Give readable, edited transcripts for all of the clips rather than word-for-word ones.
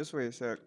Just wait a sec.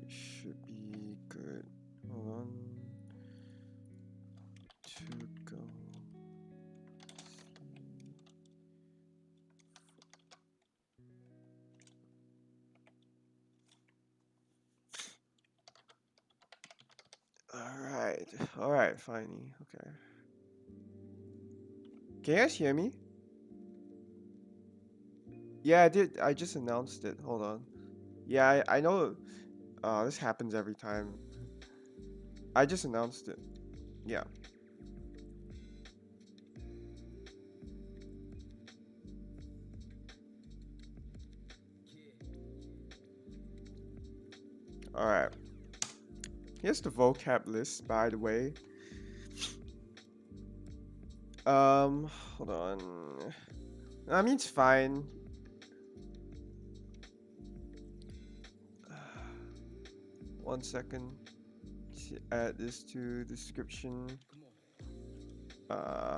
Should be good. Hold on. To go. All right, finally. Okay. Can you guys hear me? Yeah, I did. I just announced it. Hold on. Yeah, I know. This happens every time. I just announced it. Yeah. All right. Here's the vocab list, by the way. Hold on. I mean, it's fine. One second. Let's add this to description. Vocab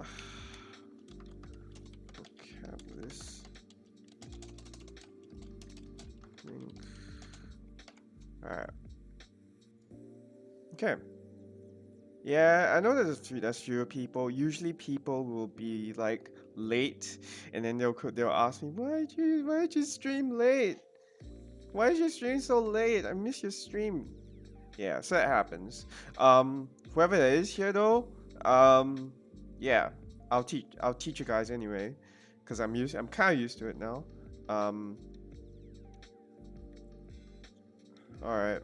list. Link. Alright. Okay. Yeah, I know there's fewer people. Usually people will be like late, and then they'll ask me, why'd you stream late? Why is your stream so late? I miss your stream. Yeah, so that happens. Whoever that is here though, yeah, I'll teach you guys anyway, cause I'm kind of used to it now. All right.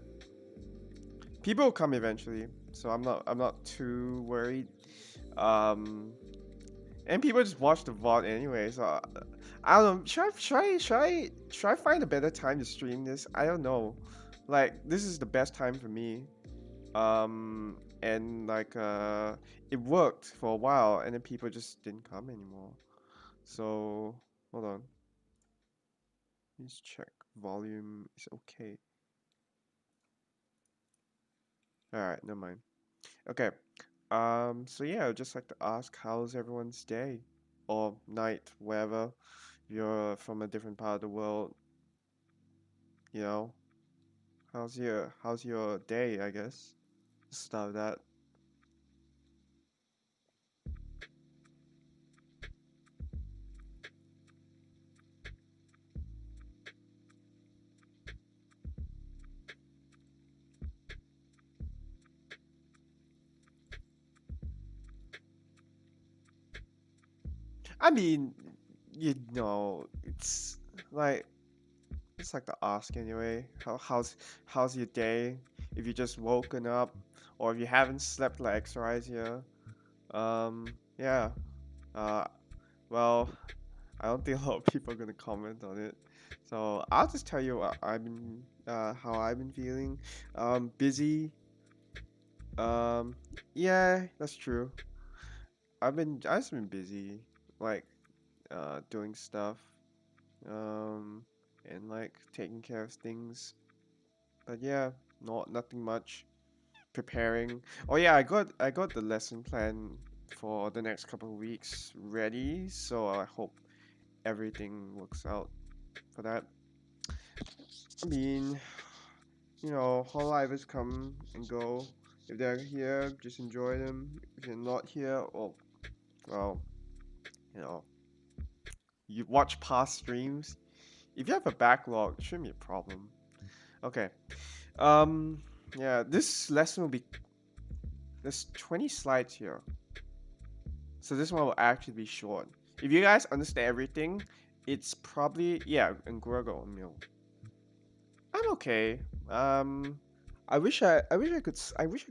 People will come eventually, so I'm not too worried. Um, and people just watch the VOD anyway, so I don't know. Should I find a better time to stream this? I don't know. Like this is the best time for me. And like it worked for a while, and then people just didn't come anymore. So hold on. Let's check. Volume is okay. All right, never mind. Okay. So yeah, I'd just like to ask, how's everyone's day or night, wherever you're from a different part of the world, you know? How's your day, I guess? Start with that. I mean, you know, like it's like to ask anyway. How's your day? If you just woken up or if you haven't slept like exercise here. Yeah. Uh well, I don't think a lot of people are gonna comment on it. So I'll just tell you what how I've been feeling. Busy. Um yeah, that's true. I've just been busy, like doing stuff. Um and like taking care of things. But yeah, nothing much. Preparing. Oh yeah, I got the lesson plan for the next couple of weeks ready, so I hope everything works out for that. I mean, you know, holidivers come and go. If they're here, just enjoy them. If you're not here, well, you know, you watch past streams. If you have a backlog, it shouldn't be a problem. Okay. Um, yeah, this lesson will be there's 20 slides here. So this one will actually be short. If you guys understand everything, it's probably yeah, and Gurgo meal. I'm okay. Um, I wish I could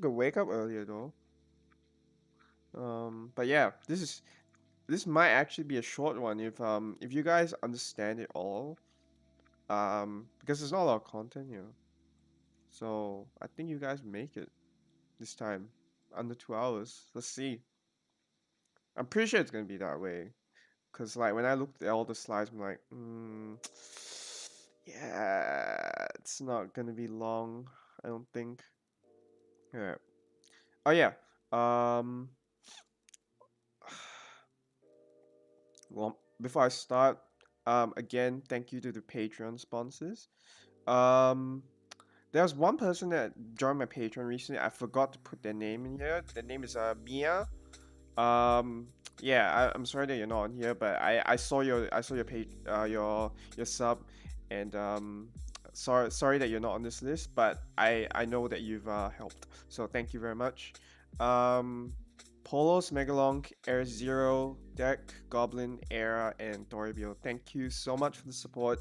wake up earlier though. But yeah, this might actually be a short one if you guys understand it all. Because there's not a lot of content here. So I think you guys make it this time. Under 2 hours. Let's see. I'm pretty sure it's gonna be that way. Cause like when I looked at all the slides, I'm like, yeah, it's not gonna be long. I don't think. Yeah. Oh yeah. Um. Well, before I start, again, thank you to the Patreon sponsors. Um, there's one person that joined my Patreon recently. I forgot to put their name in here. Their name is Mia. Um, yeah, I'm sorry that you're not on here, but I saw your page your sub, and sorry that you're not on this list, but I know that you've helped, so thank you very much. Um, Polos, Megalonk, Air Zero, Deck, Goblin, Era, and Doribio. Thank you so much for the support.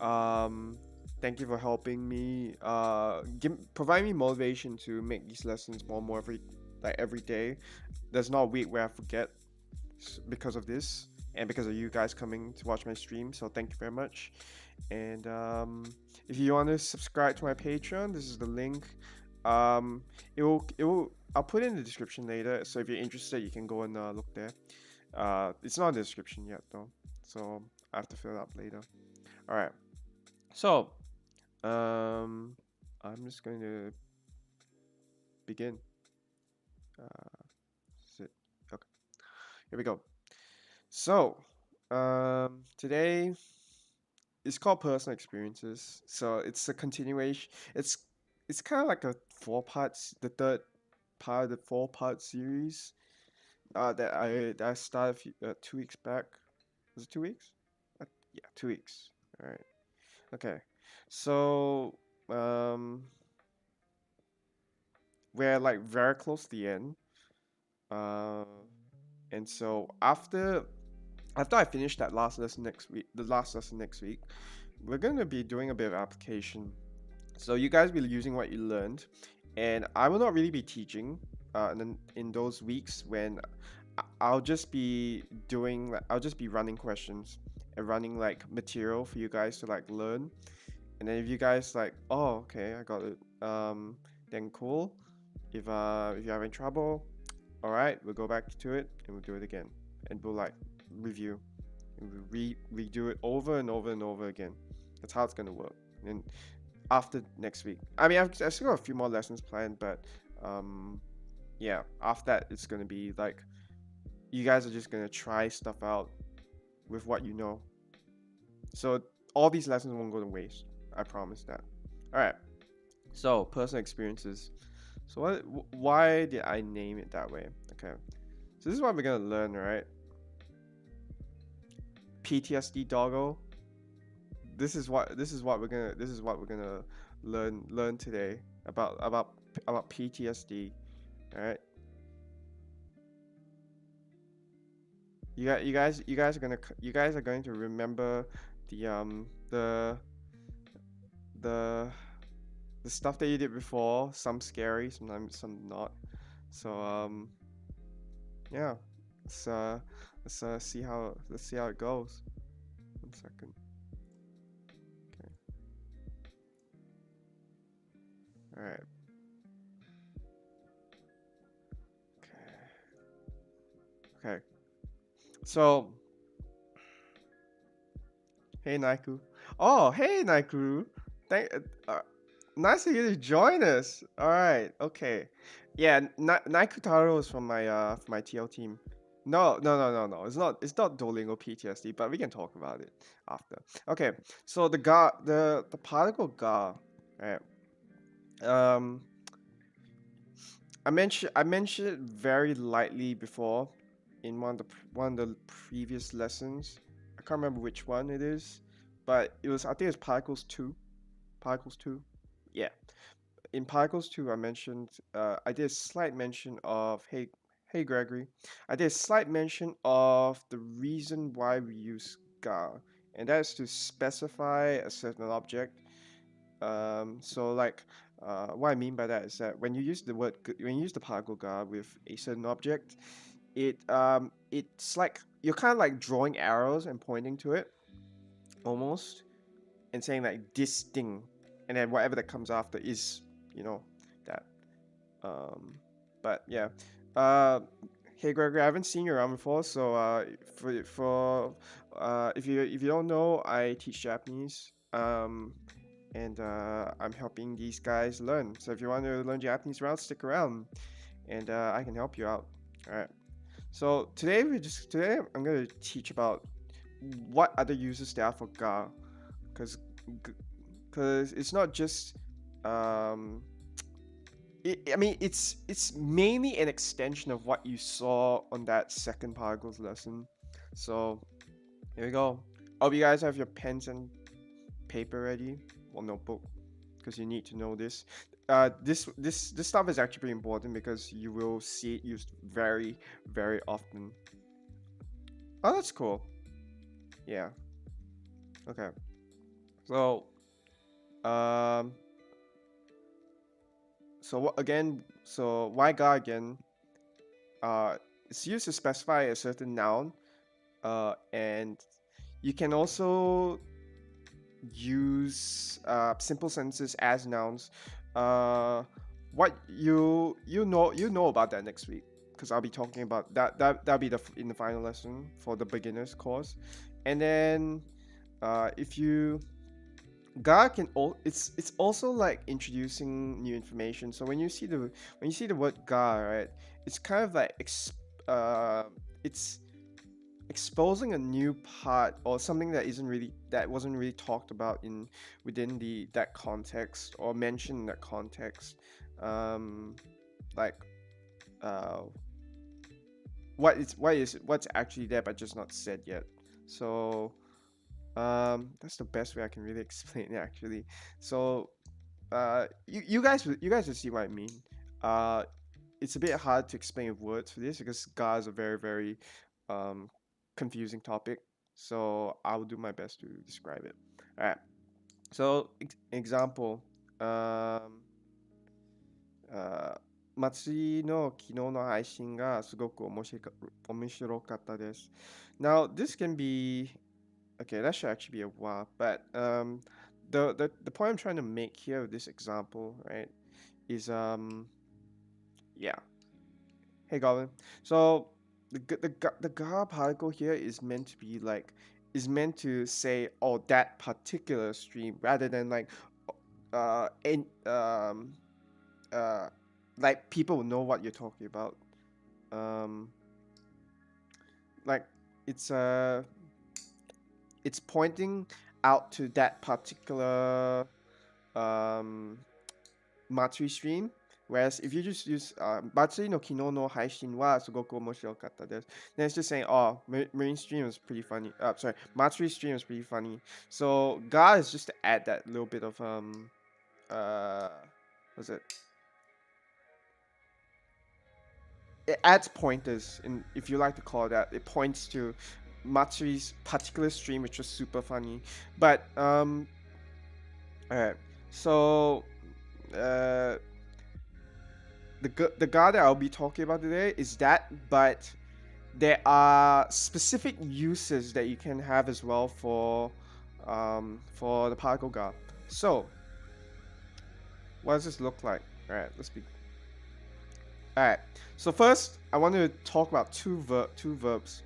Um, Thank you for helping me provide me motivation to make these lessons more and more every day. There's not a week where I forget because of this and because of you guys coming to watch my stream. So thank you very much. And if you want to subscribe to my Patreon, this is the link. It will I'll put it in the description later. So if you're interested, you can go and look there. It's not in the description yet though, so I have to fill it up later. All right. So um, I'm just going to begin. Sit. Okay. Here we go. So, today it's called personal experiences. So it's a continuation. It's kind of like a four parts, the third part of the four-part series. That I started 2 weeks back. Was it 2 weeks? Yeah, 2 weeks. All right. Okay. So, um, we're like very close to the end. Uh, and so after I finish that last lesson next week, the last lesson next week, we're going to be doing a bit of application. So you guys will be using what you learned, and I will not really be teaching. And then in those weeks when I'll just be I'll just be running questions and running like material for you guys to like learn. And then if you guys like, oh, okay, I got it. Then cool. If you're having trouble, all right, we'll go back to it and we'll do it again, and we'll like review and we redo it over and over and over again. That's how it's gonna work. And after next week, I mean, I've still got a few more lessons planned, but um, yeah, after that, it's gonna be like you guys are just gonna try stuff out with what you know. So all these lessons won't go to waste. I promise that. All right. So personal experiences. So why did I name it that way? Okay. So this is what we're gonna learn, right? PTSD doggo. This is what we're gonna learn today about PTSD. All right. You guys are going to remember the um the the the stuff that you did before. Some scary, sometimes some not. So yeah. Let's uh let's see how it goes. 1 second. Okay. All right. Okay. Okay. So, hey Naiku. Oh, hey Naiku. Thank nice of you to join us. All right. Okay. Yeah, Naiku Taro is from my TL team. No. It's not Duolingo PTSD, but we can talk about it after. Okay. So the particle ga, right? Um I mentioned it very lightly before in one of the previous lessons. I can't remember which one it is, but I think it's Particles 2. Particles 2. Yeah. In Particles 2 I mentioned I did a slight mention of Hey Gregory, I did a slight mention of the reason why we use ga, and that is to specify a certain object. So like, what I mean by that is that when you use the when you use the particle ga with a certain object, it's like you're kind of like drawing arrows and pointing to it almost, and saying like this thing, and then whatever that comes after is, you know, that. Um, but yeah. Uh, hey Gregory, I haven't seen you around before, so for if you don't know, I teach Japanese. And I'm helping these guys learn. So if you want to learn Japanese around, stick around, and I can help you out. All right. So today I'm gonna teach about what other uses there are for ga, because because it's not just um I mean, it's mainly an extension of what you saw on that second particles lesson. So here we go. I hope you guys have your pens and paper ready, or notebook, because you need to know this. This stuff is actually pretty important because you will see it used very often. Oh, that's cool. Yeah. Okay. So um what again? So why ga again? It's used to specify a certain noun, and you can also use simple sentences as nouns. Uh, what you know about that next week, because I'll be talking about that'll be in the final lesson for the beginners course, and then if you ga can it's also like introducing new information. So when you see the word ga, right, it's kind of like it's exposing a new part or something that wasn't really talked about in within the that context or mentioned in that context. um like uh what's actually there but just not said yet. So that's the best way I can really explain it actually. So you guys will see what I mean. uh it's a bit hard to explain with words for this because ga is a very um, confusing topic. So I will do my best to describe it. All right. So example, um, 祭りの昨日の配信がすごく面白かったです。Now this can be okay. That should actually be a while, but the point I'm trying to make here with this example, right, is yeah. Hey Goblin. So the Ga particle here is meant to be like is meant to say oh that particular stream rather than like in uh like people will know what you're talking about. Um like it's it's pointing out to that particular um Matsuri stream. Whereas if you just use Matsuri no kino no haishin wa sugoku omoshirokata desu, then it's just saying, oh, Marine stream is pretty funny. Sorry, Matsuri stream is pretty funny. So ga is just to add that little bit of uh, what's it? It adds pointers, in if you like to call it that. It points to Matsuri's particular stream, which was super funny. But alright, so uh the guy that I'll be talking about today is that, but there are specific uses that you can have as well for the particle guard. So what does this look like? All right, let's be. All right. So first, I want to talk about two verbs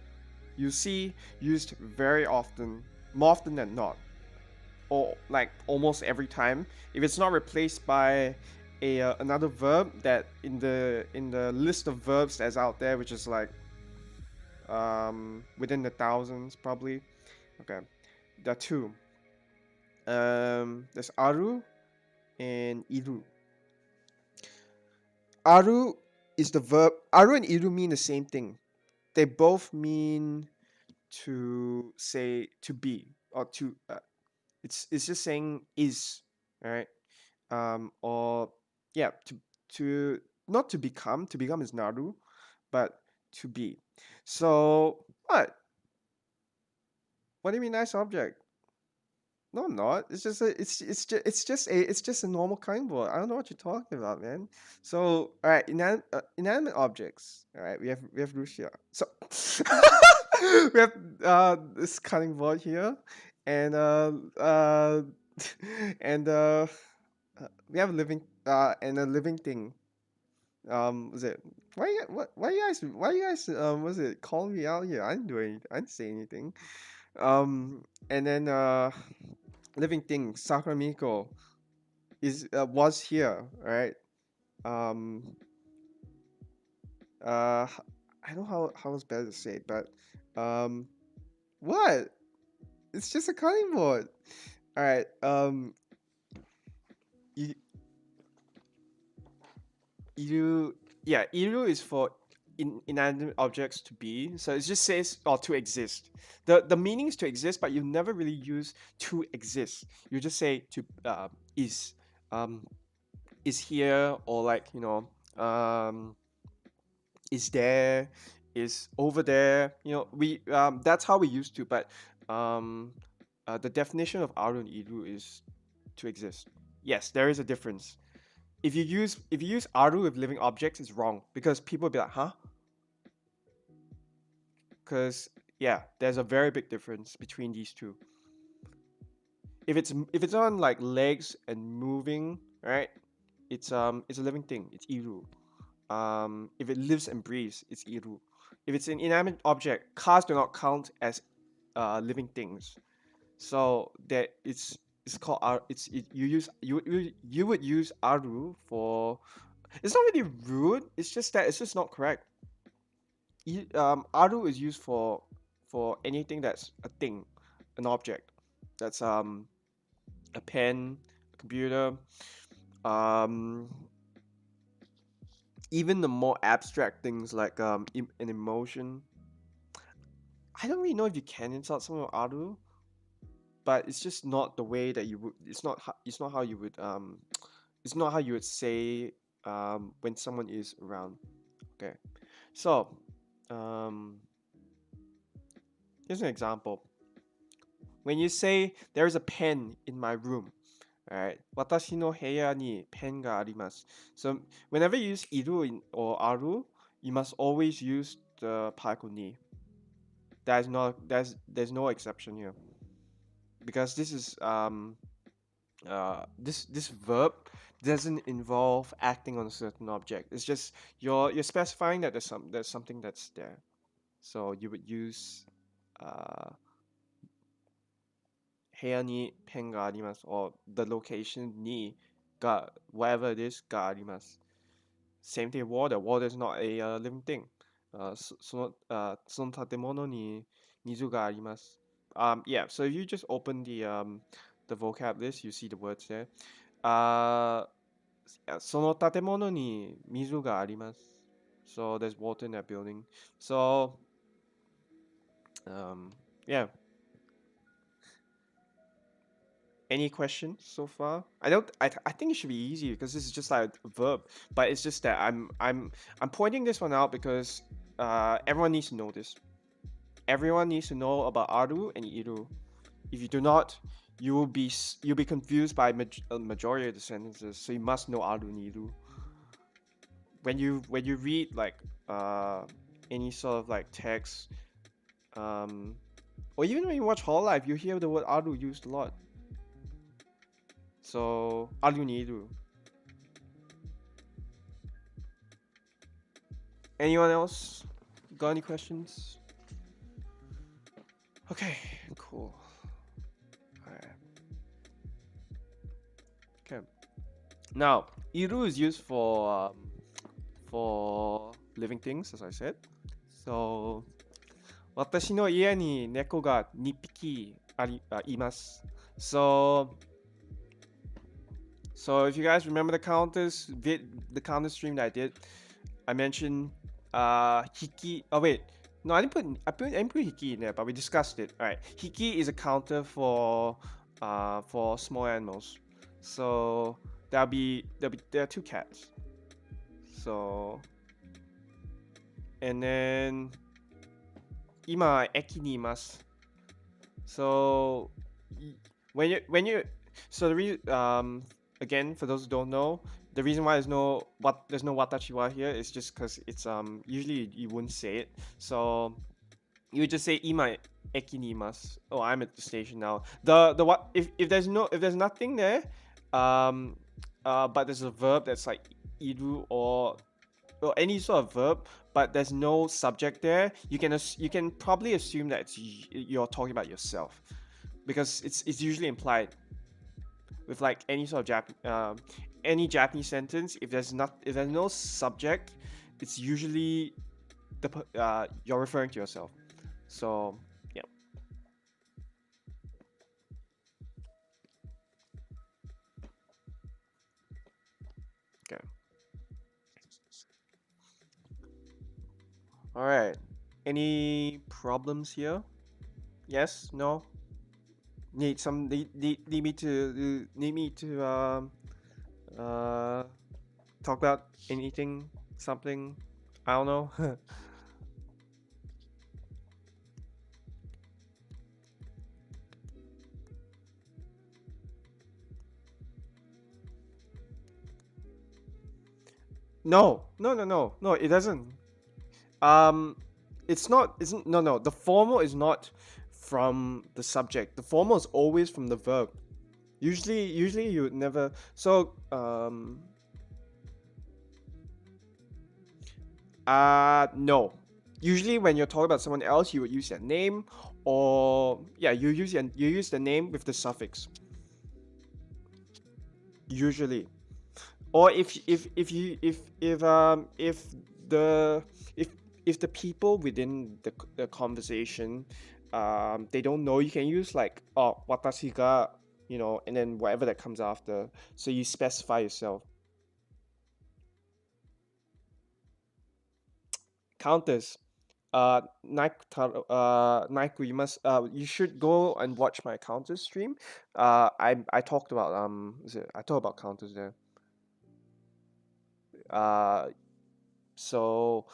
you see used very often, more often than not, or like almost every time. If it's not replaced by a another verb that in the list of verbs that's out there, which is like within the thousands probably. Okay, there are two. There's aru and iru. Aru is the verb. Aru and iru mean the same thing. They both mean to say to be or to. It's just saying is, right? Or yeah, to not to become. To become is naru. but to be. So what? What do you mean nice object? No, I'm not. It's just a, it's just a normal kind board. I don't know what you're talking about, man. So, all right, inanimate objects. All right, we have Lucia. So we have this cutting board here, and and we have a living and a living thing. Was it why you guys was it calling me out here? I didn't do anything. I didn't say anything. And then living thing Sakramiko is was here, right? Um, h- I don't know how it's better to say it, but um, what? It's just a cutting board. All right. I- Iru, yeah, Iru is for inanimate objects to be. So it just says or to exist. The meaning is to exist, but you never really use to exist. You just say to is um is here, or like is there, is over there. We that's how we used to. But um the definition of Aru and Iru is to exist. Yes, there is a difference. If you use Aru with living objects, it's wrong because people will be like, huh? Because yeah, there's a very big difference between these two. If it's on like legs and moving, right? It's a living thing. It's Iru. If it lives and breathes, it's Iru. If it's an inanimate object, cars do not count as living things. So that it's called you would use Aru for. It's not really rude. It's just that it's just not correct. Aru is used for anything that's a thing, an object. That's a pen, a computer, um, even the more abstract things like an emotion. I don't really know if you can insult someone with Aru, but it's just not the way that you would. It's not how you would it's not how you would say when someone is around. Okay, so um, here's an example. When you say there is a pen in my room, right? 私の部屋にペンがあります. So whenever you use iru or aru, you must always use the particle ni. There's no exception here because this verb doesn't involve acting on a certain object. It's just you're specifying that there's something that's there. So you would use uh 部屋にペンがあります or the location にが whatever it is があります. Same thing with water. Water is not a living thing. その建物に水があります. Yeah, so if you just open the vocab list, you see the words there. Uh, yeah, その建物に水があります. So there's water in that building. So yeah. Any questions so far? I think it should be easy because this is just like a verb, but it's just that I'm pointing this one out because everyone needs to know this. Everyone needs to know about Aru and Iru. If you do not, you'll be confused by a majority of the sentences. So you must know Aru and Iru. When you read like any sort of like text, or even when you watch Whole Life, you hear the word Aru used a lot. So Aru and Iru. Anyone else got any questions? Okay, cool. Alright. Okay. Now, Iru is used for living things, as I said. So, 私の家に猫が2匹います. So if you guys remember the counter stream that I did, I mentioned hiki. Oh wait, no, I didn't put hiki in there, but we discussed it. All right, hiki is a counter for small animals. So there are two cats. So and then 今駅にいます. So when you so again, for those who don't know, the reason why there's no watashi wa here is just because it's usually you wouldn't say it. So you would just say 今駅にいます. Oh, I'm at the station now. The what if there's nothing there, but there's a verb that's like iru or any sort of verb, but there's no subject there, you can probably assume that you're talking about yourself, because it's usually implied with like any sort of any Japanese sentence. If there's no subject, it's usually you're referring to yourself. So yeah. Okay. All right. Any problems here? Yes? No? Need me to talk about anything, something? I don't know. No, it doesn't. Um, it's not. Isn't no. The formal is not from the subject. The formal is always from the verb. Usually you would never. So no. Usually when you're talking about someone else, you would use their name, or yeah, you use the name with the suffix. Usually, or if the if the people within the conversation, they don't know, you can use like, oh, watashi ga, and then whatever that comes after, so you specify yourself. Counters. Naiku, you should go and watch my counters stream. I talked about I talked about counters there. uh so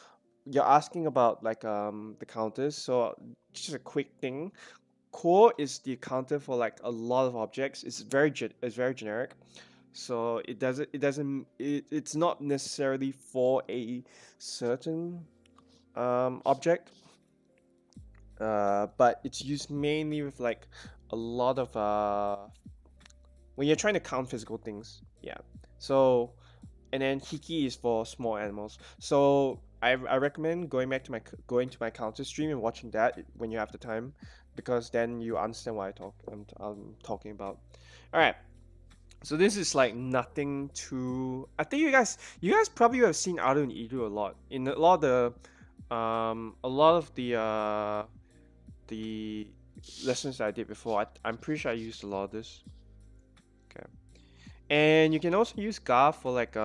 you're asking about like the counters. So just a quick thing. Core is the counter for like a lot of objects. It's very generic. So it's not necessarily for a certain object. But it's used mainly with like a lot of when you're trying to count physical things. Yeah. So, and then hiki is for small animals. So I recommend going to my counter stream and watching that when you have the time, because then you understand what I'm talking about. All right. So this is like nothing too. I think you guys probably have seen Aru and Iru a lot in a lot of the lessons that I did before. I'm pretty sure I used a lot of this. Okay. And you can also use ga for like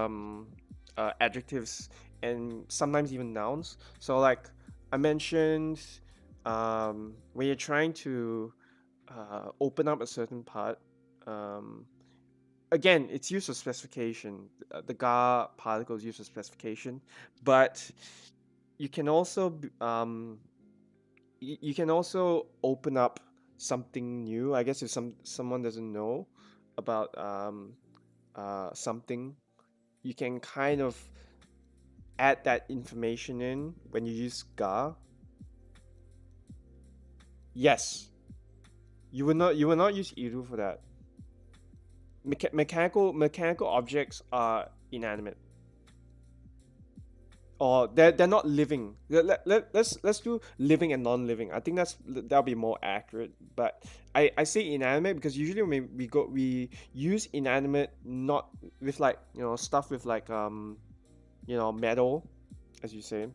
adjectives and sometimes even nouns. So like I mentioned, when you're trying to open up a certain part, um, again, it's used for specification. The ga particle is used for specification, but you can also you can also open up something new. I guess if someone doesn't know about something, you can kind of add that information in when you use ga. Yes, you will not use iru for that. Mechanical objects are inanimate, or they're not living. Let's do living and non-living. I think that'll be more accurate. But I say inanimate because usually when we use inanimate not with like stuff with like metal, as you say,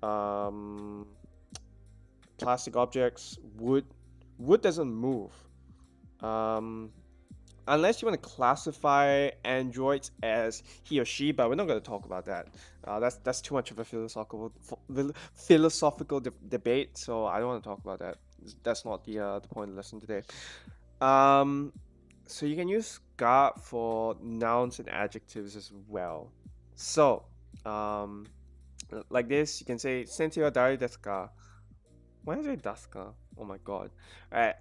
um plastic objects, wood doesn't move. um Unless you want to classify androids as he or she, but we're not going to talk about that. That's too much of a philosophical debate, so I don't want to talk about that. That's not the point of the lesson today. Um, so you can use ga for nouns and adjectives as well. So, um, Like this, you can say Sensei wa dare desu ka? Why is it desu ka? Oh my god. Alright,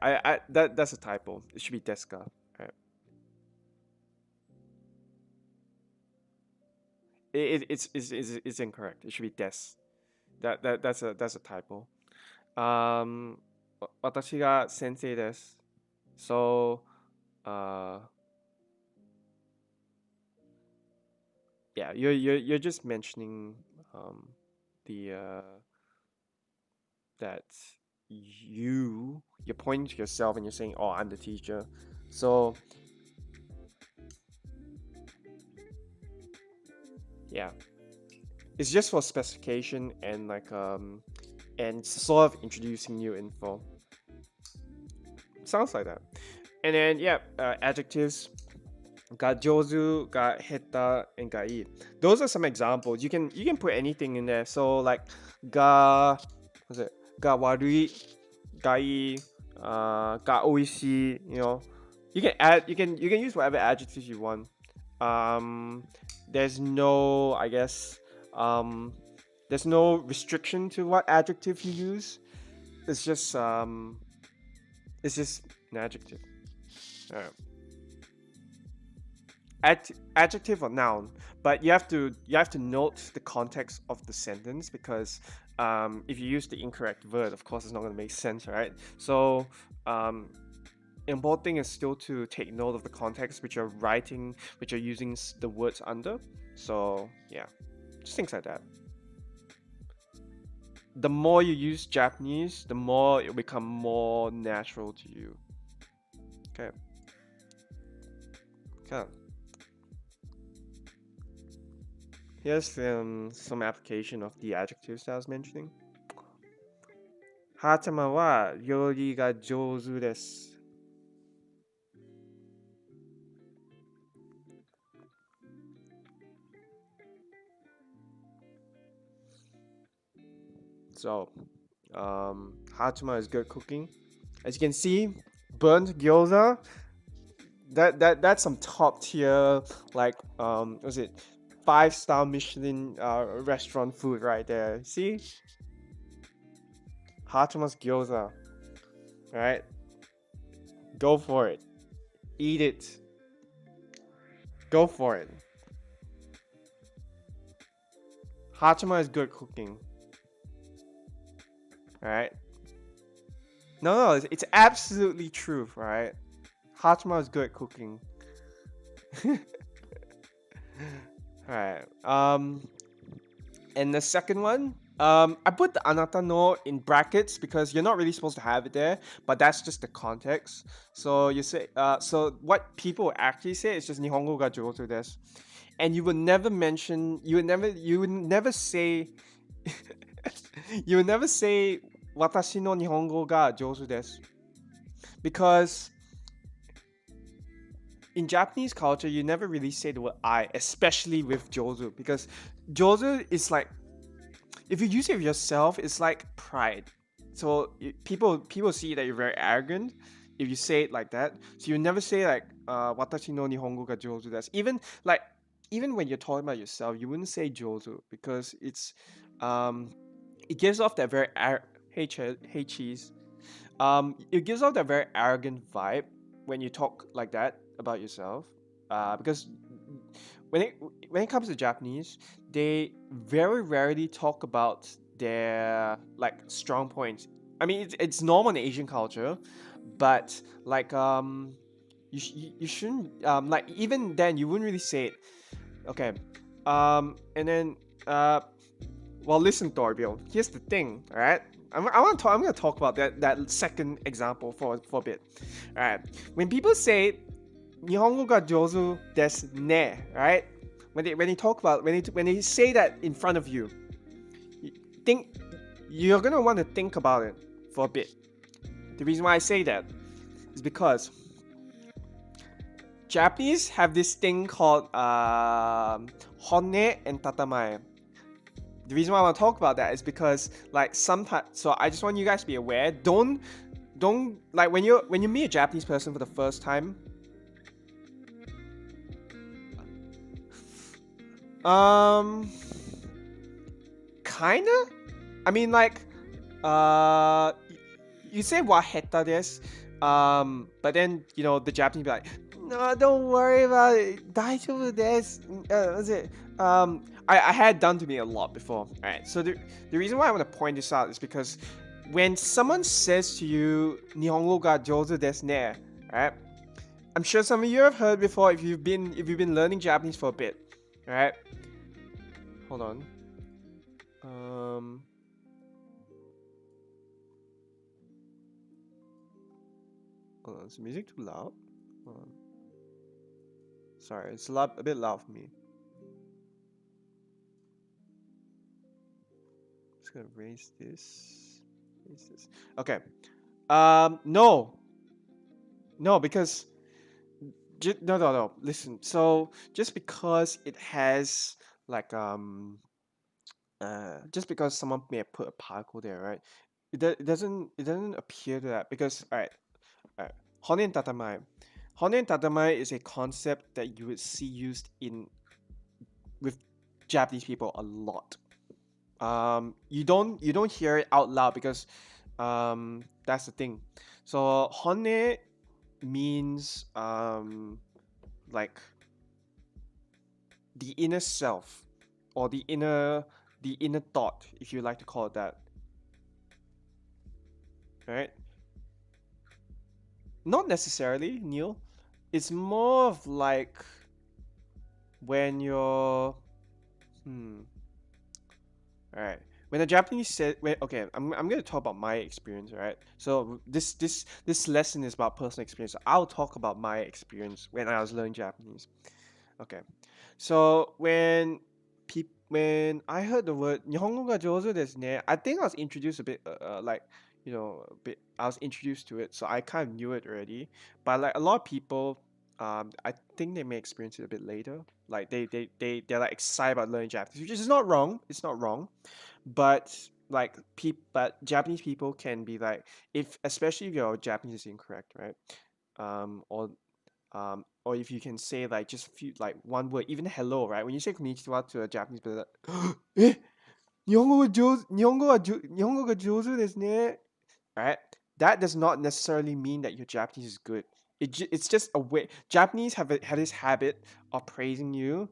that's a typo. It should be desu ka. Alright. It's incorrect. It should be des. That's a typo. Um, 私が先生です. So, uh, yeah, you're just mentioning the that you're pointing to yourself and you're saying, "Oh, I'm the teacher." So, yeah, it's just for specification and like and sort of introducing new info. Sounds like that. And then yeah, adjectives. Got jozu, got heta, and got i. Those are some examples. You can put anything in there. So like ga, what's it? Ga warui, ga i, ga oishii. You know, you can add. You can use whatever adjectives you want. There's no, I guess, there's no restriction to what adjective you use. It's just it's just an adjective. Alright. Adjective or noun, but you have to note the context of the sentence because if you use the incorrect word, of course, it's not going to make sense, right? So important thing is still to take note of the context which you're writing, which you're using the words under. So yeah, just things like that. The more you use Japanese, the more it'll become more natural to you. Okay. Okay. Here's some application of the adjectives that I was mentioning. はーちゃまは料理が上手です. So, Hachima is good cooking. As you can see, burnt gyoza. That's some top tier, like was it 5-star Michelin restaurant food right there. See, Hachima's gyoza. Right, go for it. Eat it. Go for it. Hachima is good cooking. Right? No, it's absolutely true, right? Hachima is good at cooking. Alright. And the second one, I put the anata no in brackets because you're not really supposed to have it there, but that's just the context. So you say, so what people actually say is just Nihongo ga jouzu desu. And you would never mention, you would never say, you would never say watashi no Nihongo ga jouzu desu. Because in Japanese culture, you never really say the word I, especially with jozu, because jozu is like, if you use it of yourself, it's like pride. So people see that you're very arrogant if you say it like that. So you never say like watashi no Nihongo ga jozu desu. Even when you're talking about yourself, you wouldn't say jozu because it gives off that very hey cheese. It gives off that very arrogant vibe when you talk like that about yourself. Because when it comes to Japanese, they very rarely talk about their like strong points. I mean, it's normal in Asian culture, but like you shouldn't like even then you wouldn't really say it. Okay, and then well, listen, Torbjorn. Here's the thing, all right? I'm gonna talk about that second example for a bit. All right, when people say Nihongo ga jozu desu ne, right? When they talk about when they say that in front of you, you're gonna want to think about it for a bit. The reason why I say that is because Japanese have this thing called honne and tatamae. The reason why I want to talk about that is because like sometimes, so I just want you guys to be aware. Don't like when you meet a Japanese person for the first time. kinda. I memean, like, uh, you say waheta desu, but then the Japanese be like, no, don't worry about it. Daijoubu desu. Was it? I had done to me a lot before. All right. So the reason why I want to point this out is because when someone says to you, "Nihongo ga jouzu desu ne," right? I'm sure some of you have heard before if you've been learning Japanese for a bit, right? Hold on. Hold on. Is the music too loud? Hold on. Sorry, it's a bit loud for me. Just gonna raise this. Raise this. Okay. No, because no. Listen. So just because it has like just because someone may have put a particle there, right? It doesn't appear to that because all right. Honen tatamai. Honen tatamai is a concept that you would see used in with Japanese people a lot. You don't hear it out loud because that's the thing. So hone means like the inner self or the inner thought, if you like to call it that, right? Not necessarily, Neil. It's more of like when you're all right. When a Japanese said, okay, I'm gonna talk about my experience, right? So this lesson is about personal experience. I'll talk about my experience when I was learning Japanese. Okay, so when I heard the word "Nihongo ga jouzu desu ne," I think I was introduced a bit, like a bit. I was introduced to it, so I kind of knew it already. But like a lot of people, I think they may experience it a bit later. Like they're like excited about learning Japanese, which is not wrong. It's not wrong, but but Japanese people can be like, if especially if your Japanese is incorrect, right? Or if you can say like just few like one word, even hello, right? When you say konnichiwa to a Japanese person, like, eh, 日本語が上手、日本語が上手ですね. Right? That does not necessarily mean that your Japanese is good. It's just a way. Japanese have this habit of praising you.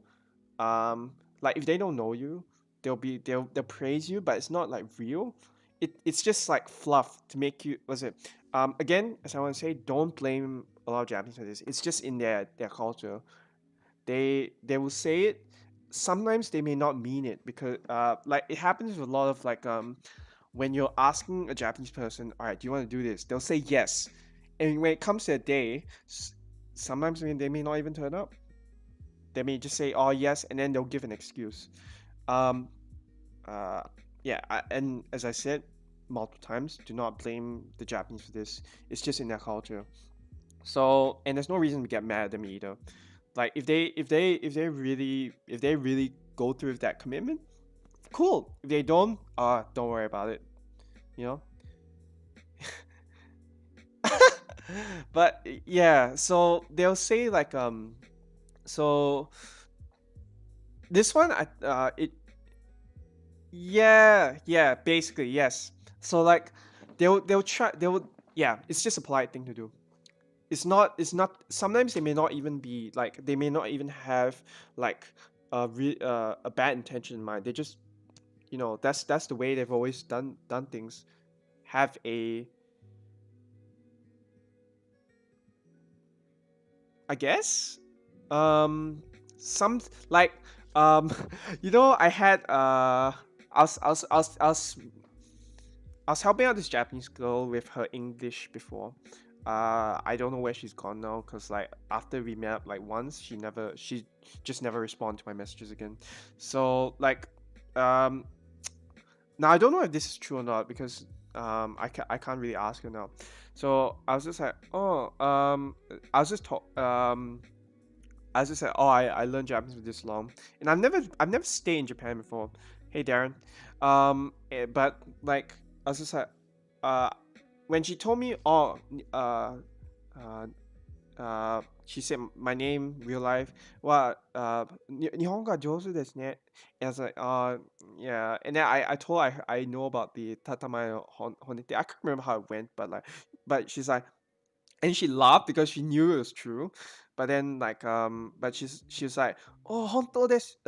Like if they don't know you, they'll praise you, but it's not like real. It's just like fluff to make you. Was it? Again, as I want to say, don't blame a lot of Japanese for this. It's just in their culture. They will say it. Sometimes they may not mean it because like it happens with a lot of like when you're asking a Japanese person, all right, do you want to do this? They'll say yes, and when it comes to a day, sometimes they may not even turn up. They may just say, oh yes, and then they'll give an excuse. Um, uh, yeah, and as I said multiple times, do not blame the Japanese for this. It's just in their culture. So, and there's no reason to get mad at them either. Like if they really go through with that commitment, cool. If they don't worry about it. You know. But yeah, so they'll say like so this one it yeah, basically yes. So like they'll yeah, it's just a polite thing to do. It's not sometimes they may not even be like they may not even have like a bad intention in mind. They just that's the way they've always done things. Have a I guess some like I had I was helping out this Japanese girl with her English before. I don't know where she's gone now because like after we met up like once, she just never responded to my messages again. So like um now I don't know if this is true or not because I can't really ask her now. So I was just like, oh, I was just talk I was just like, oh, I learned Japanese for this long, and I've never stayed in Japan before. Hey Darren, but like I was just like, uh, when she told me, oh, uh, she said my name, real life. Well, 日本語が上手ですね. And I was like, yeah. And then I told her I know about the tatamae no honete. I can't remember how it went, but she's like, and she laughed because she knew it was true. But then but she's like, oh, 本当です.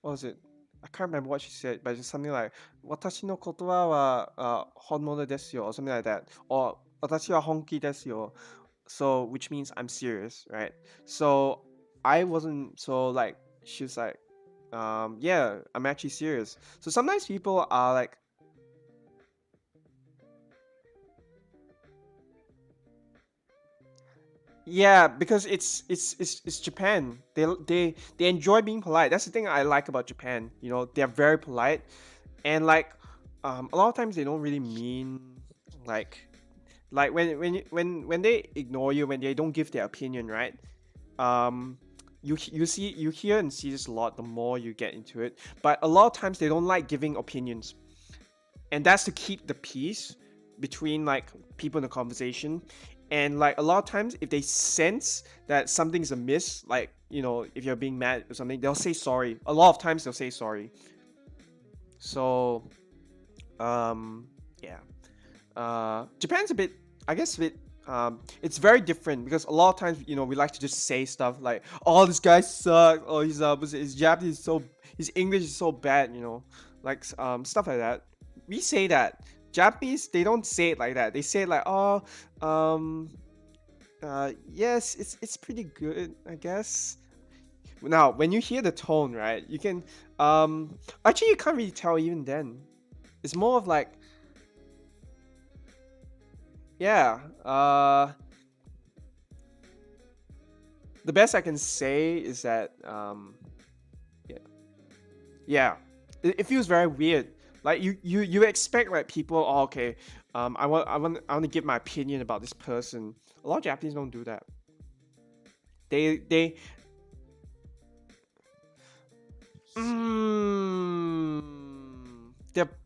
What was it? I can't remember what she said, but it's something like 私の言葉は、本物ですよ or something like that. Or 私は本気ですよ. So which means I'm serious, right? So I wasn't so like she was like, yeah, I'm actually serious. So sometimes people are like, yeah, because it's Japan. They enjoy being polite. That's the thing I like about Japan. You know, they're very polite, and a lot of times they don't really mean like when they ignore you, when they don't give their opinion, right? Um, you hear and see this a lot. The more you get into it, but a lot of times they don't like giving opinions, and that's to keep the peace between like people in the conversation. And like a lot of times if they sense that something's amiss, like if you're being mad or something, they'll say sorry. A lot of times they'll say sorry. So yeah, Japan's a bit, I guess, a bit. It's very different because a lot of times we like to just say stuff like, "Oh, this guy sucks," or his Japanese is so, his English is so bad," like stuff like that. We say that. Japanese, they don't say it like that. They say it like, "Oh, um, yes, it's pretty good, I guess." Now, when you hear the tone, right, you can actually you can't really tell even then. It's more of like, yeah, the best I can say is that yeah, yeah, it feels very weird. Like you expect like people, oh, okay, I want to give my opinion about this person. A lot of Japanese don't do that. They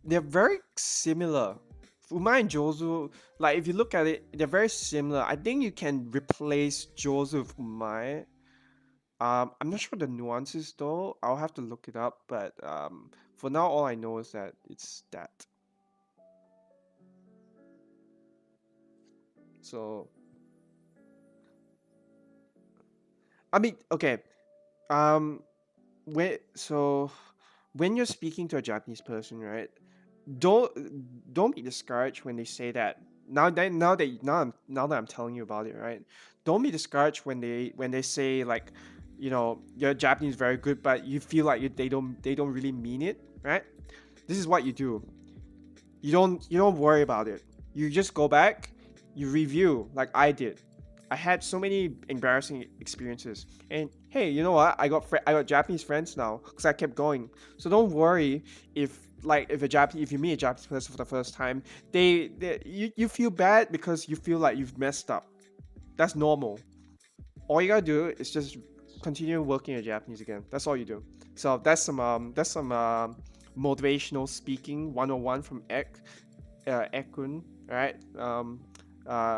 they're very similar. Fuma and Jozu, like if you look at it, they're very similar. I think you can replace Jozu with Umai. I'm not sure the nuances though. I'll have to look it up, but for now, all I know is that it's that. So, I mean, okay. Um, so when you're speaking to a Japanese person, right? Don't don't be discouraged when they say that. Now that I'm telling you about it, right? Don't be discouraged when they say like, your Japanese is very good, but you feel like they don't really mean it, right? This is what you do. You don't worry about it. You just go back, you review like I did. I had so many embarrassing experiences, and hey, you know what? I got Japanese friends now because I kept going. So don't worry if you meet a Japanese person for the first time, you feel bad because you feel like you've messed up. That's normal. All you gotta do is just continue working your Japanese again. That's all you do. So that's some motivational speaking 101 from Ek-kun, right?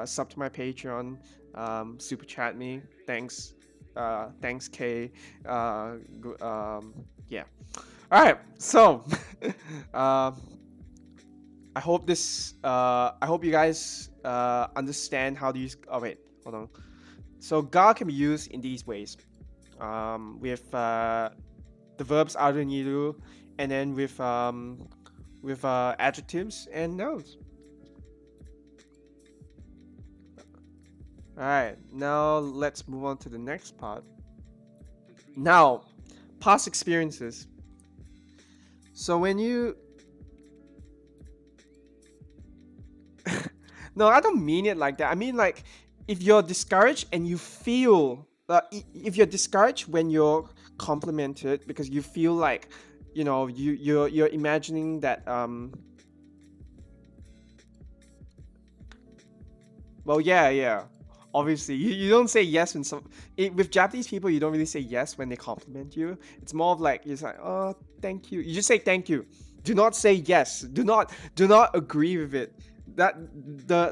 Sub to my Patreon, super chat me. Thanks Kay. Yeah. All right. So, uh, I hope you guys understand how to use. Oh wait, hold on. So ga can be used in these ways. With the verbs aru niru, and then with adjectives and nouns. All right, now let's move on to the next part. Now, past experiences. So when you no, I don't mean it like that. I mean like if you're discouraged and you feel if you're discouraged when you're complimented because you feel like you're imagining that well, yeah. Obviously, you don't say yes when with Japanese people, you don't really say yes when they compliment you. It's more of like you're like, oh, thank you. You just say thank you. Do not say yes. Do not agree with it. that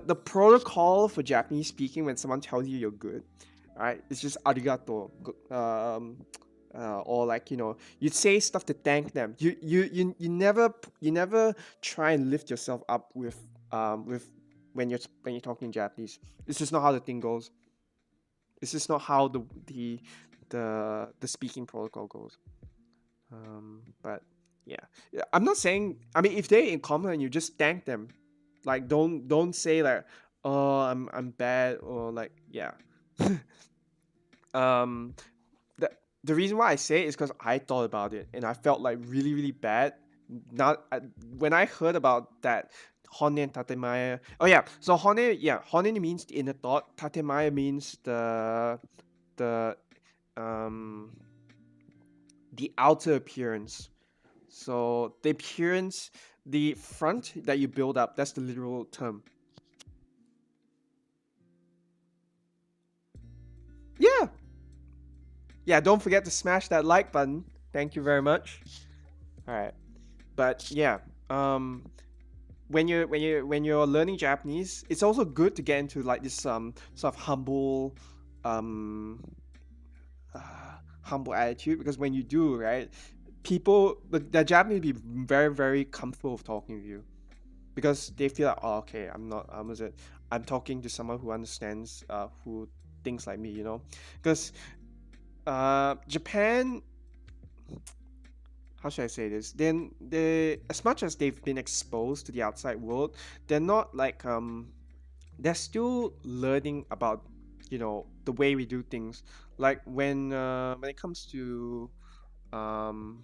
the protocol for Japanese speaking when someone tells you you're good, right? It's just arigato, or like you say stuff to thank them. You never try and lift yourself up with when you're talking Japanese. It's just not how the thing goes. It's just not how the speaking protocol goes. But yeah. Yeah, I'm not saying. I mean, if they in compliment you, just thank them. Like, don't say like, oh, I'm bad, or like, yeah. um, the the reason why I say it is because I thought about it and I felt like really really bad. Not when I heard about that. Honen tatemaya. Oh yeah, so honen, yeah, honen means the inner thought. Tatemaya means the um the outer appearance. So the appearance, the front that you build up, that's the literal term. Yeah. Yeah, don't forget to smash that like button. Thank you very much. All right. But yeah, um when you're learning Japanese, it's also good to get into like this sort of um humble attitude, because when you do, right, people the Japanese be very very comfortable with talking with you, because they feel like, oh, okay, I'm talking to someone who understands, who thinks like me, because Japan, how should I say this? Then they, as much as they've been exposed to the outside world, they're not like they're still learning about the way we do things. Like when it comes to um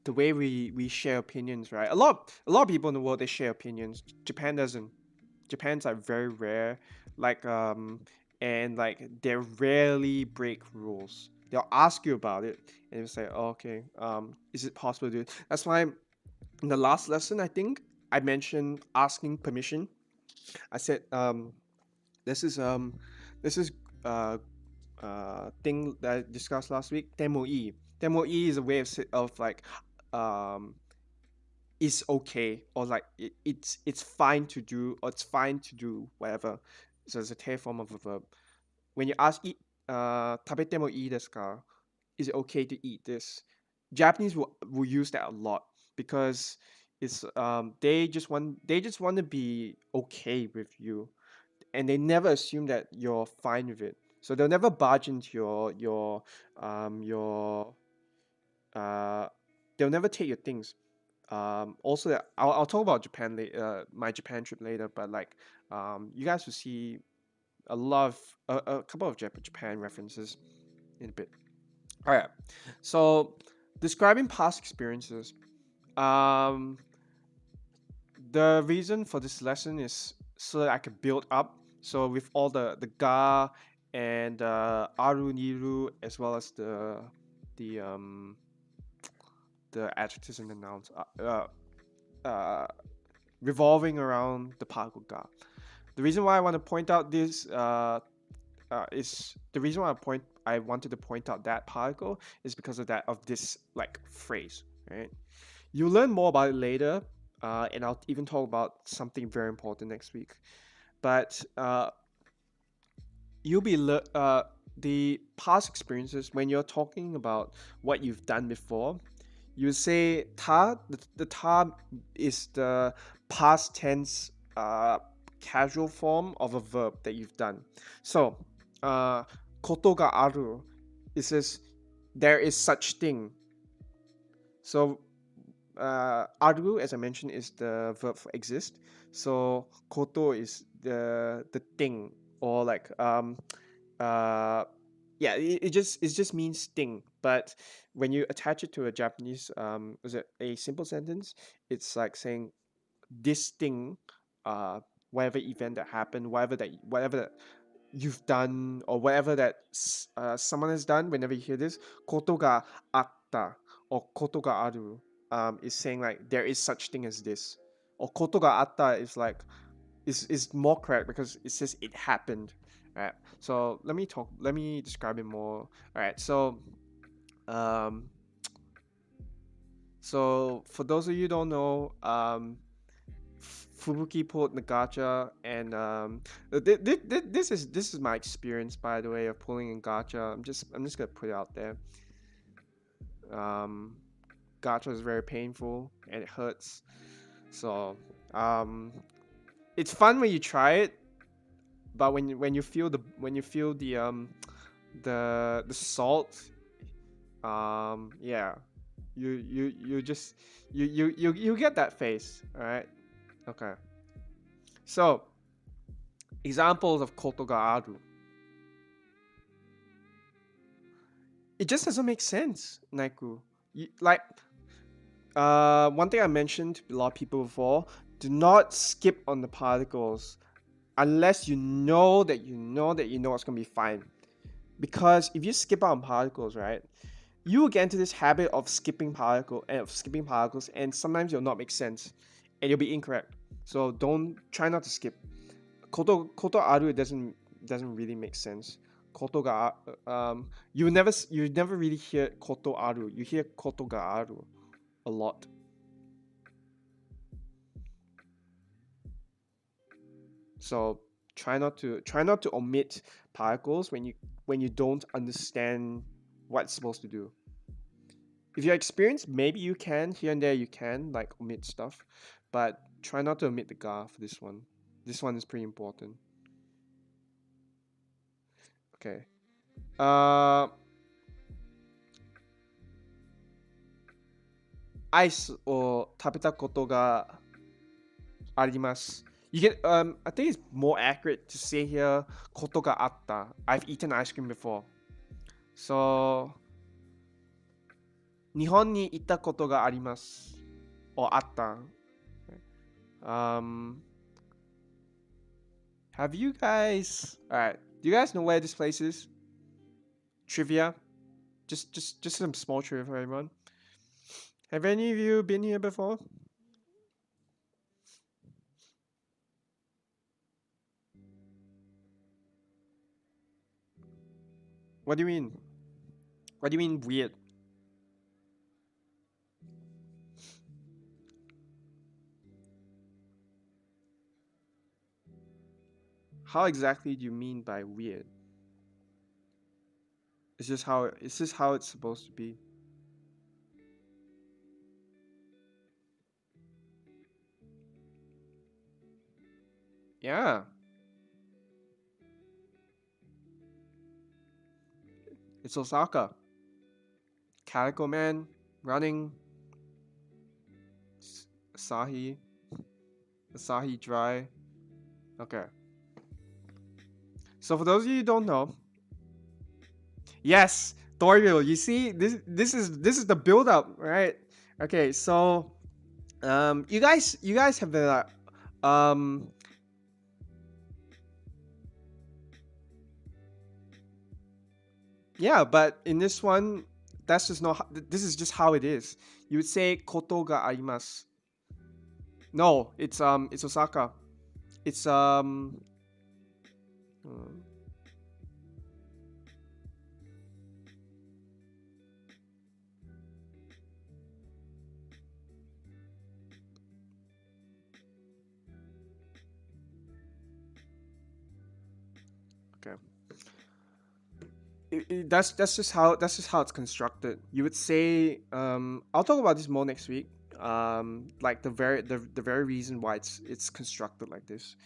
the way we share opinions, right? A lot of people in the world, they share opinions. Japan doesn't. Japan's like very rare, like and like they rarely break rules. They'll ask you about it, and you say, oh, okay, is it possible to do it? That's why in the last lesson, I think I mentioned asking permission. I said, this is this is uh thing that I discussed last week. Demo-e. Demo-e is a way of like um is okay, or like it's fine to do, or it's fine to do whatever. So it's a tail form of a verb. When you ask, eat, tabete mo ii desu ka? Is it okay to eat this? Japanese will use that a lot, because it's they just want to be okay with you, and they never assume that you're fine with it. So they'll never barge into your uh they'll never take your things. Also, I'll talk about Japan later, my Japan trip later, but like you guys will see a lot of a couple of Japan references in a bit. All right, so describing past experiences. Um, the reason for this lesson is so that I can build up. So with all the ga and aru niru, as well as the um the adjectives and the nouns, uh, revolving around the particle ga. The reason why I want to point out this is the reason why I wanted to point out that particle is because of this like phrase, right? You'll learn more about it later, and I'll even talk about something very important next week. But you'll be the past experiences when you're talking about what you've done before. You say ta. The ta is the past tense casual form of a verb that you've done. So, koto ga aru, it says there is such thing. So, aru, as I mentioned, is the verb for exist. So, koto is the thing, or like uh yeah, it just means thing. But when you attach it to a Japanese is it a simple sentence, it's like saying this thing, uh whatever event that happened, whatever that you've done, or whatever that someone has done. Whenever you hear this, koto ga atta or koto ga aru, is saying like there is such thing as this. Or koto ga atta is like is more correct, because it says it happened. Right. So let me describe it more. All right. Um so for those of you who don't know, Fubuki pulled Nagacha, and this is my experience, by the way, of pulling in gacha. I'm just gonna put it out there. Um, Gacha is very painful and it hurts. So um, it's fun when you try it, but when you feel the salt, yeah, you just you get that face. All right. Okay. So examples of koto ga aru. It just doesn't make sense, Naiku. Like one thing I mentioned to a lot of people before: do not skip on the particles unless you know it's gonna be fine. Because if you skip out on particles, right, you will get into this habit of skipping particles, and sometimes it'll not make sense, and you'll be incorrect. So don't try not to skip. Koto aru doesn't really make sense. Koto ga you never really hear koto aru. You hear koto ga aru a lot. So try not to omit particles when you don't understand what it's supposed to do. If you're experienced, maybe you can here and there you can like omit stuff, but try not to omit the ga for this one. This one is pretty important. Okay. Uh, アイスを食べたことがあります. You get I think it's more accurate to say here ことがあった. I've eaten ice cream before. So 日本に行ったことがあります. Or あった. Um have you guys alright. Do you guys know where this place is? Trivia. Just some small trivia for everyone. Have any of you been here before? What do you mean? What do you mean weird? How exactly do you mean by weird? It's just how it's supposed to be. Yeah. It's Osaka. Calico Man, running, Asahi, Asahi Dry. Okay. So for those of you who don't know, yes, Thorville. You see, this is the build up, right? Okay, so you guys have the um yeah, but in this one, that's just not. This is just how it is. You would say koto ga arimasu. No, it's Osaka. It's hmm, okay. That's just how it's constructed. You would say I'll talk about this more next week. Like the very reason why it's constructed like this,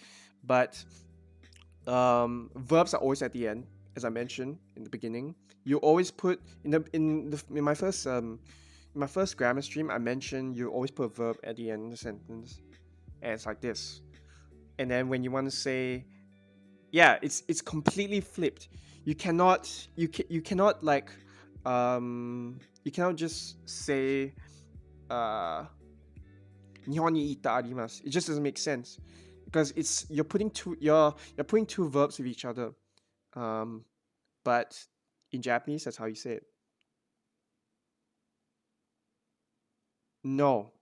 but verbs are always at the end, as I mentioned in the beginning. You always put in my first grammar stream. I mentioned you always put a verb at the end of the sentence, and it's like this. And then when you want to say, yeah, it's completely flipped. You cannot like you cannot just say uh 日本に行ったあります. It just doesn't make sense because you're putting two verbs with each other. Um, but in Japanese, that's how you say it. No,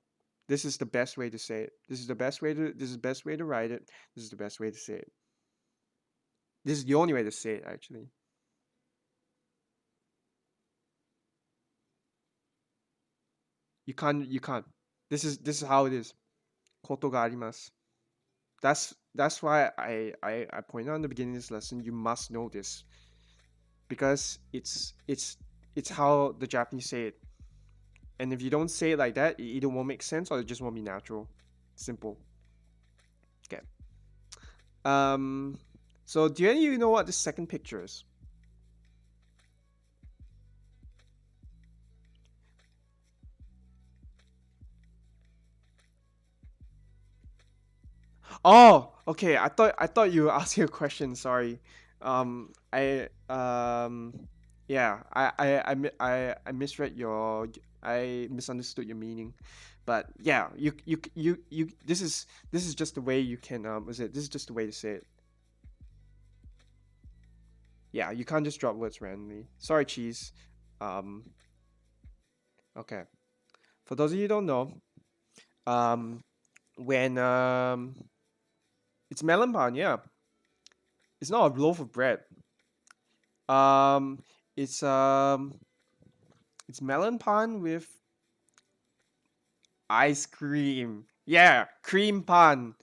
this is the best way to say it. This is the best way to write it. This is the best way to say it. This is the only way to say it actually. You can't. This is how it is. koto ga arimasu. That's why I pointed out in the beginning of this lesson. You must know this because it's how the Japanese say it. And if you don't say it like that, it either won't make sense or it just won't be natural. Simple. Okay. So do any of you know what the second picture is? Oh, okay. I thought you were asking a question. Sorry. I yeah. I misread your. I misunderstood your meaning, but yeah. You. This is just the way you can. Was it? This is just the way to say it. Yeah. You can't just drop words randomly. Sorry, cheese. Um. Okay. For those of you who don't know, um, when it's melon pan. Yeah. It's not a loaf of bread. Um, it's it's melon pan with ice cream. Yeah, cream pan.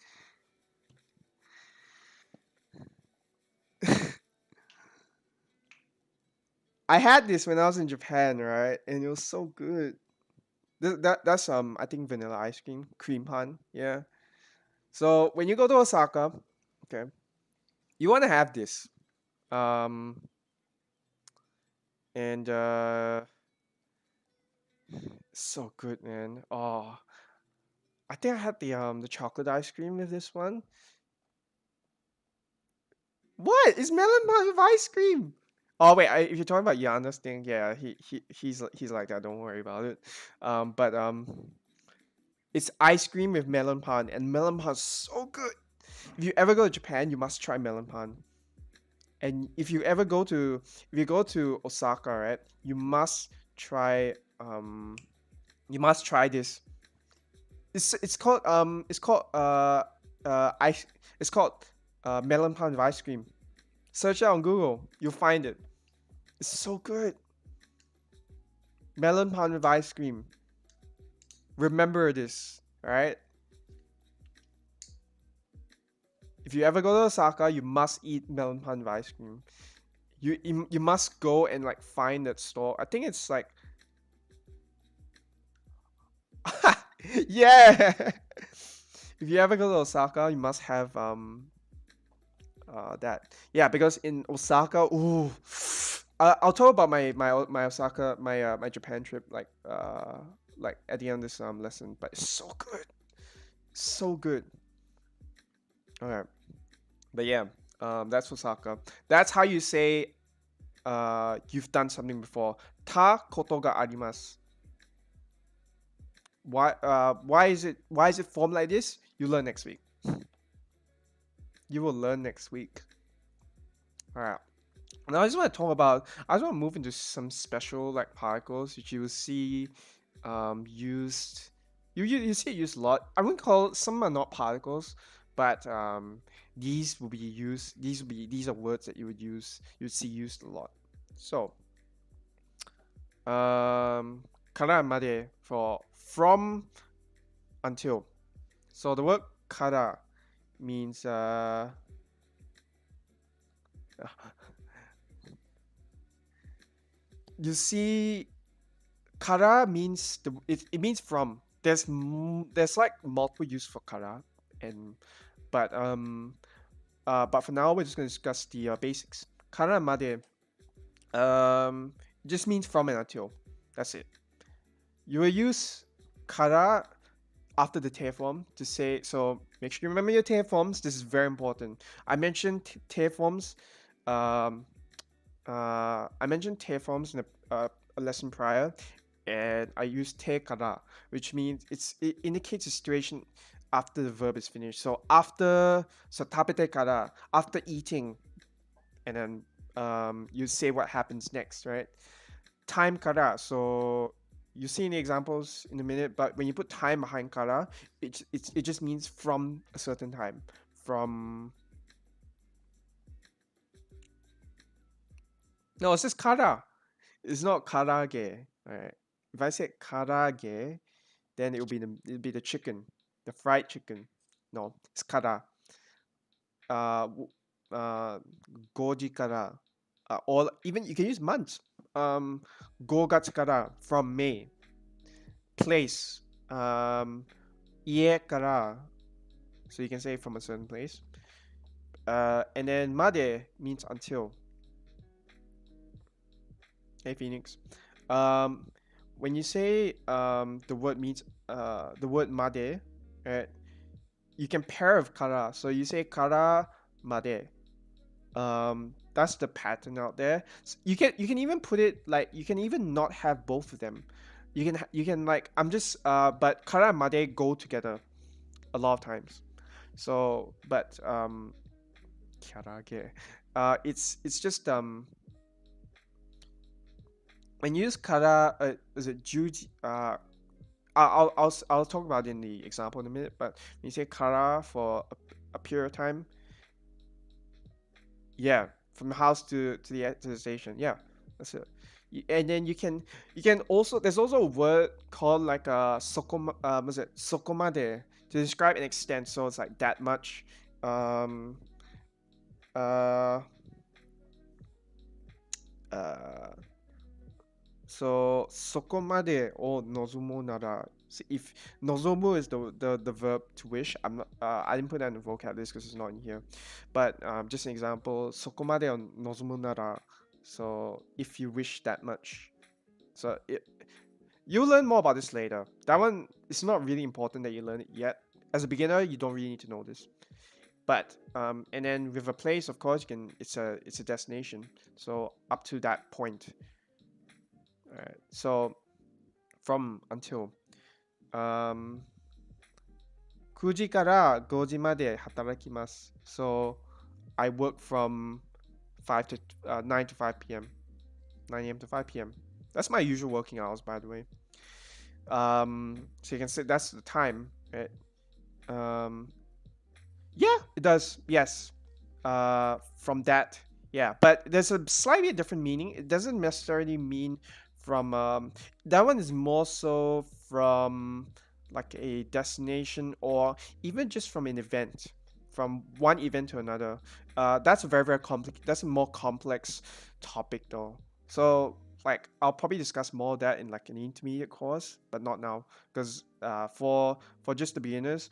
I had this when I was in Japan, right? And it was so good. That's I think vanilla ice cream, cream pan. Yeah. So when you go to Osaka, okay, you want to have this. Um, and so good, man. Oh, I think I had the chocolate ice cream with this one. What? It's melon pan with ice cream. Oh wait, if you're talking about Yana's thing, yeah, he's like that. Don't worry about it. But it's ice cream with melon pan, and melon pan is so good. If you ever go to Japan, you must try melon pan. And if you go to Osaka, right, try um you must try this. It's called ice it's called melon pan with ice cream. Search it on Google, you'll find it. It's so good. Melon pan with ice cream. Remember this, alright? If you ever go to Osaka, you must eat melon pan with ice cream. You must go and like find that store. I think it's like yeah. If you ever go to Osaka, you must have that. Yeah, because in Osaka, ooh, I'll talk about my Osaka my Japan trip like at the end of this lesson, but it's so good, so good. Okay, but yeah, that's Osaka. That's how you say you've done something before. Ta koto ga arimasu. Why is it formed like this? You learn next week. You will learn next week. All right. Now I just want to talk about. I just want to move into some special like particles which you will see used. You see it used a lot. I wouldn't call some are not particles, but these will be used. These are words that you would use. You would see used a lot. So kara made for from until. So the word kara means you see kara means it means from. There's like multiple use for kara, and but but for now we're just gonna discuss the basics. Kara made just means from and until. That's it. You will use kara after the te form to say, so make sure you remember your te forms. This is very important. I mentioned te forms. Um, I mentioned te forms in a lesson prior, and I used te kara, which means it indicates a situation after the verb is finished. So tapete kara, after eating, and then you say what happens next, right? Time kara. So you see any examples in a minute, but when you put time behind kara, it just means from a certain time. From no, it's just kara. It's not karage. All right. If I said karage, then it'll be the chicken. the fried chicken. No, it's kara. Uh, w- uh, goji kara. Or even you can use months. 5月 kara from May. Place. Ie kara. So you can say from a certain place. And then made means until. Hey Phoenix. Um, when you say the word means the word made, right? You can pair with kara. So you say kara made. That's the pattern out there. You can even put it like you can even not have both of them. You can like I'm just but kara and made go together a lot of times. So but kyarage, it's just when you use kara, is it juji? I'll talk about it in the example in a minute. But when you say kara for a period of time, yeah, from the house to the station, yeah, that's it. And then you can also there's also a word called like was it sokomade to describe an extent. So it's like that much. Um, uh, uh, So, そこまでを望むなら, if 望む is the verb to wish, I didn't put that in the vocab list because it's not in here. But just an example, そこまでを望むなら, so if you wish that much. So you'll learn more about this later. That one, it's not really important that you learn it yet. As a beginner, you don't really need to know this. But and then with a place, of course, it's a destination. So up to that point. Alright. So from until 9時から5時まで働きます. So I work from 5 to 9 to 5 p.m. 9 a.m. to 5 p.m. That's my usual working hours, by the way. So you can say that's the time, right? Yeah, it does. Yes. From that, yeah, but there's a slightly different meaning. It doesn't necessarily mean from that one is more so from like a destination or even just from an event, from one event to another. That's a very complex. That's a more complex topic though. So like I'll probably discuss more of that in like an intermediate course, but not now because for just the beginners,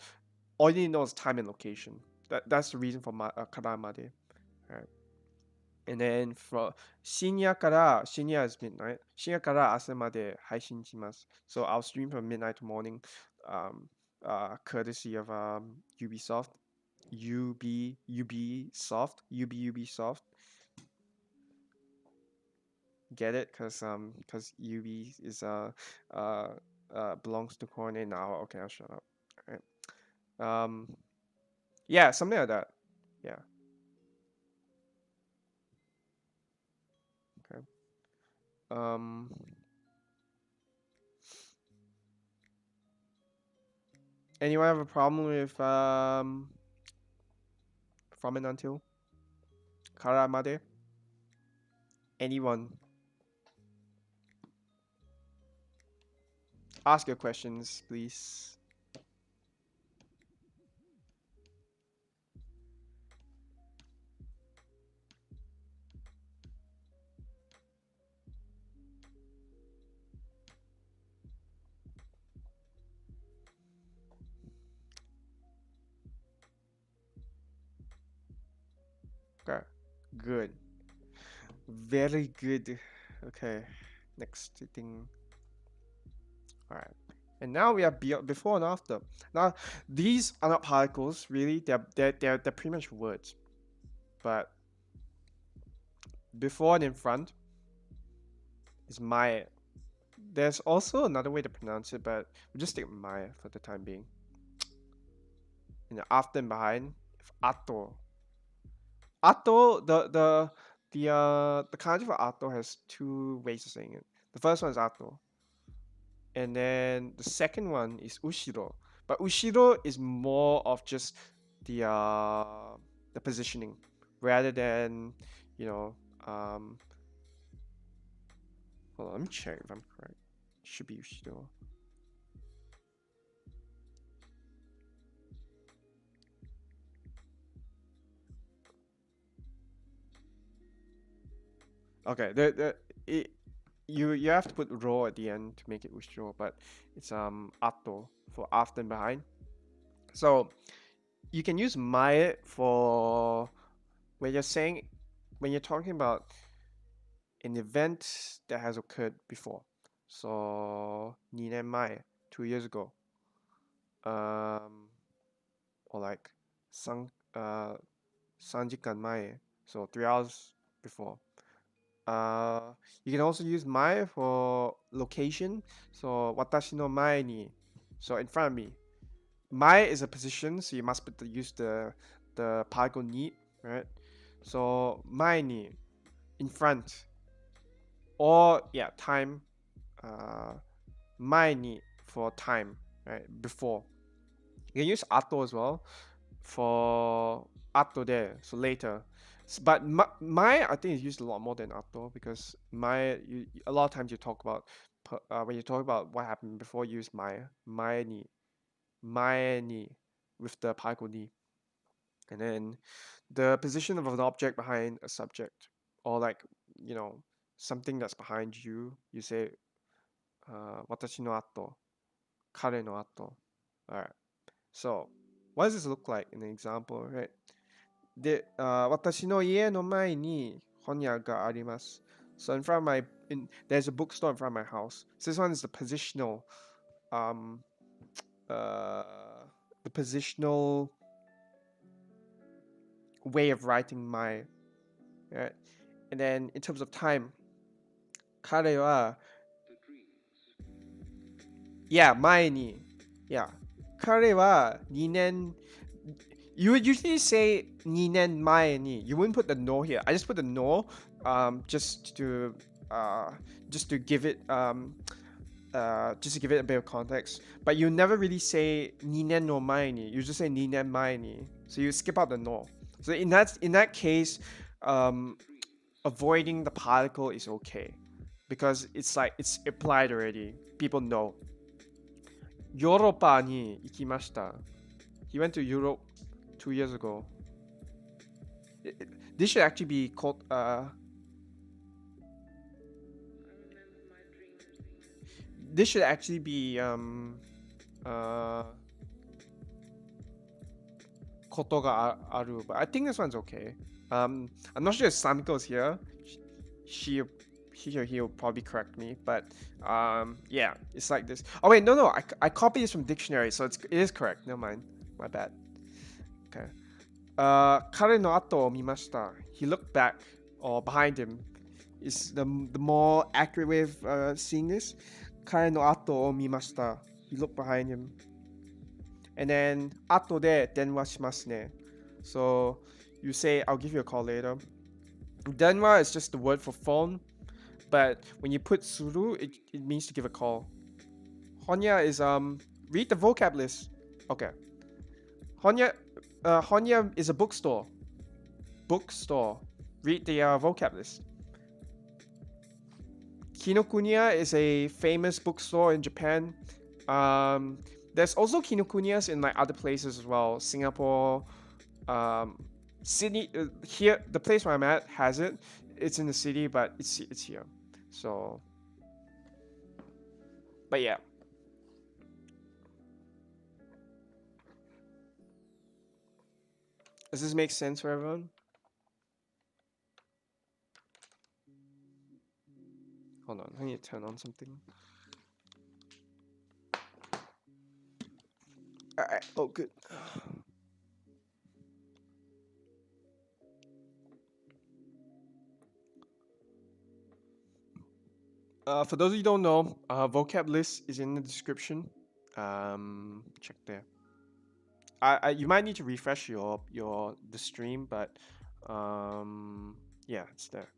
all you need to know is time and location. That's the reason for karamade. Right. And then for 深夜 is midnight. 深夜から朝まで配信します. So I'll stream from midnight to morning, um, courtesy of Ubisoft, Ubisoft. Get it? Cause UB is belongs to Cornet now. Okay, I'll shut up. All right. Yeah, something like that. Yeah. Okay. Um. Anyone have a problem with from and until karamade? Anyone? Ask your questions, please. Okay. Good. Very good. Okay. Next thing. All right. And now we are before and after. Now these are not particles, really. They're pretty much words. But before and in front is my. There's also another way to pronounce it, but we'll just stick with Maya for the time being. And after and behind, if ato. Ato, the kanji for ato has two ways of saying it. The first one is ato, and then the second one is ushiro. But ushiro is more of just the positioning rather than you know um. Hold on, let me check if I'm correct. Should be ushiro. Okay, it, you have to put ro at the end to make it ushiro, but it's ato for after and behind. So you can use mae for when you're saying when you're talking about an event that has occurred before. So 2년前, 2 years ago. Or like 3, 3時間 前, so 3 hours before. You can also use mae for location. So 私の前に, so in front of me. Mae is a position, so you must use the particle ni, right? So 前に, in front. Or yeah, time. Uh, 前に for time, right? Before. You can use ato as well for ato there, so later. But mai I think is used a lot more than ato because mai a lot of times you talk about when you talk about what happened before, you use mai ni with the particle ni, and then the position of an object behind a subject, or like you know something that's behind you. You say watashi no ato, kare no ato. All right. So what does this look like in an example, right? で、私の家の前に本屋があります。So in front of there's a bookstore in front of my house. So this one is um, uh, the positional way of writing my, right? And then in terms of time, 彼は yeah, 前に yeah, 彼は2年 You would usually say 2년前に. You wouldn't put the no here. I just put the no just to give it just to give it a bit of context. But you never really say 2년の前に. You just say 2년前に. So you skip out the no. So in that case, avoiding the particle is okay because it's like it's applied already. People know. ヨーロッパに行きました. He went to Europe 2 years ago. This should actually be called this should actually be koto ga aru, but I think this one's okay. I'm not sure if Samiko's here. He'll probably correct me, but yeah, it's like this. Oh wait, no, I copied this from dictionary, so it is correct. Never mind, my bad. Okay. 彼の後を見ました. He looked back or behind him is the more accurate way of seeing this. 彼の後を見ました. He looked behind him. And then 後で電話しますね. So you say I'll give you a call later. 電話 is just the word for phone, but when you put suru, it means to give a call. Honya is read the vocab list. Okay. Honya is a bookstore. Bookstore. Read the vocab list. Kinokuniya is a famous bookstore in Japan. There's also Kinokuniya's in like other places as well. Singapore, Sydney. Here, the place where I'm at has it. It's in the city, but it's here. So, but yeah. Does this make sense for everyone? Hold on, I need to turn on something. Alright, oh good. For those of you who don't know, vocab list is in the description. Check there. You might need to refresh the stream, but yeah, it's there.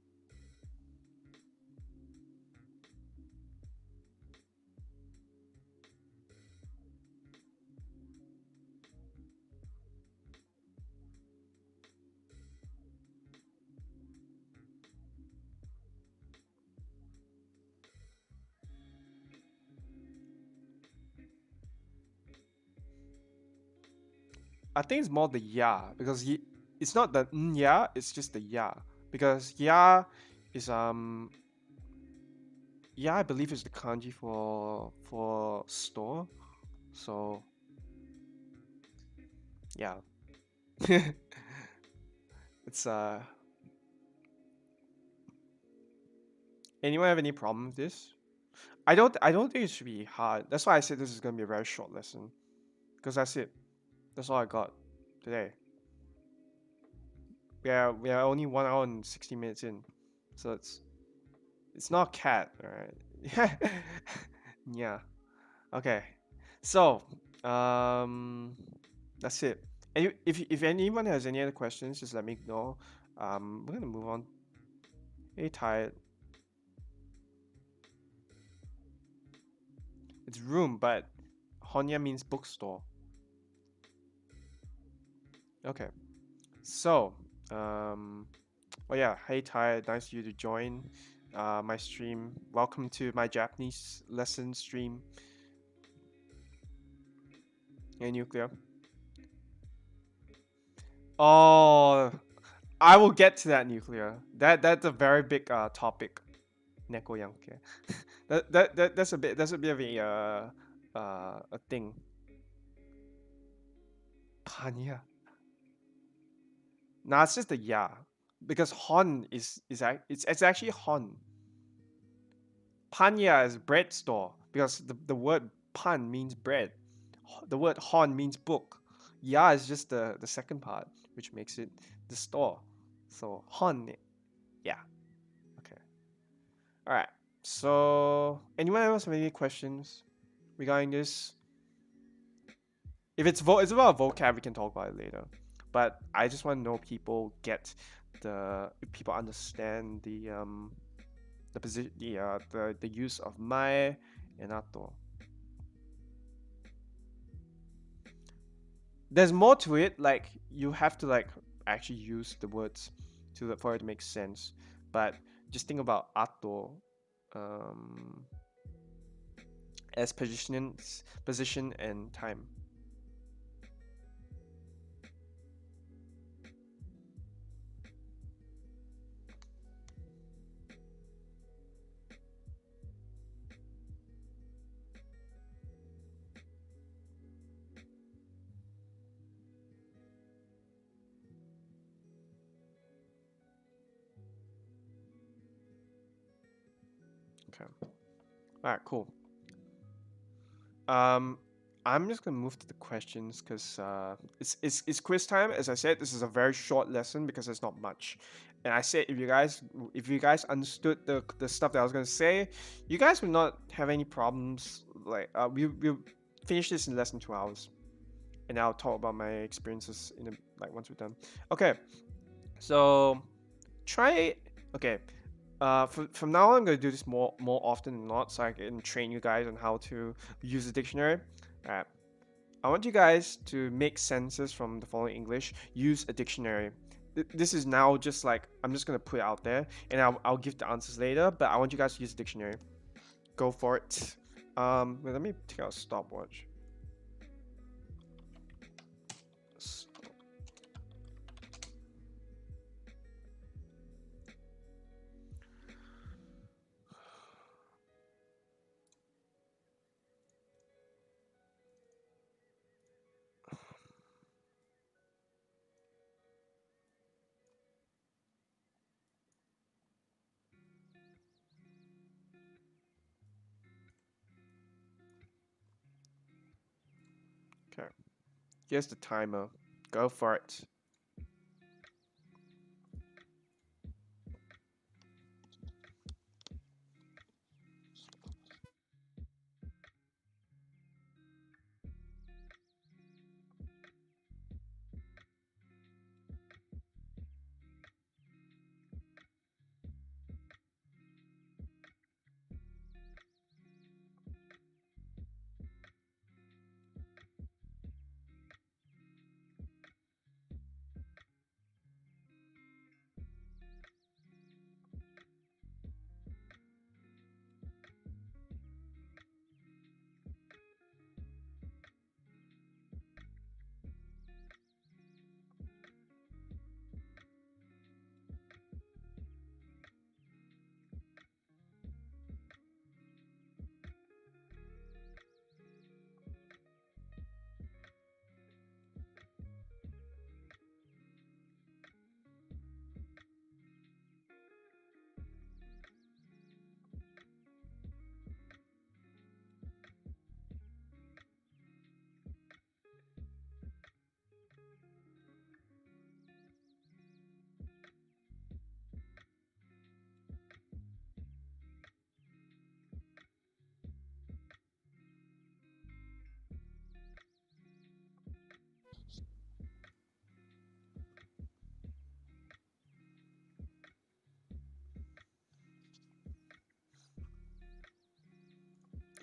I think it's more the ya because it's not the ya, it's just the ya because ya is yeah, I believe it's the kanji for store. So yeah. It's anyone have any problem with this? I don't think it should be hard. That's why I said this is gonna be a very short lesson. Because that's it. That's all I got today. We are only 1 hour and 60 minutes in. So it's not cat, alright? Yeah. Okay. So, um that's it. And if anyone has any other questions, just let me know. We're gonna move on. Hey, tired. It's room, but Honya means bookstore. Okay. So, oh yeah, hey Ty, nice you to join my stream. Welcome to my Japanese lesson stream. Hey Nuclear. Oh, I will get to that Nuclear. That's a very big topic. Neko Yanke. That's a bit of a thing. Panya. Nah, it's just a ya. Because Hon it's actually Hon. Panya is bread store because the word pan means bread. The word hon means book. Ya is just the second part, which makes it the store. So hon, yeah. Okay. All right. So anyone else have any questions regarding this? If it's about vocab, we can talk about it later. But I just want to know if people understand the position the use of mae and ato. There's more to it. Like you have to like actually use the words for it to make sense. But just think about ato um, as position and time. Okay. All right. Cool. Um, I'm just gonna move to the questions because it's quiz time. As I said, this is a very short lesson because there's not much. And I said if you guys understood the stuff that I was gonna say, you guys would not have any problems. Like we'll finish this in less than 2 hours, and I'll talk about my experiences once we're done. Okay, so try. Okay, from now on, I'm gonna do this more often than not, so I can train you guys on how to use the dictionary. Alright, I want you guys to make sentences from the following English. Use a dictionary. This is now just like I'm just gonna put it out there, and I'll give the answers later. But I want you guys to use a dictionary. Go for it. Wait, let me take out a stopwatch. Okay, here's the timer. Go for it.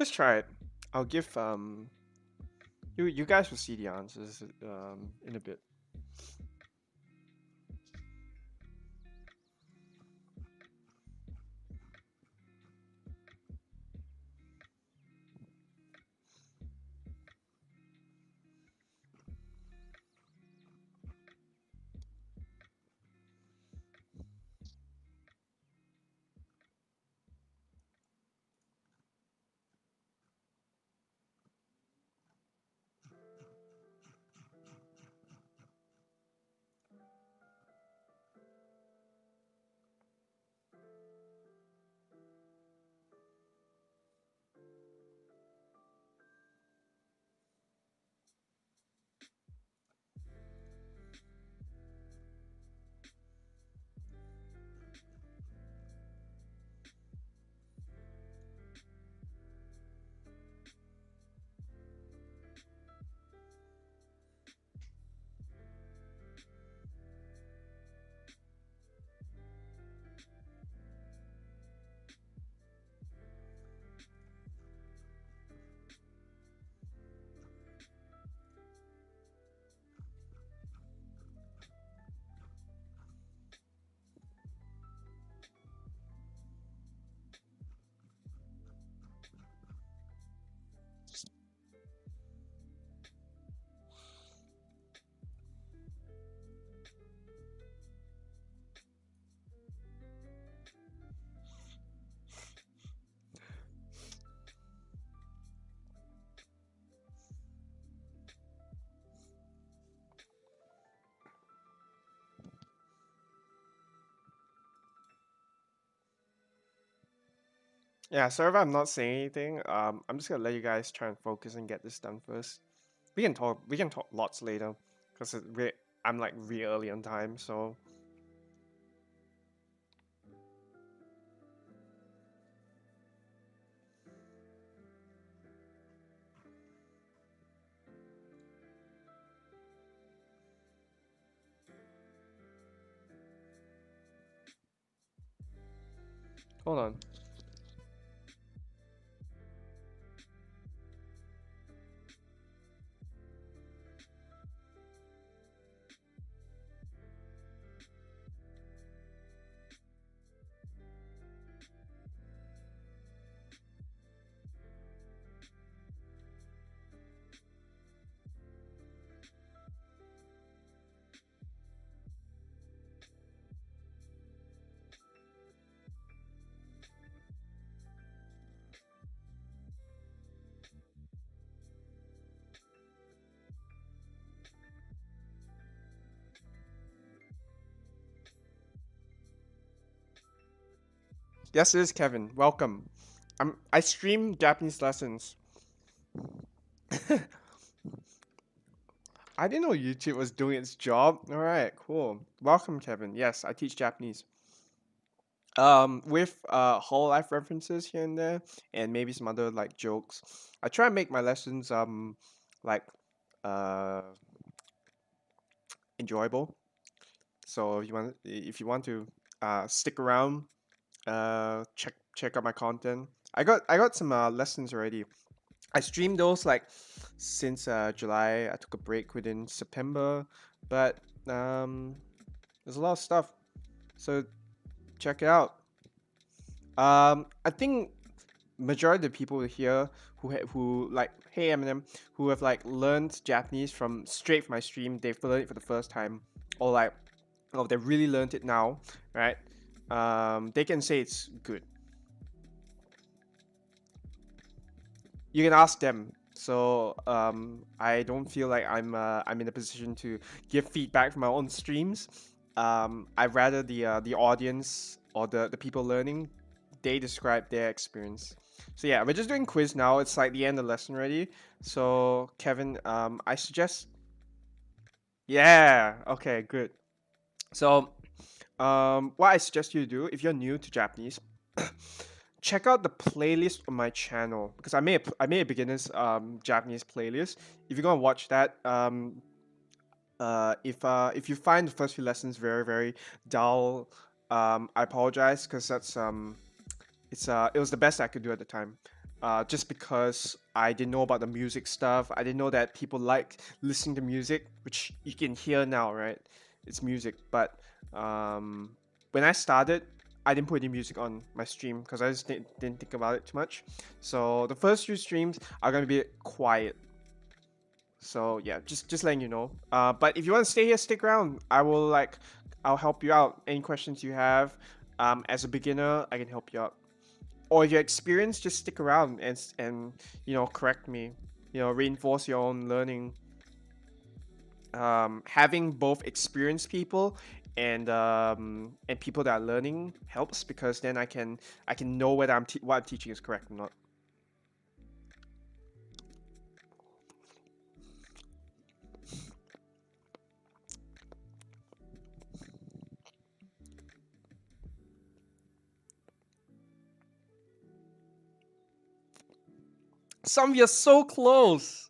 Let's try it. I'll give you guys will see the answers in a bit. Yeah, sorry if I'm not saying anything. I'm just gonna let you guys try and focus and get this done first. We can talk. We can talk lots later, because I'm like really early on time. So hold on. Yes, it is Kevin. Welcome. I stream Japanese lessons. I didn't know YouTube was doing its job. All right, cool. Welcome, Kevin. Yes, I teach Japanese. With whole life references here and there, and maybe some other like jokes. I try and make my lessons like uh enjoyable. So if you want to stick around, check out my content. I got some lessons already. I streamed those like since July. I took a break within September, but there's a lot of stuff. So check it out. I think majority of the people here who like hey Eminem who have like learned Japanese from straight from my stream, they've learned it for the first time, or like oh they really learned it now, right? They can say it's good. You can ask them. So I don't feel like I'm in a position to give feedback from my own streams. I'd rather the audience or the people learning, they describe their experience. So yeah, we're just doing quiz now. It's like the end of the lesson already. So Kevin, I suggest yeah, okay, good. So what I suggest you do if you're new to Japanese, check out the playlist on my channel because I made a beginners Japanese playlist. If you're gonna watch that, if you find the first few lessons very very dull, I apologize because that's it was the best I could do at the time. just because I didn't know about the music stuff. I didn't know that people like listening to music, which you can hear now, right? It's music. But when I started, I didn't put any music on my stream because I just didn't think about it too much. So the first few streams are gonna be quiet. So yeah, just letting you know. But if you want to stay here, stick around. I'll help you out. Any questions you have, as a beginner, I can help you out. Or if you're experienced, just stick around and correct me. Reinforce your own learning. Having both experienced people and people that are learning helps because then I can know whether what I'm teaching is correct or not. Some of you are so close.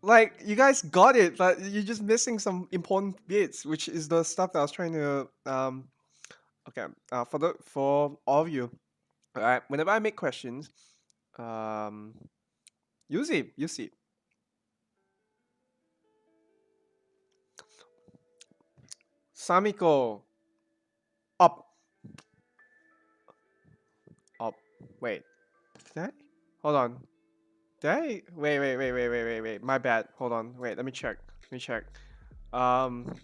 Like, you guys got it, but you're just missing some important bits, which is the stuff that I was trying to okay, for all of you. All right, whenever I make questions, um you see. Samiko, up, up. Wait, did I? Hold on. Did I? Wait. My bad. Hold on. Wait, let me check. Um,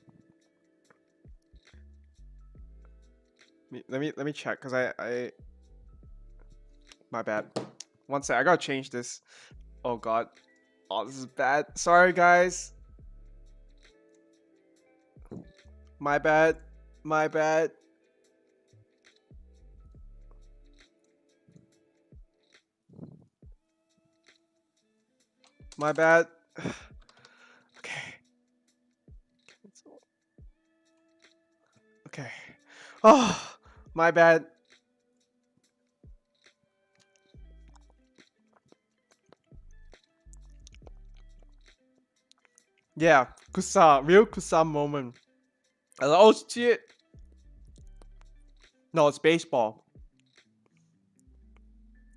let me check because my bad. One sec. I gotta change this. Oh God. Oh, this is bad. Sorry, guys. My bad. My bad. My bad. Okay. Okay. Oh, my bad. Yeah, real Kusa moment. Oh shit. No, it's baseball.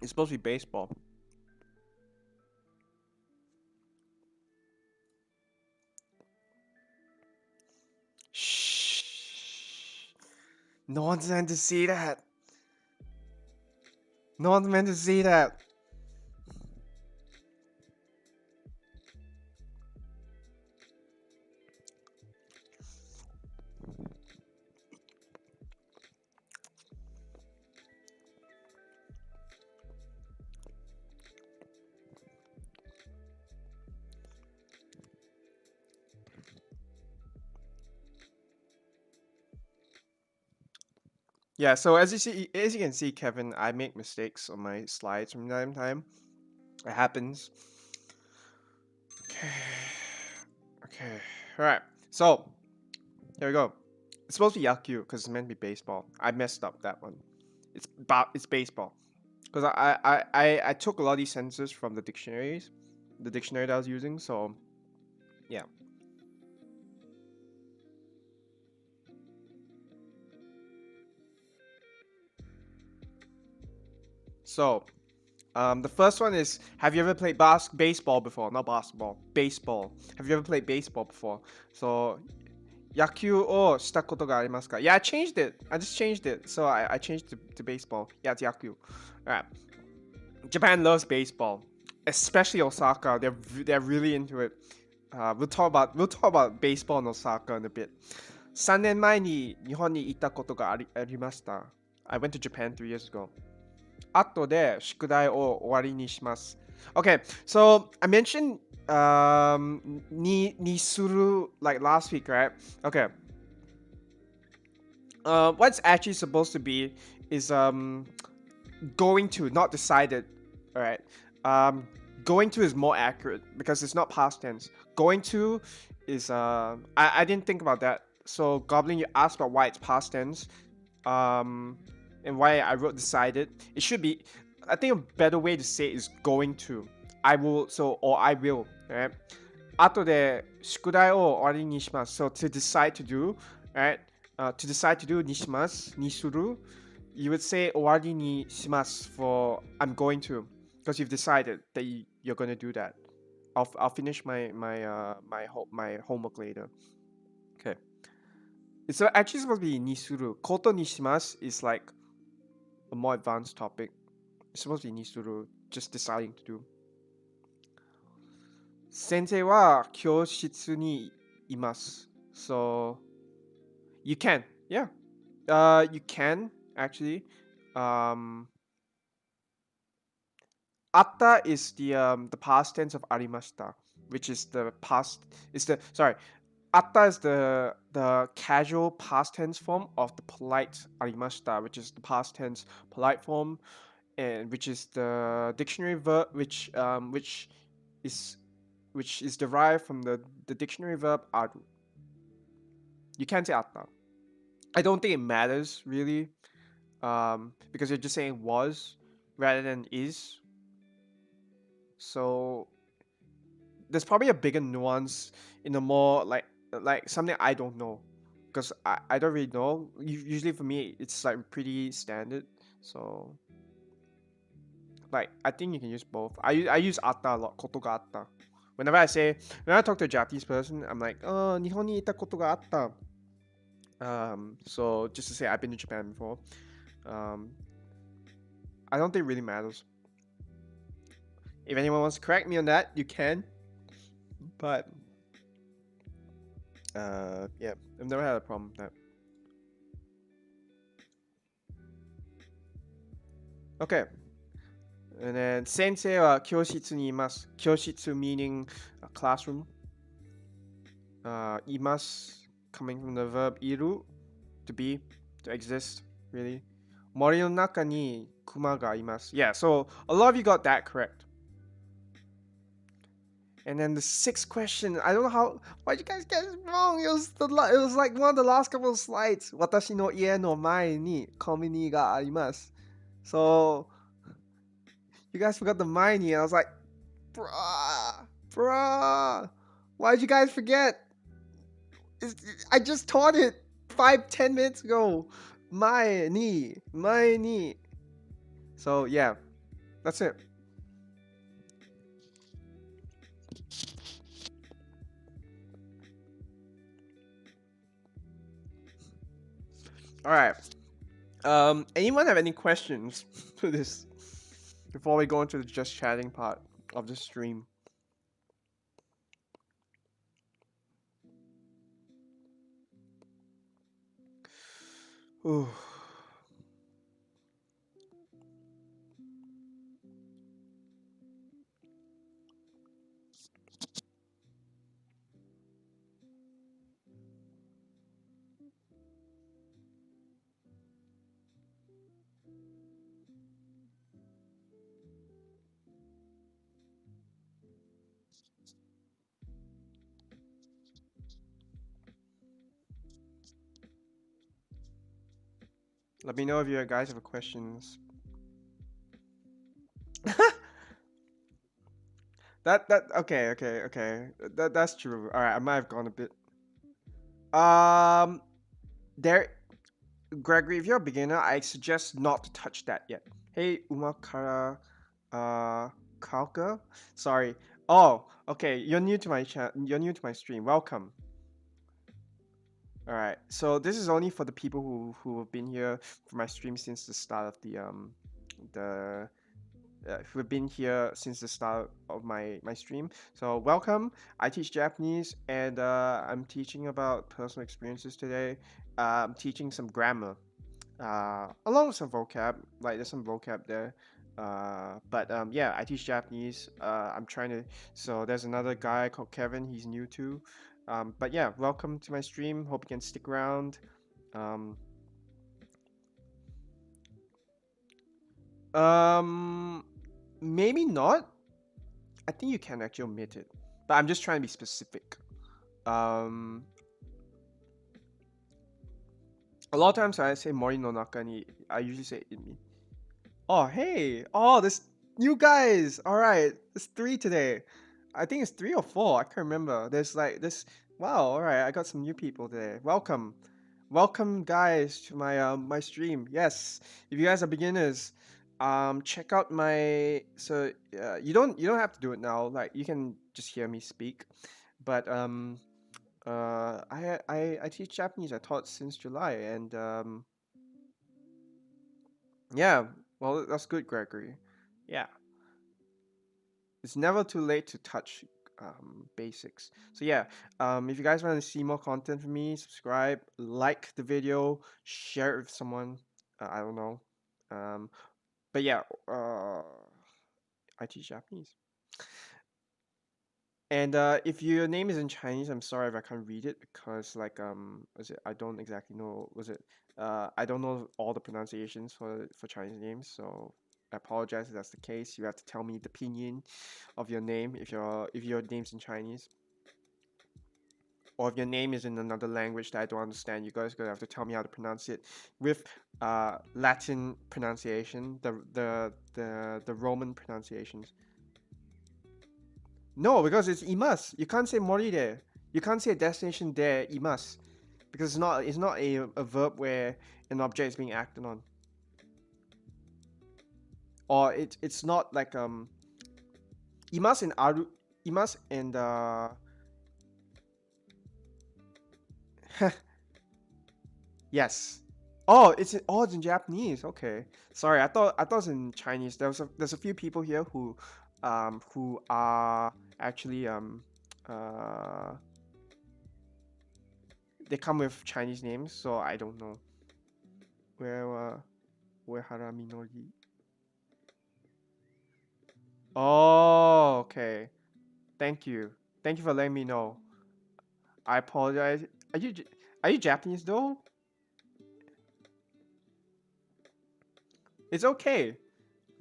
It's supposed to be baseball. Shh. No one's meant to see that. No one's meant to see that. Yeah, so as you can see, Kevin, I make mistakes on my slides from time to time. It happens. Okay. Okay. Alright. So here we go. It's supposed to be Yaku because it's meant to be baseball. I messed up that one. It's baseball. Because I took a lot of these sentences from the dictionary that I was using, so yeah. So, the first one is: have you ever played baseball before? Not basketball, baseball. Have you ever played baseball before? So, 野球をしたことがありますか? Yeah, I changed it. I just changed it. So I changed to baseball. Yeah, it's 野球. Alright. Japan loves baseball, especially Osaka. They're really into it. We'll talk about baseball in Osaka in a bit. 3年前に日本に行ったことがありました. I went to Japan 3 years ago. 後で宿題を終わりにします. Okay, so I mentioned ni suru like last week, right? Okay. What's actually supposed to be is going to, not decided. All right. Going to is more accurate because it's not past tense. Going to is I didn't think about that. So Goblin, you asked about why it's past tense. And why I wrote decided. It should be, I think a better way to say it is going to. I will, or I will, right? 後で宿題を終わりにします. So to decide to do, right? To decide to do にします. にする. you would say owari ni shimasu for I'm going to, because you've decided that you're going to do that. I'll finish my homework later. Okay. It's actually supposed to be nisuru. Koto ni shimasu is like a more advanced topic. It's supposed to be nisuru, just deciding to do. Sensei wa kyoshitsu ni imasu. So you can, yeah. You can actually. Atta is the past tense of arimashita, which is the past. Is the sorry. Atta is the casual past tense form of the polite arimashita, which is the past tense polite form, and which is the dictionary verb, is which is derived from the dictionary verb aru. You can't say atta. I don't think it matters really, because you're just saying was rather than is. So there's probably a bigger nuance in a more like something I don't know, because I don't really know. Usually for me it's like pretty standard. So like I think you can use both. I use atta a lot. Koto ga atta. Whenever I talk to a Japanese person, I'm like, oh, Nihon ni ita koto ga atta. So just to say I've been to Japan before. I don't think it really matters. If anyone wants to correct me on that, you can. But yeah, I've never had a problem with that. Okay. And then sensei wa kyoshitsu ni imasu. Kyoshitsu meaning a classroom. Imasu coming from the verb iru, to be, to exist, really. Mori no naka ni kuma ga imasu. Yeah, so a lot of you got that correct. And then the sixth question, I don't know why'd you guys get it wrong? It was like one of the last couple of slides. Watashi no ie no mae ni komi ni ga arimasu. So you guys forgot the mae ni. I was like, bruh, why'd you guys forget? I just taught it 5-10 minutes ago. Mae ni. So yeah, that's it. All right. Anyone have any questions for this before we go into the just chatting part of the stream? Ooh. Let me know if you guys have questions. Okay. That's true. All right, I might have gone a bit. There, Gregory, if you're a beginner, I suggest not to touch that yet. Hey, Umakara, Kalka. Sorry. Oh, okay. You're new to my chat. You're new to my stream. Welcome. All right. So this is only for the people who have been here for my stream since the start of the who have been here since the start of my stream. So welcome. I teach Japanese, and I'm teaching about personal experiences today. I'm teaching some grammar, along with some vocab. Like there's some vocab there. But yeah, I teach Japanese. I'm trying to. So there's another guy called Kevin. He's new too. But yeah, welcome to my stream. Hope you can stick around. Maybe not. I think you can actually omit it, but I'm just trying to be specific. A lot of times when I say mori no naka ni, I usually say in me. Oh hey, oh this new guys. All right, there's 3 today. I think it's 3 or 4. I can't remember. There's like this. Wow. All right, I got some new people today. Welcome. welcome guys to my stream. Yes, if you guys are beginners, check out my. So you don't have to do it now. Like you can just hear me speak, but I teach Japanese. I taught since July, and yeah, well that's good, Gregory. Yeah, it's never too late to touch basics. So yeah, if you guys want to see more content from me, subscribe, like the video, share it with someone. I don't know. Um, but yeah, I teach Japanese. And if your name is in Chinese, I'm sorry if I can't read it because like was it I don't exactly know was it I don't know all the pronunciations for Chinese names, so I apologize if that's the case. You have to tell me the pinyin of your name if your name's in Chinese, or if your name is in another language that I don't understand. You guys gonna have to tell me how to pronounce it with Latin pronunciation, the Roman pronunciations. No, because it's imas. You can't say mori there. You can't say destination there imas because it's not a verb where an object is being acted on, or it's not like imas and aru imas and yes. It's in Japanese. Okay, sorry. I thought it's in Chinese. There's a few people here who are actually uh they come with Chinese names, so I don't know. Where Uehara Minori. Oh, okay. Thank you. Thank you for letting me know. I apologize. Are you Japanese though? It's okay.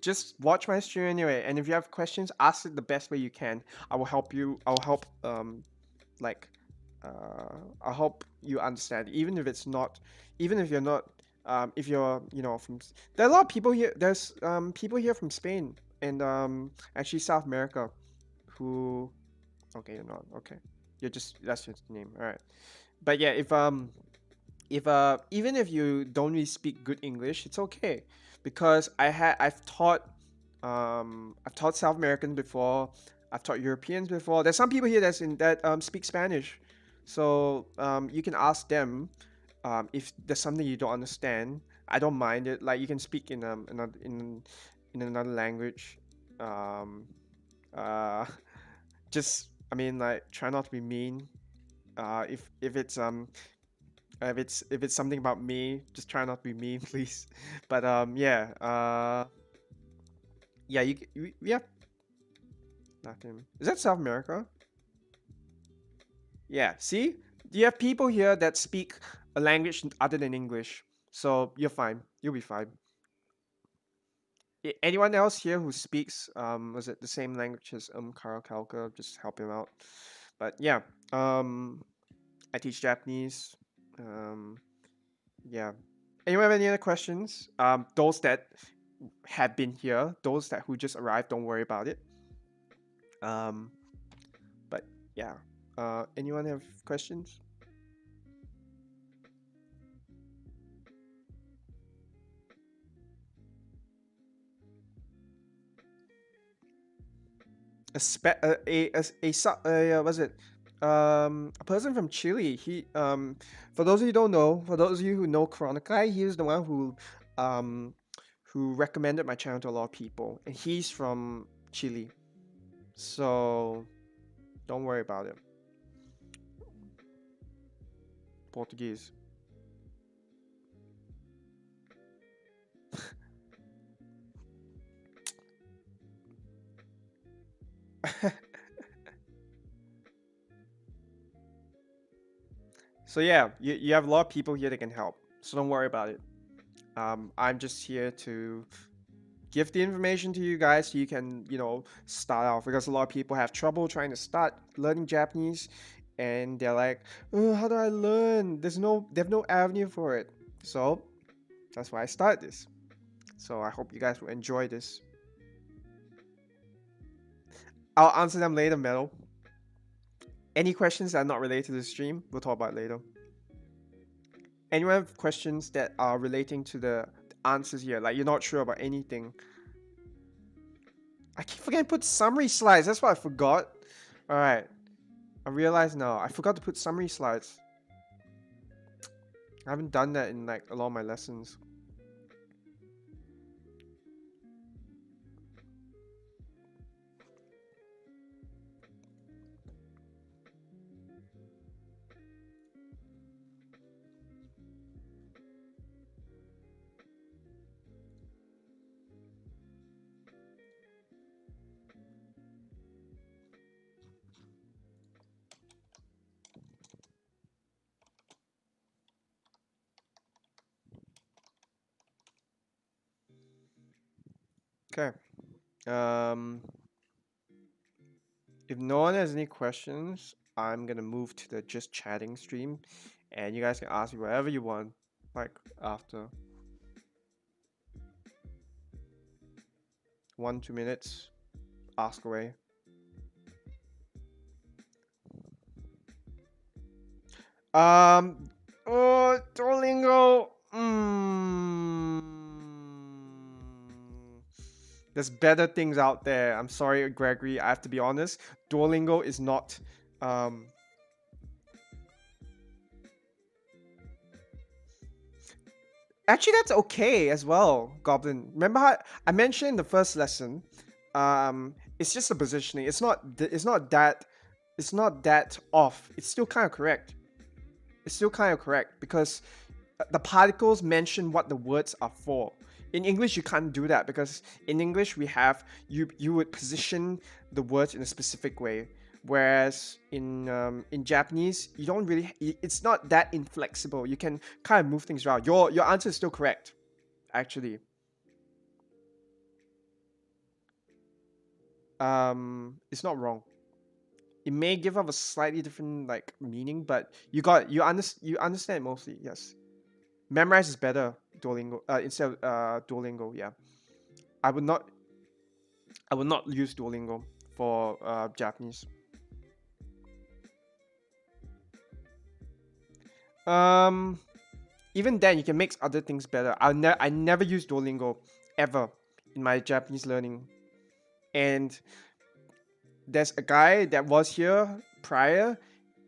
Just watch my stream anyway, and if you have questions, ask it the best way you can. I will help you. I'll help like I'll help you understand, even if it's not, even if you're not, if you're, there are a lot of people here. There's people here from Spain and actually South America, who, okay, you're not, okay, you're just that's your name, all right. But yeah, if even if you don't really speak good English, it's okay, because I've taught South Americans before. I've taught Europeans before. There's some people here that speak Spanish, so you can ask them if there's something you don't understand. I don't mind it. Like you can speak in another language. Um, uh, just I mean like try not to be mean. If it's something about me, just try not to be mean, please. But yeah, yeah, yeah, Latin. Is that South America? Yeah. See, you have people here that speak a language other than English, so you're fine. You'll be fine. Anyone else here who speaks was it the same language as Carl Kalka? Just help him out. But yeah, um, I teach Japanese. Um, yeah. Anyone have any other questions? Those that have been here, those that who just arrived, don't worry about it. Um, but yeah. Anyone have questions? Was it a person from Chile? For those of you who don't know, for those of you who know Chronicle, he is the one um who recommended my channel to a lot of people, and he's from Chile. So don't worry about it. Portuguese. So yeah, you have a lot of people here that can help. So don't worry about it. I'm just here to give the information to you guys so you can, start off, because a lot of people have trouble trying to start learning Japanese, and they're like, oh, how do I learn? They have no avenue for it. So that's why I started this. So I hope you guys will enjoy this. I'll answer them later, Metal. Any questions that are not related to the stream, we'll talk about later. Anyone have questions that are relating to the answers here? Like you're not sure about anything. I keep forgetting to put summary slides. That's what I forgot. All right. I realize now. I forgot to put summary slides. I haven't done that in like a lot of my lessons. Okay. Um, if no one has any questions, I'm gonna move to the just chatting stream, and you guys can ask me whatever you want, like after 1-2 minutes. Ask away. Um, oh, Duolingo. There's better things out there. I'm sorry, Gregory. I have to be honest. Duolingo is not. Um, Actually, that's okay as well, Goblin. Remember how I mentioned in the first lesson? It's just a positioning. It's not that. It's not that off. It's still kind of correct. It's still kind of correct because the particles mention what the words are for. In English, you can't do that because in English we have you would position the words in a specific way, whereas in Japanese you don't really. It's not that inflexible. You can kind of move things around. Your answer is still correct, actually. It's not wrong. It may give off a slightly different like meaning, but you understand mostly. Yes. Memorize is better. Duolingo instead of Duolingo. Yeah, I would not. I would not use Duolingo for Japanese. Um, Even then, you can make other things better. I never use Duolingo ever in my Japanese learning. And there's a guy that was here prior,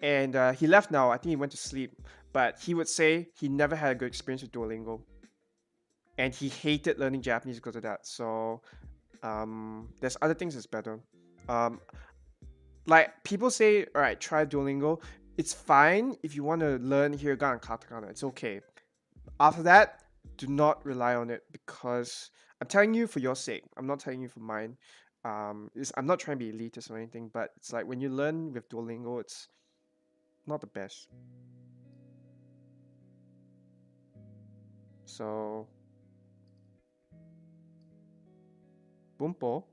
and he left now. I think he went to sleep. But he would say he never had a good experience with Duolingo, and he hated learning Japanese because of that. So there's other things that's better. Um, like people say, all right, try Duolingo. It's fine if you want to learn hiragana and katakana. It's okay. After that, do not rely on it because I'm telling you for your sake. I'm not telling you for mine. I'm not trying to be elitist or anything, but it's like when you learn with Duolingo, it's not the best. So, Bumpo.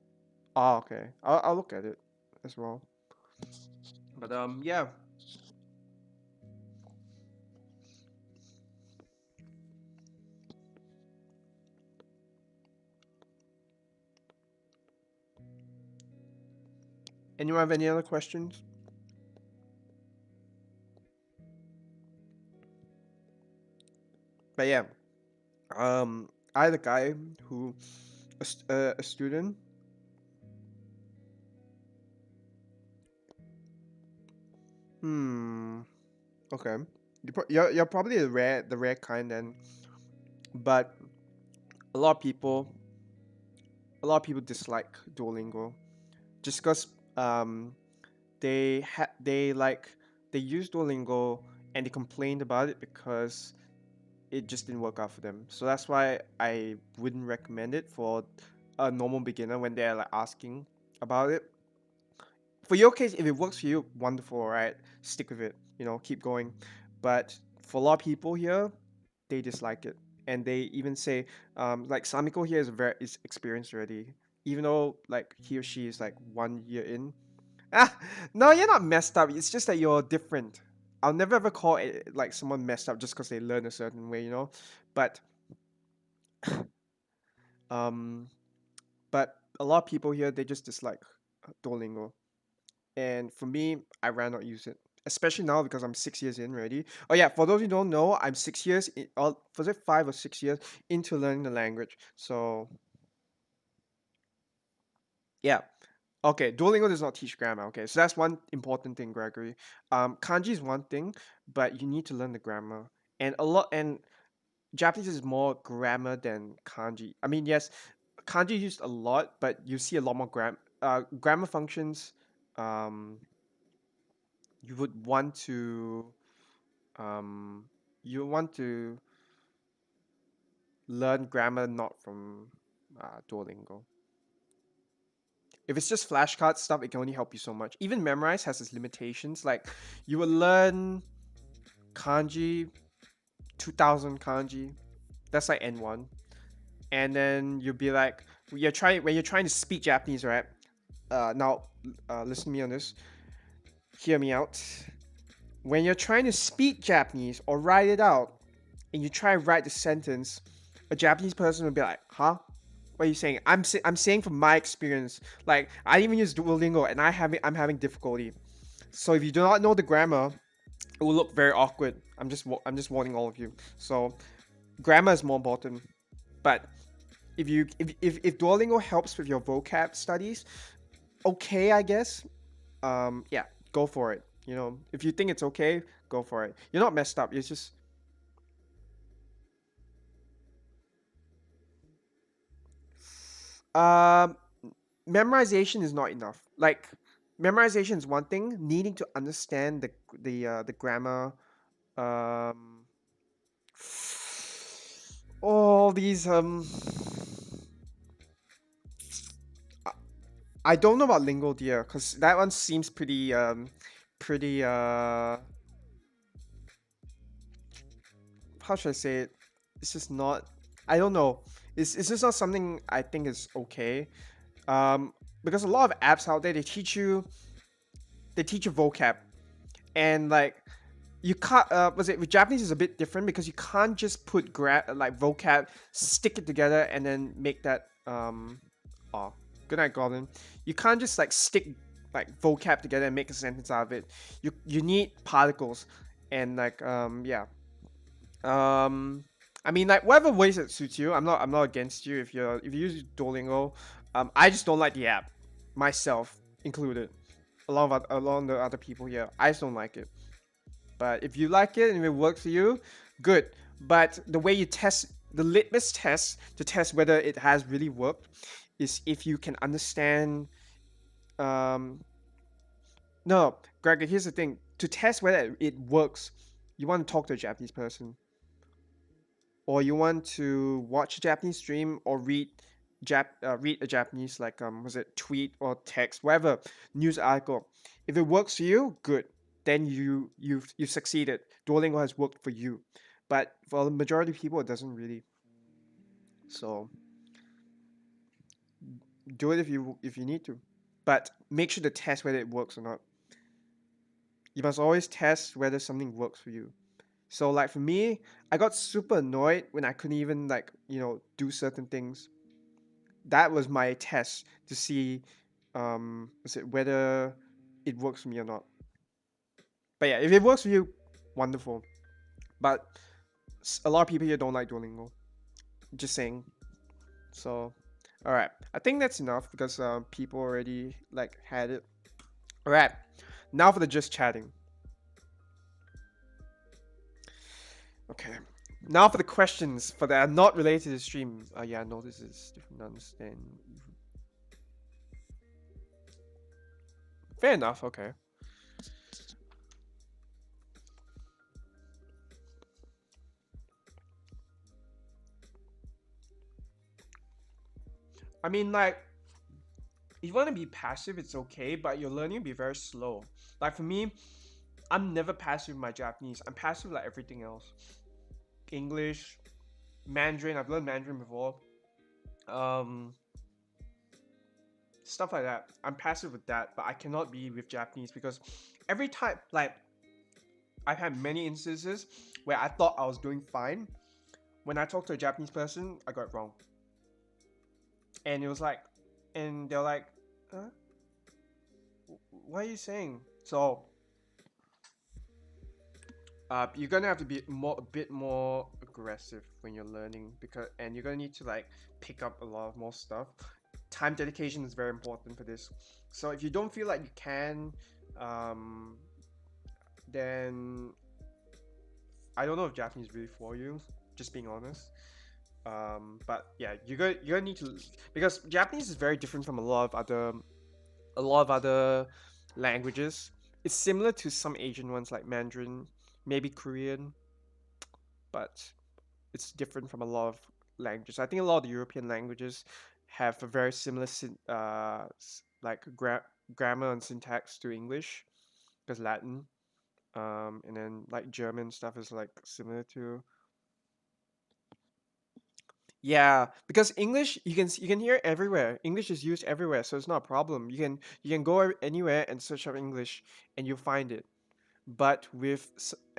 Oh, okay. I'll look at it as well. But yeah. Anyone have any other questions? But yeah, I had a guy who a student. Hmm. Okay. You're probably the rare kind then, but a lot of people a lot of people dislike Duolingo just because um they like they use Duolingo and they complained about it because it just didn't work out for them. So that's why I wouldn't recommend it for a normal beginner when they're like asking about it. For your case, if it works for you, wonderful, all right? Stick with it, keep going. But for a lot of people here, they dislike it. And they even say, like Samiko here is experienced already. Even though like he or she is like 1 year in. Ah, no, you're not messed up. It's just that you're different. I'll never ever call it like someone messed up just because they learn a certain way. But um, but a lot of people here they just dislike Duolingo. And for me, I rather not use it especially now because I'm 6 years in already. Oh yeah, for those who don't know, I'm 6 years in, was it 5 or 6 years into learning the language. So yeah. Okay, Duolingo does not teach grammar. Okay, so that's one important thing, Gregory. Kanji is one thing, but you need to learn the grammar. And Japanese is more grammar than kanji. I mean, yes, kanji used a lot, but you see a lot more grammar functions. Um, you would want to um, you want to learn grammar not from Duolingo. If it's just flashcard stuff, it can only help you so much. Even memorize has its limitations. Like you will learn kanji, 2000 kanji. That's like N1. And then you'll be like, when you're trying to speak Japanese, right? Now, listen to me on this. Hear me out. When you're trying to speak Japanese or write it out, and you try and write the sentence, a Japanese person will be like, "Huh? What are you saying?" I'm saying from my experience. Like I even use Duolingo, and I'm having difficulty. So if you do not know the grammar, it will look very awkward. I'm just warning all of you. So grammar is more important. But if Duolingo helps with your vocab studies, okay, I guess. Yeah, go for it. You know, if you think it's okay, go for it. You're not messed up. It's just um memorization is not enough. Like memorization is one thing. Needing to understand the grammar, um, all these I I don't know about lingo dear because that one seems pretty how should I say it? It's just not. I don't know. It's just not something I think is okay. Because a lot of apps out there they teach you vocab and like you can't was it with Japanese is a bit different because you can't just put like vocab, stick it together and then make that oh good night Gordon. You can't just like stick like vocab together and make a sentence out of it. You need particles and like yeah. Um I mean like whatever ways that suits you. I'm not against you if you use Duolingo. I just don't like the app myself included along the other people here. I just don't like it. But if you like it and if it works for you, good. But the way you test the litmus test to test whether it has really worked is if you can understand. Um, no, Greg. Here's the thing: to test whether it works, you want to talk to a Japanese person, or you want to watch a Japanese stream, or read a Japanese like was it tweet or text, whatever news article. If it works for you, good. Then you've succeeded. Duolingo has worked for you, but for the majority of people, it doesn't really. So do it if you need to, but make sure to test whether it works or not. You must always test whether something works for you. So like for me, I got super annoyed when I couldn't even like do certain things. That was my test to see was it whether it works for me or not. But yeah, if it works for you, wonderful. But a lot of people here don't like Duolingo. Just saying. So, all right, I think that's enough because people already like had it. All right, now for the just chatting. Okay, now for the questions for that are not related to the stream. Yeah, no, this is different. Understand. Fair enough. Okay. I mean, like, if you want to be passive, it's okay, but your learning will be very slow. Like for me, I'm never passive in my Japanese. I'm passive like everything else. English, Mandarin. I've learned Mandarin before. Um, Stuff like that. I'm passive with that, but I cannot be with Japanese because every time, like, I've had many instances where I thought I was doing fine. When I talked to a Japanese person, I got it wrong, and it was like, and they're like, huh? What are you saying? So you're gonna have to be a bit more aggressive when you're learning, and you're gonna need to like pick up a lot of more stuff. Time dedication is very important for this. So if you don't feel like you can, um, then I don't know if Japanese is really for you. Just being honest. But yeah, you're gonna need to, because Japanese is very different from a lot of other languages. It's similar to some Asian ones like Mandarin, maybe Korean, but it's different from a lot of languages. I think a lot of the European languages have a very similar like grammar and syntax to English, because Latin. And then like German stuff is like similar to. Yeah, because English you can hear it everywhere. English is used everywhere, so it's not a problem. You can go anywhere and search up English, and you'll find it. But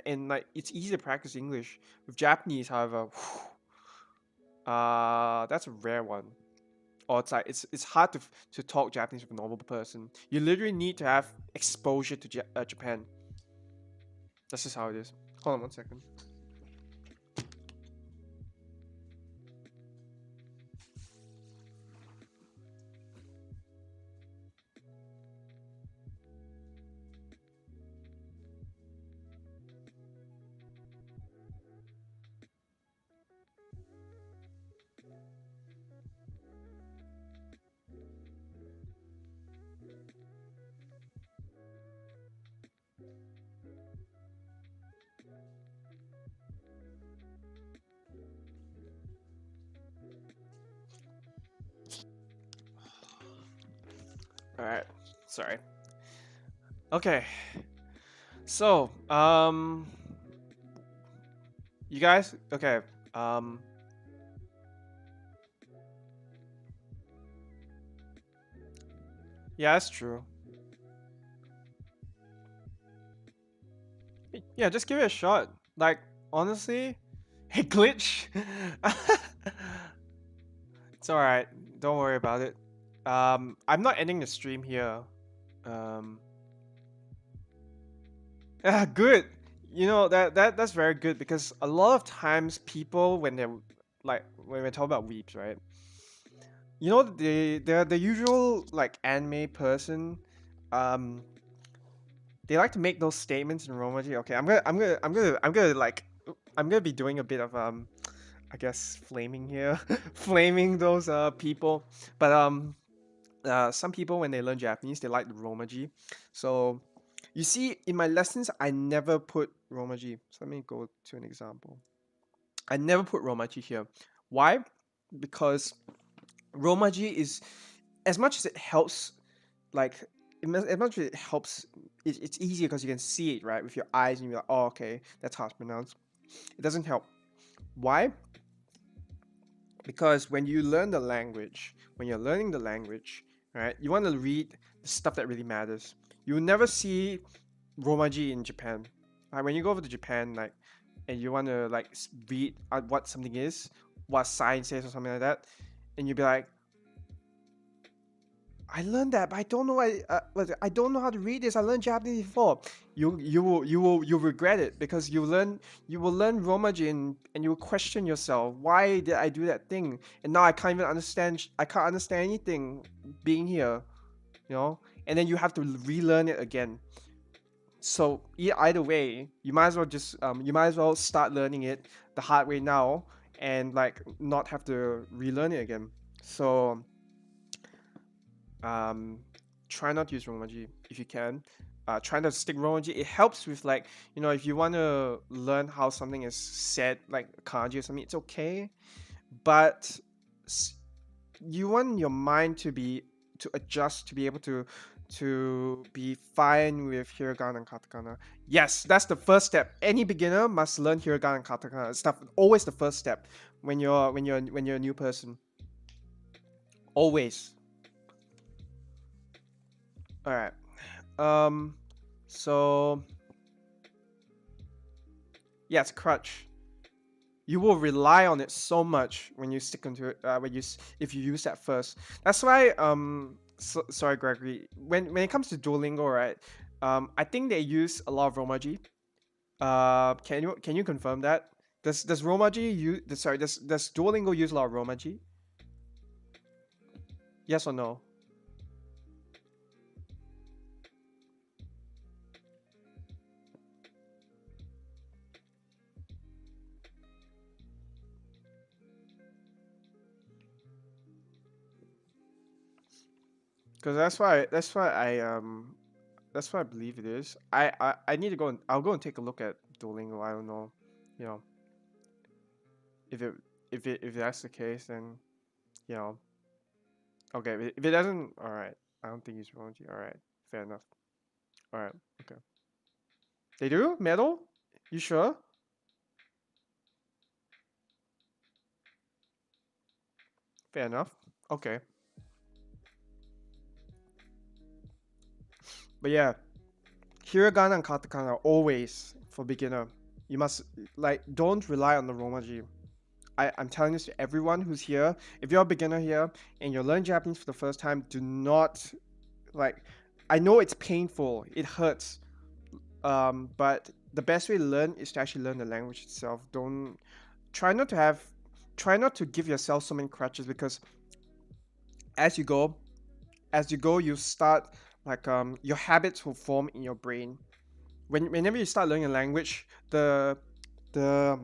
and like it's easy to practice English. With Japanese, however, that's a rare one. Or it's like it's hard to talk Japanese with a normal person. You literally need to have exposure to Japan. That's just how it is. Hold on one second. All right, sorry. Okay, so you guys, okay, yeah, that's true. Yeah, just give it a shot. Like, honestly, hey, glitch. It's all right. Don't worry about it. I'm not ending the stream here. Um, good. You know that's very good, because a lot of times people when they're like when we talk about weeps, right? You know they're the usual like anime person. Um, they like to make those statements in Romaji. Okay, I'm gonna be doing a bit of I guess flaming here, flaming those people. But some people when they learn Japanese, they like the Romaji. So you see, in my lessons, I never put Romaji. So let me go to an example. I never put Romaji here. Why? Because Romaji is, as much as it helps, like as much as it helps, it's easier because you can see it right with your eyes, and you're like, oh, okay, that's how it's pronounced. It doesn't help. Why? Because when you learn the language, when you're learning the language, right, you want to read the stuff that really matters. You will never see Romaji in Japan. Right? When you go over to Japan, like, and you want to like read what something is, what sign says or something like that, and you'll be like, I learned that, but I don't know. I don't know how to read this. I learned Japanese before. You'll regret it, because you will learn Romaji, and you will question yourself. Why did I do that thing? And now I can't even understand. I can't understand anything being here, you know. And then you have to relearn it again. So either way, you might as well start learning it the hard way now, and like not have to relearn it again. So um, try not to use Romaji if you can. Try not to stick Romaji. It helps with like, you know, if you want to learn how something is said, like kanji or something, it's okay. But you want your mind to adjust, to be able to be fine with hiragana and katakana. Yes, that's the first step. Any beginner must learn hiragana and katakana. It's always the first step when you're a new person. Always. All right. Um, so yes, crutch. You will rely on it so much when you stick into it. If you use that first. That's why. Sorry, Gregory. When it comes to Duolingo, right? I think they use a lot of Romaji. Can you confirm that? Does Romaji use sorry does Duolingo use a lot of Romaji? Yes or no? Because that's what I believe it is. I need to go and I'll go and take a look at Duolingo. I don't know, you know, if it if that's the case, then you know, okay. If it doesn't, all right. I don't think it's Romaji. All right, fair enough. All right, okay. They do metal? You sure? Fair enough. Okay, but yeah, hiragana and katakana are always for beginner. You must like don't rely on the Romaji. I'm telling this to everyone who's here. If you're a beginner here and you're learning Japanese for the first time, do not like. I know it's painful, it hurts, but the best way to learn is to actually learn the language itself. Don't try not to have, try not to give yourself so many crutches because as you go, you start like your habits will form in your brain. Whenever you start learning a language, the the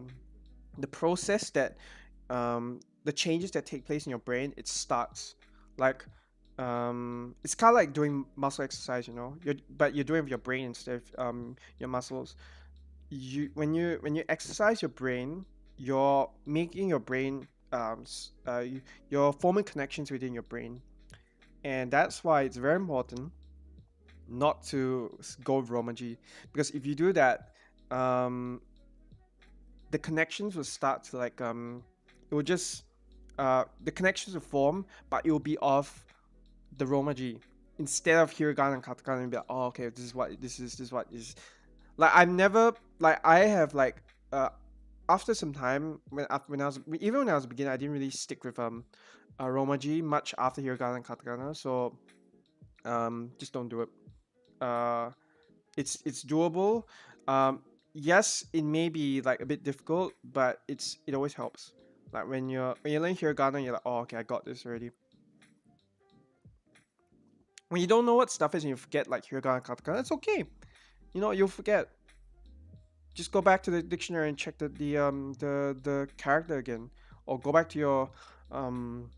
process that the changes that take place in your brain it starts like it's kind of like doing muscle exercise, you know, but you're doing it with your brain instead of your muscles. When you exercise your brain, you're making your brain you're forming connections within your brain, and that's why it's very important not to go with Romaji, because if you do that, um, the connections will start to like it will just the connections will form, but it will be of the Romaji instead of hiragana and katakana and be like, oh okay, this is what this is what is like. I'm never like I have like uh after some time when I was even when I was a beginner I didn't really stick with Romaji much after hiragana and katakana, so just don't do it. uh it's doable. Um, yes, it may be like a bit difficult, but it always helps. Like when you learn hiragana, you're like, oh okay, I got this already. When you don't know what stuff is and you forget like hiragana, katakana, it's okay. You know, you'll forget. Just go back to the dictionary and check the character again, or um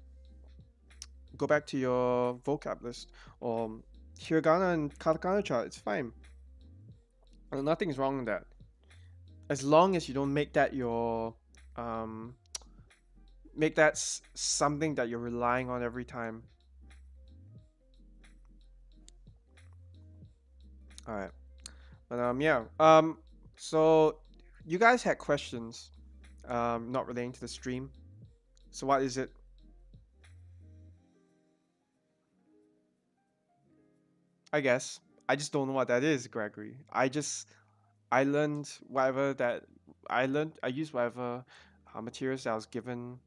go back to your vocab list, or hiragana and katakana chart. It's fine. Nothing's wrong with that, as long as you don't make that your um make that something that you're relying on every time. All right, but yeah, so you guys had questions, not relating to the stream. So what is it? I guess I just don't know what that is, Gregory. I learned whatever that I learned. I used whatever materials that I was given.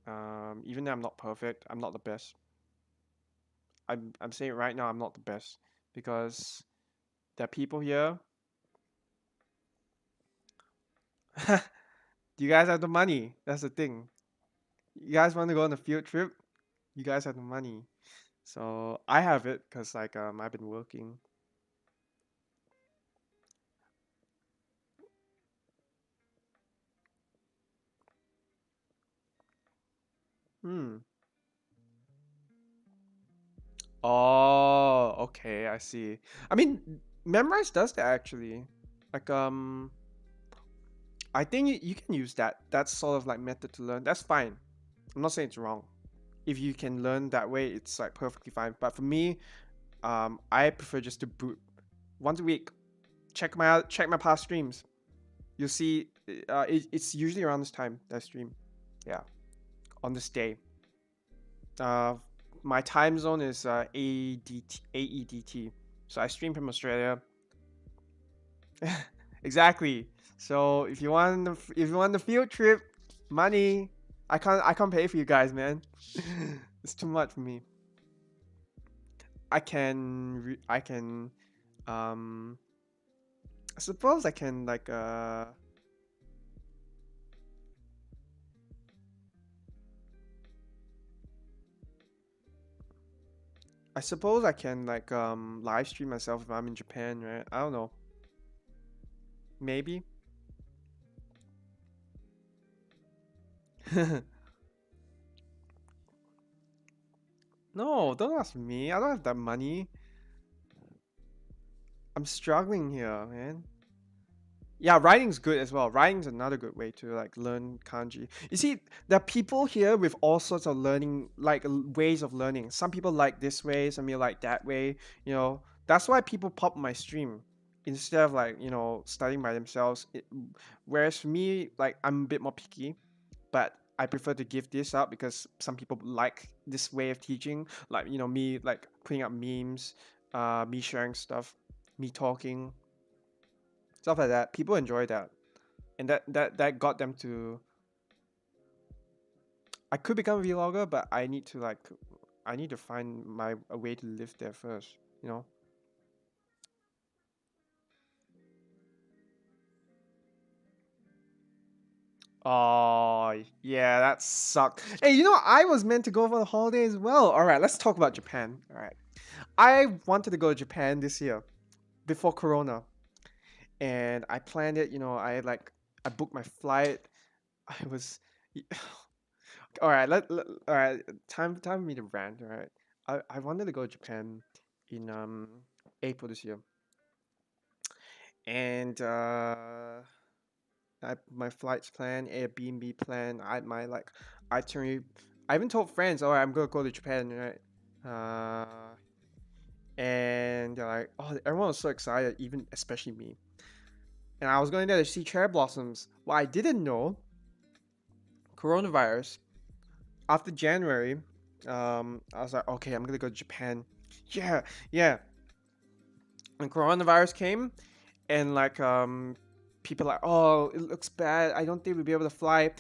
Even though I'm not perfect, I'm not the best. I'm saying it right now, I'm not the best because there are people here. Do you guys have the money? That's the thing. You guys want to go on a field trip? You guys have the money. So I have it because like I've been working. Hmm. Oh, okay, I see. I mean, memorize does that actually. Like I think you can use that. That's sort of like method to learn. That's fine. I'm not saying it's wrong. If you can learn that way, it's like perfectly fine. But for me, I prefer just to boot once a week. Check my past streams. You'll see, it's usually around this time that I stream. Yeah, on this day. Uh, my time zone is AEDT. So I stream from Australia. Exactly. So if you want the field trip, money, I can't pay for you guys, man. It's too much for me. I can um I suppose I can like I suppose I can like live stream myself if I'm in Japan, right? I don't know. Maybe. No, don't ask me. I don't have that money. I'm struggling here, man. Yeah, writing's good as well. Writing's another good way to like learn kanji. You see, there are people here with all sorts of learning, like ways of learning. Some people like this way, some people like that way. You know, that's why people pop my stream instead of like studying by themselves. Whereas for me, like I'm a bit more picky, but I prefer to give this out because some people like this way of teaching. Like me like putting up memes, me sharing stuff, me talking, stuff like that. People enjoy that, and that got them to. I could become a vlogger, but I need to find my a way to live there first. You know. Oh yeah, that sucked. Hey, I was meant to go for the holiday as well. All right, let's talk about Japan. All right, I wanted to go to Japan this year before Corona, and I planned it. I booked my flight. I was all right. All right. Time for me to rant. All right. I wanted to go to Japan in April this year, and my flights planned, Airbnb plan. I had my like itinerary. I even told friends, "Oh, I'm gonna go to Japan." Right. And they're like, "Oh, everyone was so excited, even especially me." And I was going there to see cherry blossoms. What I didn't know, coronavirus. After January, I was like, okay, I'm gonna go to Japan. Yeah, yeah. And coronavirus came, and like people like, oh, it looks bad. I don't think we'll be able to fly.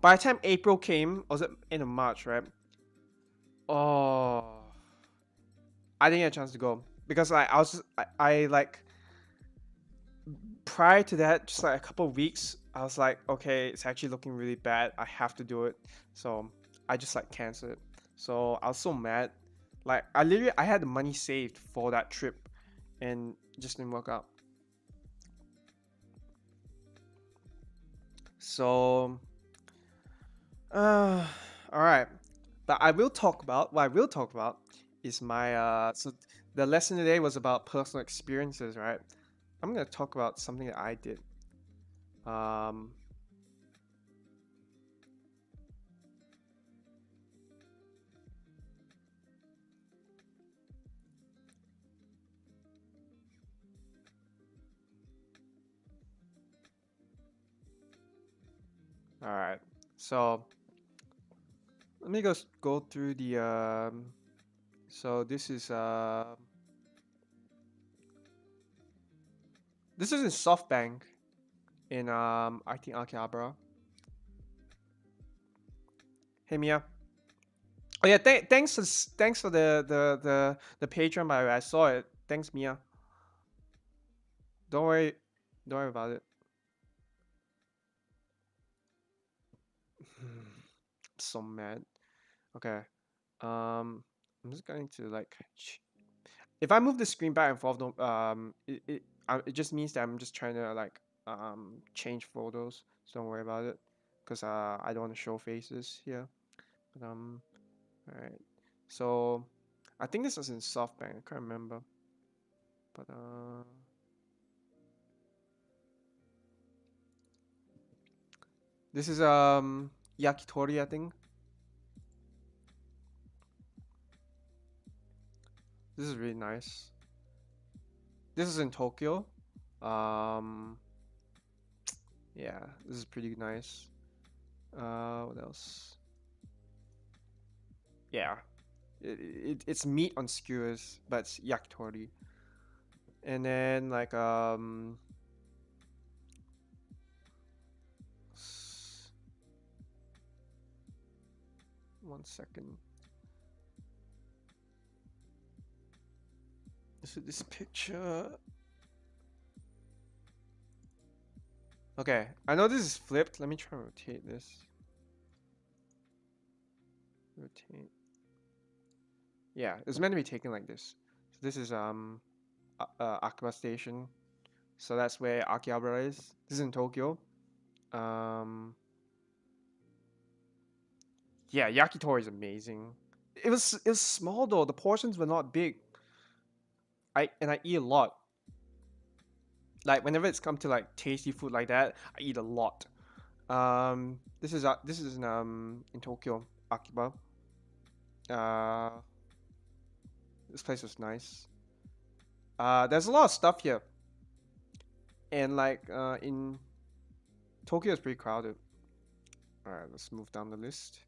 By the time April came, or was it end of March, right? Oh, I didn't get a chance to go because like I was just, I like prior to that, just like a couple of weeks, I was like, okay, it's actually looking really bad. I have to do it. So I just like canceled it. So I was so mad. Like I had the money saved for that trip and it just didn't work out. So uh all right. But I will talk about what I will talk about is my so the lesson today was about personal experiences, right? I'm gonna talk about something that I did. Um all right. So let me go through the so this is in SoftBank in I think Akihabara. Hey Mia. Oh yeah, thanks for the Patreon by the way. I saw it. Thanks Mia. Don't worry don't worry about it. I'm so mad. Okay. I'm just going to like if I move the screen back and forth, don't it just means that I'm just trying to like change photos. So don't worry about it, because I don't want to show faces here. But all right. So I think this was in SoftBank. I can't remember, but this is yakitori. I think this is really nice. This is in Tokyo. Um, yeah, this is pretty nice. What else? Yeah, it's meat on skewers, but it's yakitori. And then like 1 second. This picture. Okay, I know this is flipped. Let me try to rotate this. Rotate. Yeah, it's meant to be taken like this. So this is Akiba Station. So that's where Akihabara is. This is in Tokyo. Um, yeah, yakitori is amazing. It was small though. The portions were not big. I eat a lot. Like whenever it's come to like tasty food like that, I eat a lot. This is in Tokyo, Akiba. Uh, this place was nice. There's a lot of stuff here, and like in Tokyo, it's pretty crowded. All right, let's move down the list.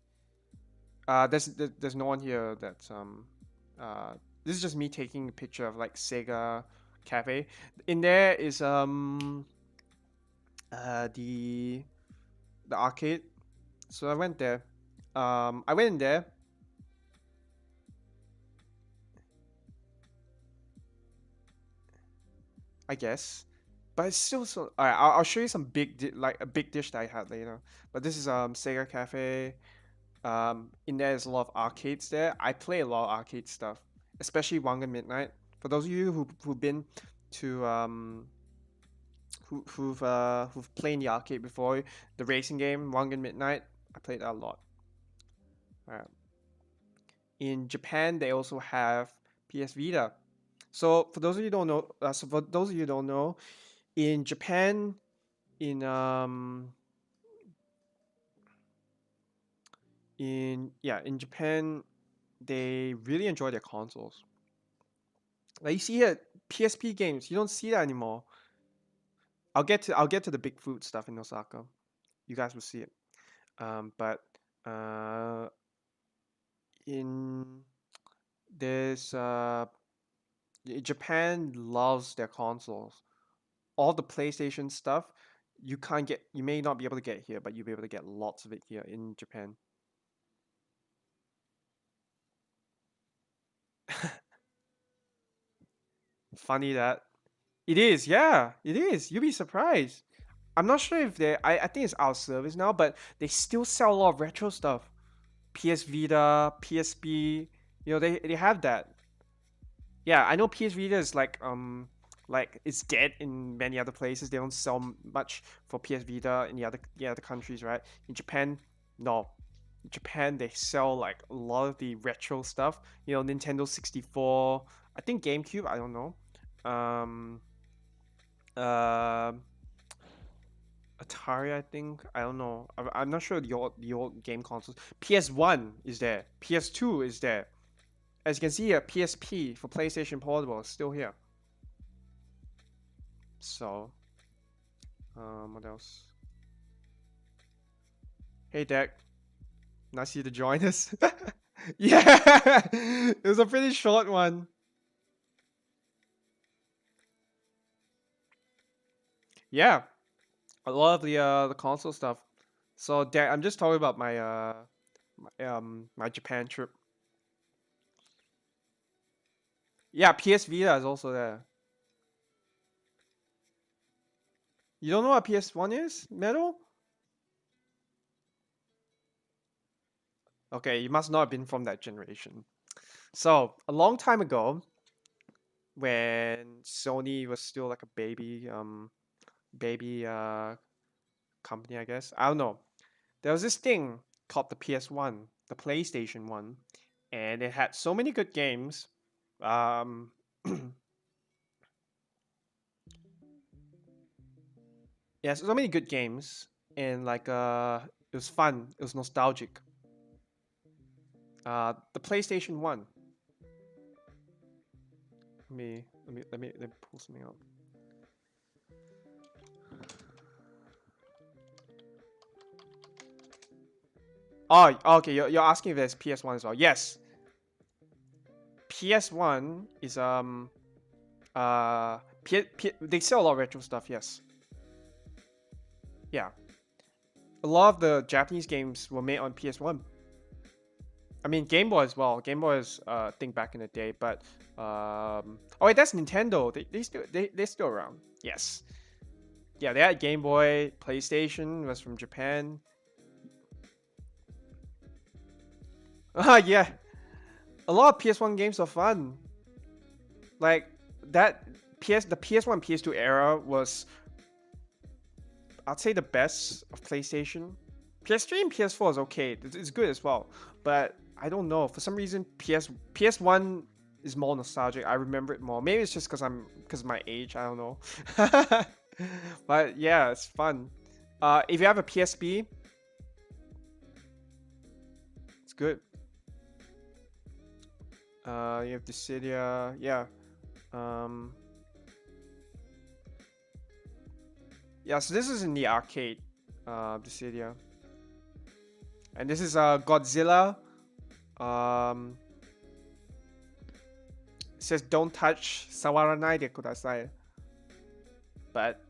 There's no one here that's uh this is just me taking a picture of like Sega Cafe. In there is the arcade. So I went there. I went in there. I guess, but it's still so. All right, I'll show you some like a big dish that I had later. But this is Sega Cafe. In there is a lot of arcades there. I play a lot of arcade stuff, especially Wangan Midnight. For those of you who've been to who've played the arcade before, the racing game Wangan Midnight, I played that a lot. Alright. In Japan, they also have PS Vita. So for those of you who don't know, in Japan, in in Japan, they really enjoy their consoles. Like you see here, PSP games, you don't see that anymore. I'll get to the big food stuff in Osaka. You guys will see it. But uh, in this Japan loves their consoles. All the PlayStation stuff you may not be able to get here, but you'll be able to get lots of it here in Japan. Funny that it is, yeah, it is. You'll be surprised. I'm not sure if I think it's out of service now, but they still sell a lot of retro stuff. PS Vita, PSP, they have that. Yeah, I know PS Vita is like it's dead in many other places. They don't sell much for PS Vita in the other countries, right? In Japan, no. In Japan, they sell like a lot of the retro stuff. Nintendo 64. I think GameCube. I don't know. Um, uh, Atari. I think. I don't know. I'm not sure the old game consoles. PS1 is there. PS2 is there. As you can see here, PSP for PlayStation Portable is still here. So, what else? Hey, Deck. Nice of you to join us. Yeah, it was a pretty short one. Yeah, a lot of the console stuff. So, Deck, I'm just talking about my Japan trip. Yeah, PS Vita is also there. You don't know what PS1 is, Metal? Okay, you must not have been from that generation. So, a long time ago, when Sony was still like a baby company, I guess. I don't know. There was this thing called the PS1, the PlayStation 1, and it had so many good games. Um yeah, so many good games, and like it was fun, it was nostalgic. The PlayStation 1. Let me pull something up. Oh, okay. You're asking if there's PS1 as well. Yes, PS1 is they sell a lot of retro stuff. Yes, yeah. A lot of the Japanese games were made on PS1. I mean, Game Boy as well. Game Boy is thing back in the day, but oh wait, that's Nintendo. They're still around. Yes. Yeah, they had Game Boy, PlayStation was from Japan. Yeah, a lot of PS1 games are fun. Like that the PS1 PS2 era was, I'd say, the best of PlayStation. PS3 and PS4 is okay. It's good as well, but I don't know, for some reason PS1 is more nostalgic. I remember it more. Maybe it's just because of my age. I don't know. But yeah, it's fun. If you have a PSP, it's good. You have Dissidia, yeah. Um, yeah. So this is in the arcade, Dissidia, and this is Godzilla. Um, it says don't touch sawaranai de kudasai, but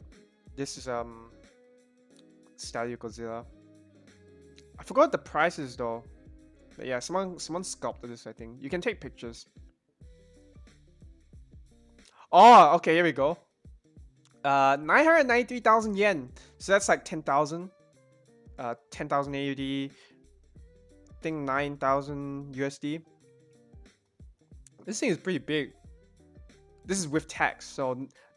this is Statue Godzilla. I forgot the prices though. But yeah, someone sculpted this, I think. You can take pictures. Oh, okay, here we go. 993,000 yen. So that's like 10,000. 10,000 AUD. I think 9,000 USD. This thing is pretty big. This is with tax. So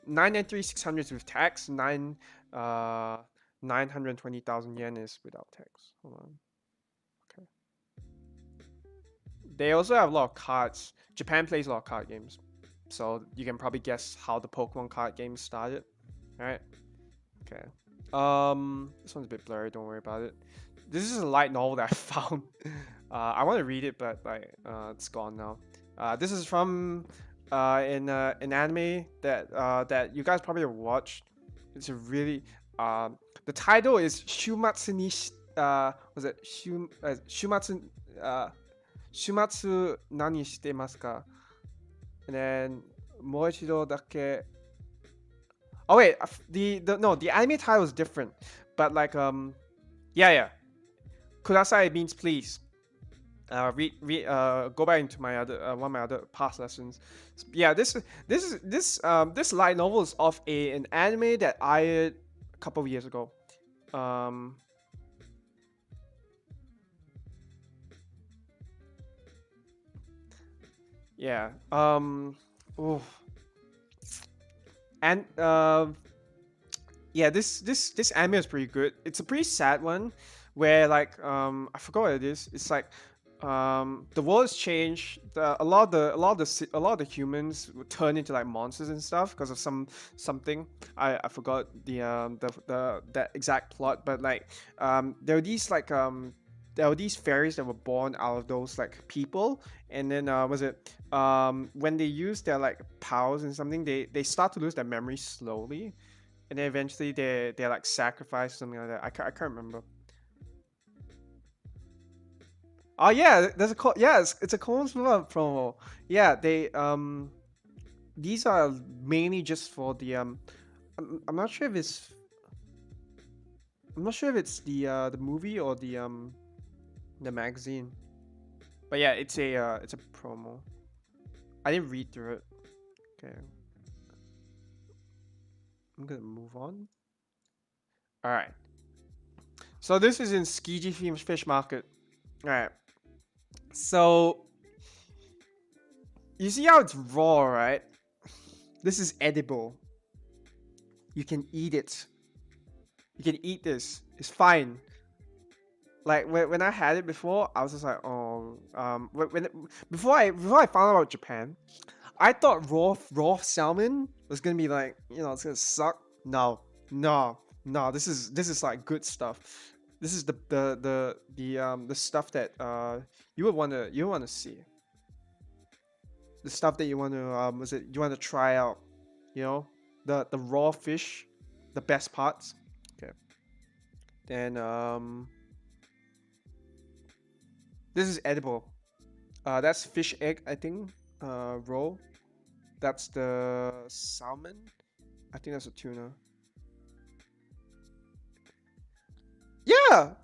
993,600 is with tax. 920,000 yen is without tax. Hold on. Okay. They also have a lot of cards. Japan plays a lot of card games. So you can probably guess how the Pokemon card game started. Alright. Okay. This one's a bit blurry, don't worry about it. This is a light novel that I found. I want to read it, but like it's gone now. This is from an anime that you guys probably have watched. It's a really the title is Shumatsu ni was it Shumatsu nani shitemasu ka? And then もう一度だけ Oh wait, the anime title is different, but like yeah, kudasai means please. Go back into my other one of my other past lessons. Yeah, this light novel is of an anime that I a couple of years ago. Yeah. Oof. And yeah, this anime is pretty good. It's a pretty sad one, where like I forgot what it is. It's like the world has changed. A lot of the humans would turn into like monsters and stuff because of something. I forgot the that exact plot, but like there were these like there were these fairies that were born out of those like people, and then was it when they use their like powers and something, they start to lose their memory slowly, and then eventually they're like sacrificed or something like that. I can't remember. Oh yeah, there's a yeah, it's a Cosmo promo. Yeah, they these are mainly just for the I'm not sure if it's the movie or the magazine. But yeah, it's a promo. I didn't read through it. Okay. I'm gonna move on. Alright. So this is in Skiji Fish Market. Alright. So you see how it's raw, right? This is edible. You can eat it. You can eat this. It's fine. Like when I had it before, I was just like, oh, before I found out about Japan, I thought raw salmon was gonna be like, it's gonna suck. No, no, no. This is like good stuff. This is the stuff that you would wanna see. The stuff that you want to you want to try out. The raw fish, the best parts. Okay. Then this is edible. That's fish egg, I think. Raw. That's the salmon. I think that's a tuna. Yeah.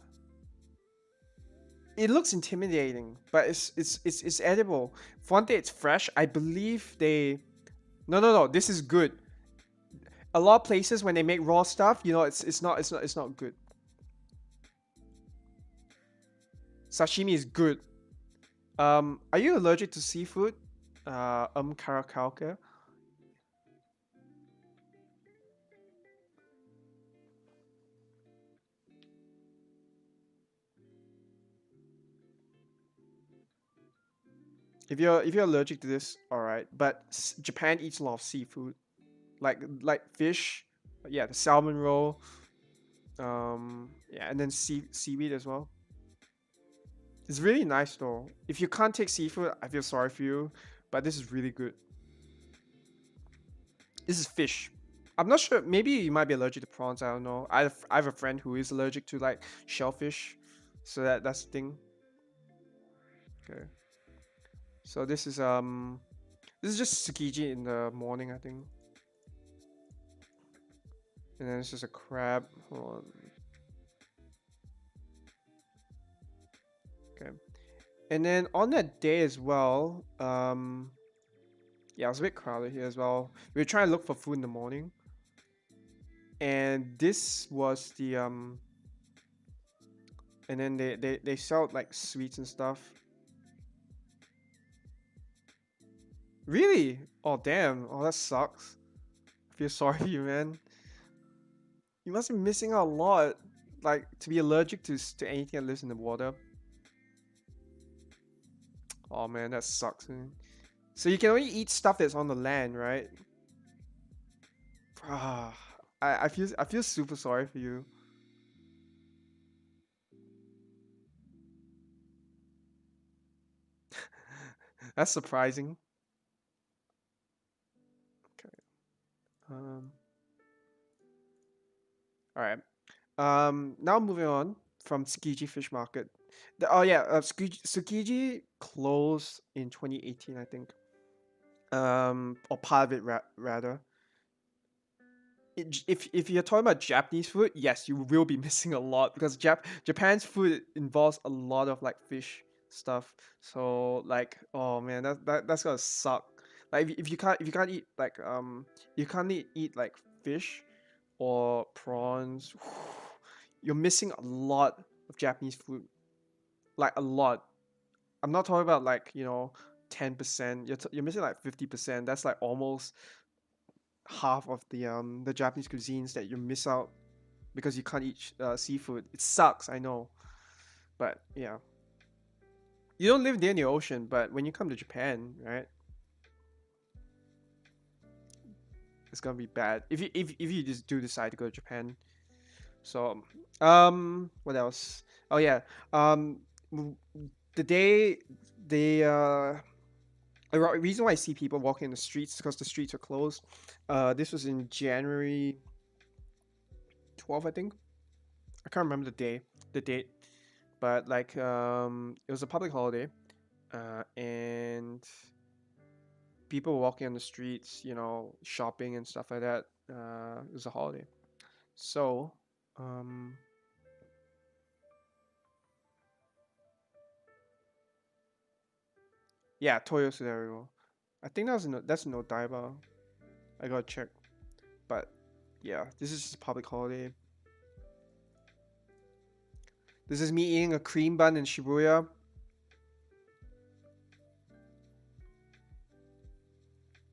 It looks intimidating, but it's edible. For one day, it's fresh. I believe they. No. This is good. a lot of places when they make raw stuff, you know, it's not good. Sashimi is good. Are you allergic to seafood? Karakalka. If you're allergic to this, all right. But Japan eats a lot of seafood, like fish. Yeah, the salmon roll. Yeah, and then seaweed as well. It's really nice though. If you can't take seafood, I feel sorry for you, but this is really good. This is fish. I'm not sure. Maybe you might be allergic to prawns. I don't know. I have a friend who is allergic to like shellfish, so that's the thing. Okay. So this is just tsukiji in the morning, I think, and then it's just a crab. Hold on. Okay. And then on that day as well, yeah, it was a bit crowded here as well. We were trying to look for food in the morning, and this was and then they sell like sweets and stuff. Really? Oh damn! Oh, that sucks. I feel sorry for you, man. You must be missing out a lot. Like to be allergic to anything that lives in the water. Oh man, that sucks, man. So you can only eat stuff that's on the land, right? Ah, I feel super sorry for you. That's surprising. Okay. Um. All right. Now moving on from Tsukiji Fish Market. Oh yeah, Tsukiji closed in 2018, I think. Or part of it rather. If you're talking about Japanese food, yes, you will be missing a lot because Japan's food involves a lot of like fish stuff. So like, oh man, that's gonna suck. Like if you can't eat like you can't eat like fish or prawns, you're missing a lot of Japanese food. Like a lot. I'm not talking about like 10%. You're missing like 50%. That's like almost half of the Japanese cuisines that you miss out because you can't eat seafood. It sucks, I know, but yeah, you don't live near the ocean, but when you come to Japan, right, it's gonna be bad if you just do decide to go to Japan. So, what else? Oh yeah, um, w- the day the reason why I see people walking in the streets is because the streets are closed. This was in January 12th, I think. I can't remember the date, but like it was a public holiday, and people were walking on the streets, shopping and stuff like that. It was a holiday, so um, yeah, Toyo Sudario. I think that's no Daiba. I gotta check, but yeah, this is just a public holiday. This is me eating a cream bun in Shibuya.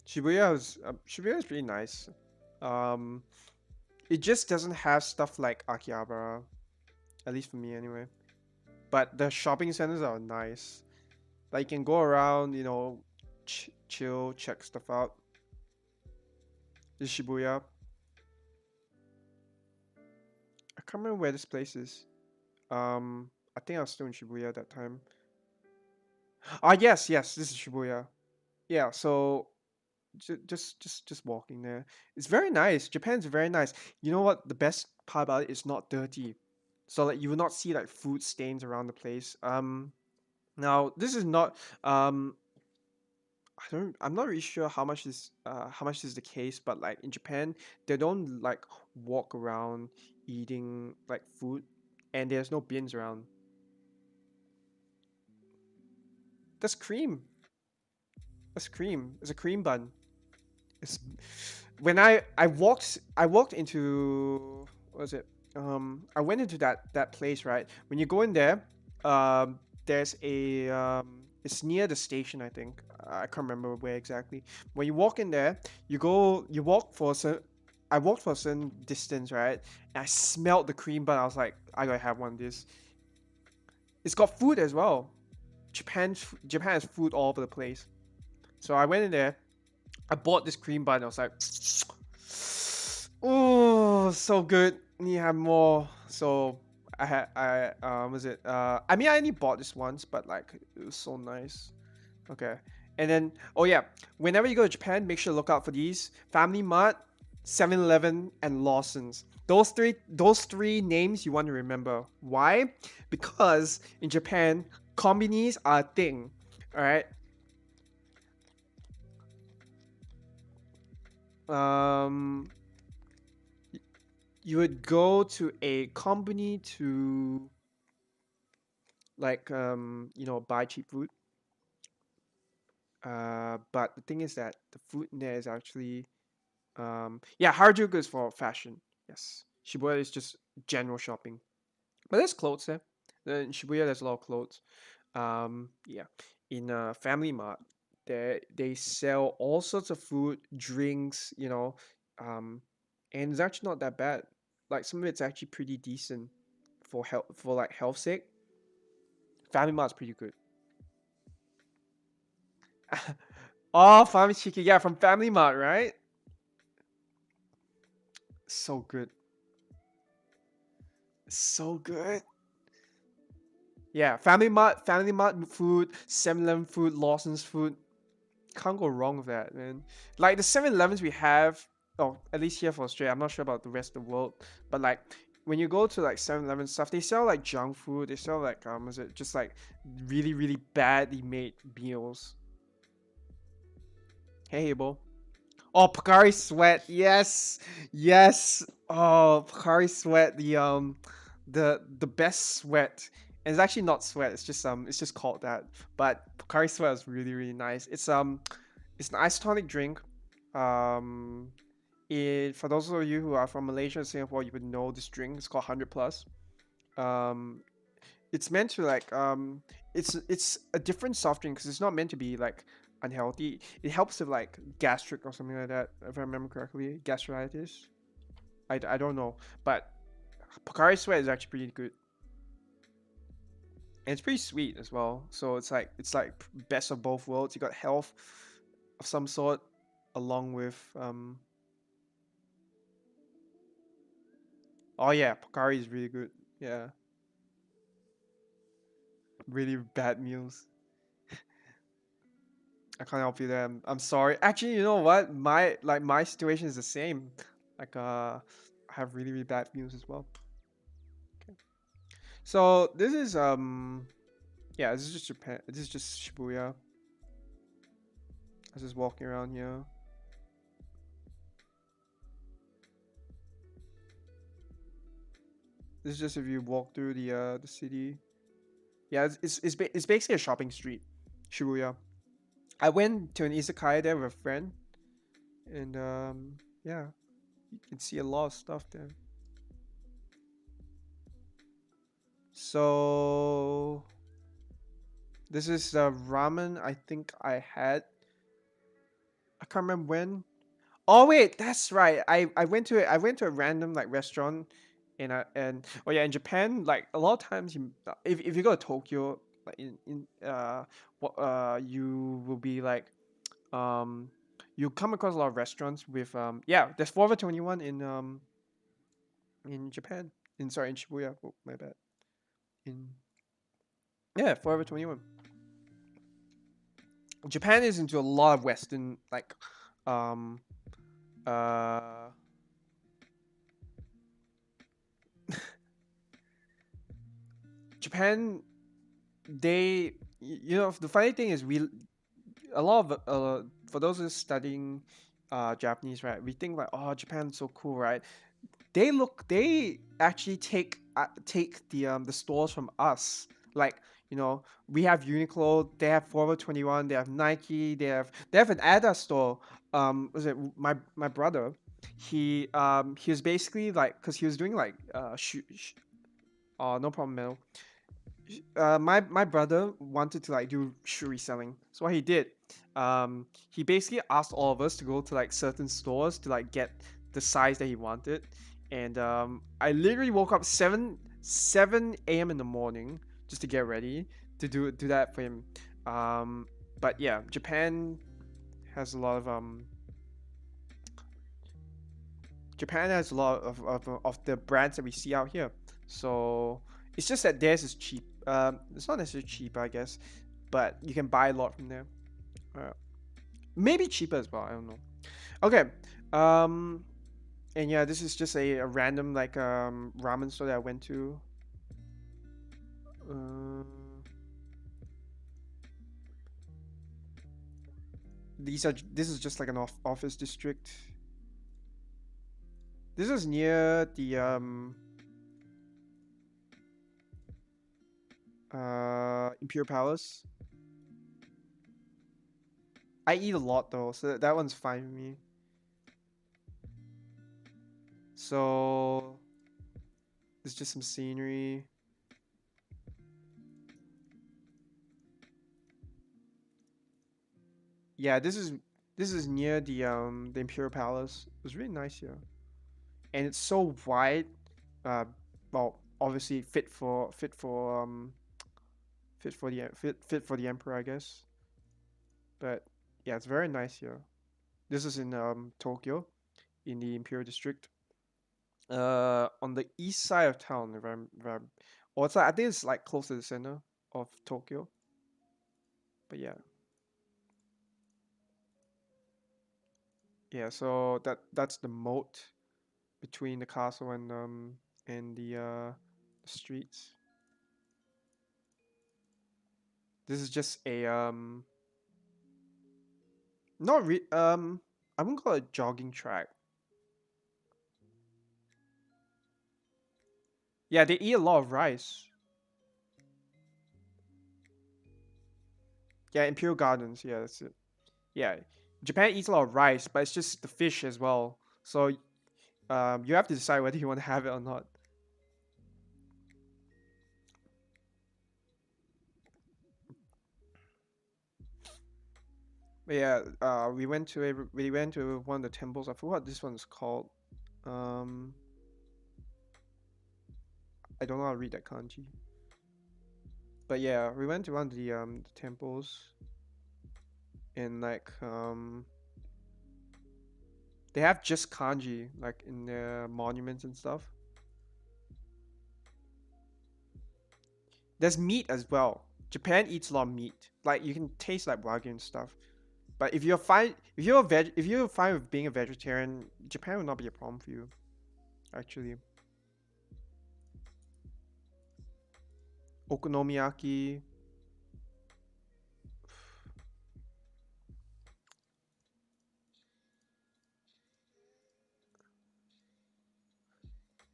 Shibuya is pretty nice. Um, it just doesn't have stuff like Akihabara, at least for me anyway. But the shopping centers are nice. Like you can go around, chill, check stuff out. This is Shibuya. I can't remember where this place is. I think I was still in Shibuya at that time. Ah, yes, yes, this is Shibuya. Yeah, so just walking there. It's very nice. Japan's very nice. You know what? The best part about it is not dirty. So like you will not see like food stains around the place. Now this is not I'm not really sure how much is the case, but like in Japan, they don't like walk around eating like food, and there's no bins around. That's cream. That's cream. It's a cream bun. It's when I walked into, what was it? I went into that place, right? When you go in there, there's a it's near the station, I think. I can't remember where exactly. When you walk in there, you walk for a certain, I walked for a certain distance, right? And I smelled the cream bun. I was like, I gotta have one of this. It's got food as well. Japan has food all over the place. So I went in there. I bought this cream bun. I was like, oh, so good. Need to have more. So was it? I mean, I only bought this once, but like it was so nice. Okay. And then, oh yeah, whenever you go to Japan, make sure to look out for these: Family Mart, 7-Eleven, and Lawson's. Those three names you want to remember. Why? Because in Japan, combinis are a thing. All right. Um, you would go to a company to, like, buy cheap food. But the thing is that the food in there is actually, yeah, Harajuku is for fashion. Yes, Shibuya is just general shopping. But there's clothes there. In Shibuya, there's a lot of clothes. Yeah, in Family Mart, they sell all sorts of food, drinks, and it's actually not that bad. Like some of it's actually pretty decent for health, for like health sake. Family Mart's pretty good. Oh, Family Chicken, yeah, from Family Mart, right? So good, so good. Yeah, Family Mart food, 7-Eleven food, Lawson's food. Can't go wrong with that, man. Like the 7-Elevens we have, oh, at least here for Australia. I'm not sure about the rest of the world, but like when you go to like 7-Eleven stuff, they sell like junk food. They sell like is it just like really really badly made meals. Hey, Abel. Oh, Pocari Sweat. Yes. Yes. Oh, Pocari Sweat, the best sweat. And it's actually not sweat, it's just called that. But Pocari Sweat is really really nice. It's an isotonic drink. Um for those of you who are from Malaysia and Singapore, you would know this drink. It's called 100 plus. Um it's meant to like it's a different soft drink because it's not meant to be like unhealthy. It helps with like gastric or something like that, if I remember correctly. Gastritis. I don't know, but Pocari Sweat is actually pretty good, and it's pretty sweet as well. So it's like best of both worlds. You got health of some sort, along with oh yeah, Pocari is really good. Yeah, really bad meals. I can't help you there. I'm sorry. Actually, you know what? My situation is the same. Like I have really really bad meals as well. Okay. So this is yeah, this is just Japan. This is just Shibuya. I was just walking around here. This is just if you walk through the city. Yeah, it's basically a shopping street, Shibuya. I went to an izakaya there with a friend, and yeah, you can see a lot of stuff there. So this is the ramen I think I had. I can't remember when. Oh wait, that's right. I went to a random like restaurant, and oh yeah, in Japan, like a lot of times if you go to Tokyo, like you will be like um you come across a lot of restaurants with yeah, there's Forever 21 in Japan. In Shibuya. Oh, my bad. In Yeah, Forever 21. Japan is into a lot of Western like um uh Japan, the funny thing is we a lot of for those who are studying Japanese, right, we think like, oh, Japan's so cool, right? They actually take the stores from us. Like You know, we have Uniqlo, they have Forever 21, they have Nike, they have an Adidas store. Was it my brother? He was basically like, cause he was doing like no problem, Mel. My brother wanted to like do shoe reselling. So what he did, he basically asked all of us to go to like certain stores to like get the size that he wanted. And I literally woke up 7 a.m. in the morning just to get ready to do that for him. Um, but yeah, has a lot of um Japan has a lot of the brands that we see out here. So it's just that theirs is cheap. It's not necessarily cheap, I guess, but you can buy a lot from there. Uh, Maybe cheaper as well. I don't know. Okay. Um, and yeah, this is just a random like ramen store that I went to. Uh, this is just like an office district. This is near the Imperial Palace. I eat a lot though, so that one's fine with me. So there's just some scenery. Yeah, this is near the Imperial Palace. It was really nice here, and it's so wide. Uh, well, obviously fit for the emperor, I guess. But yeah, it's very nice here. This is in Tokyo, in the Imperial District. On the east side of town, or it's like, I think it's like close to the center of Tokyo. But yeah, yeah. So that's the moat between the castle and the streets. This is just a not I wouldn't call it a jogging track. Yeah, they eat a lot of rice. Yeah, Imperial Gardens. Yeah, that's it. Yeah, Japan eats a lot of rice, but it's just the fish as well. So you have to decide whether you want to have it or not. But yeah, we went to one of the temples. I forgot what this one's called. Um, I don't know how to read that kanji. But yeah, we went to one of the temples, and like they have just kanji like in their monuments and stuff. There's meat as well. Japan eats a lot of meat. Like you can taste like wagyu and stuff. But if you're fine with being a vegetarian, Japan will not be a problem for you. Actually, okonomiyaki.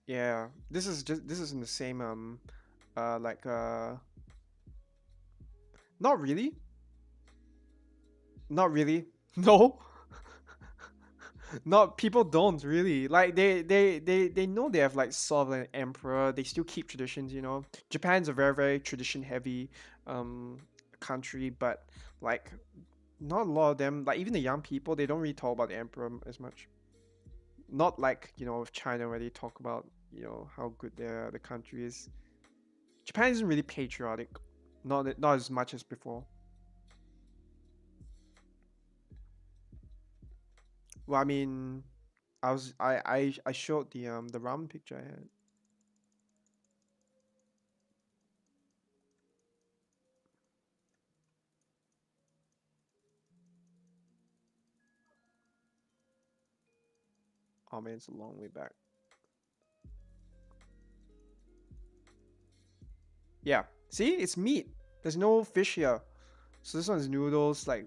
Yeah, this is in the same like not really, not really. No, not people don't really like they know they have like sort of an emperor. They still keep traditions, you know. Japan's a very tradition heavy um country, but like not a lot of them, like even the young people, they don't really talk about the emperor as much. Not like, you know, with China where they talk about, you know, how good the country is. Japan isn't really patriotic, not as much as before. Well, I mean, I showed the ramen picture I had. Oh man, it's a long way back. Yeah, see, it's meat. There's no fish here. So this one's noodles, like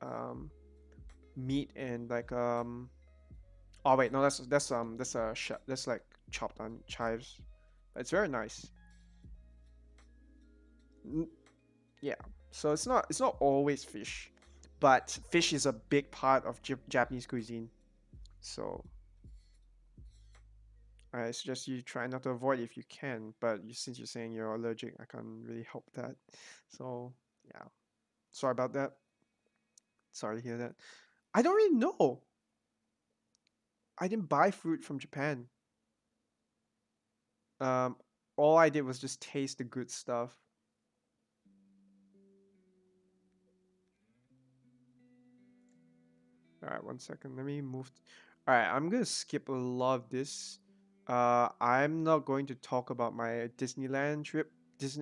um meat and like oh wait, no, that's like chopped on chives. It's very nice. Yeah. So it's not always fish, but fish is a big part of Japanese cuisine. So I suggest you try not to avoid if you can. But since you're saying you're allergic, I can't really help that. So yeah, sorry about that. Sorry to hear that. I don't really know. I didn't buy fruit from Japan. Um, all I did was just taste the good stuff. All right, one second. Let me move. All right, I'm gonna skip a lot of this. I'm not going to talk about my Disneyland trip,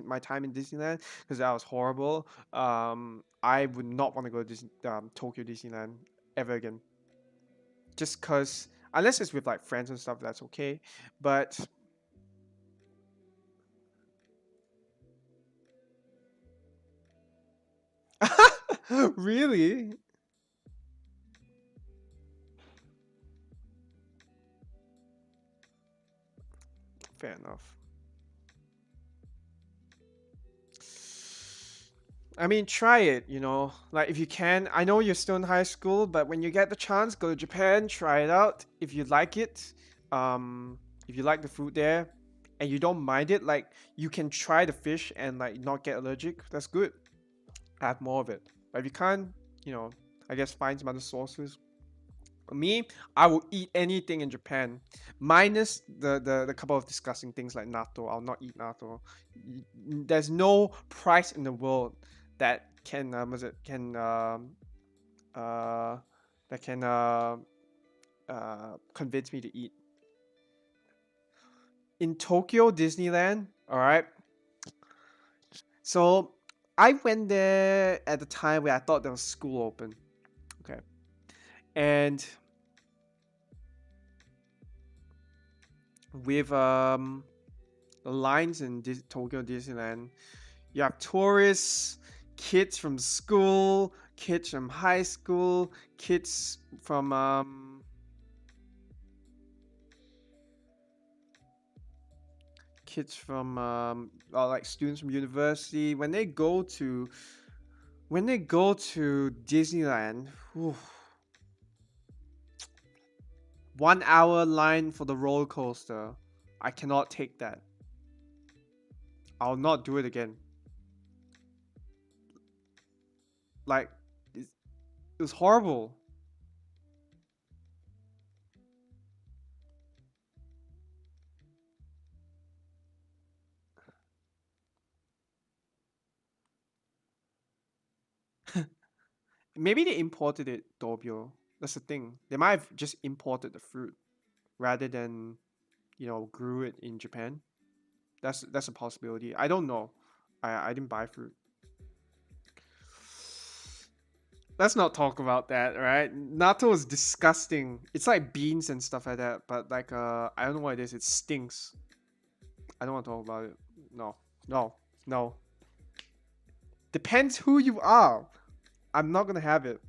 my time in Disneyland, because that was horrible. I would not want to go to Tokyo Disneyland ever again. Just cause, unless it's with like friends and stuff, that's okay. But really, fair enough. I mean, try it, like if you can. I know you're still in high school, but when you get the chance, go to Japan, try it out. If you like it, if you like the food there and you don't mind it, like you can try the fish and like not get allergic. That's good. Have more of it. But if you can't, you know, I guess find some other sources. For me, I will eat anything in Japan, minus the couple of disgusting things like natto. I'll not eat natto. There's no price in the world that can was it can uh that can convince me to eat in Tokyo Disneyland. All right, so I went there at the time where I thought there was school open. Okay, and with the lines in Tokyo Disneyland. You have tourists, kids from school, kids from high school, kids from like students from university. When they go to Disneyland, whew, 1 hour line for the roller coaster. I cannot take that. I'll not do it again. Like it was horrible. Maybe they imported it, Dobio. That's the thing. They might have just imported the fruit rather than, grew it in Japan. That's a possibility. I don't know. I didn't buy fruit. Let's not talk about that, right? Natto is disgusting. It's like beans and stuff like that, but like I don't know what it is. It stinks. I don't want to talk about it. No. No. No. Depends who you are. I'm not gonna have it.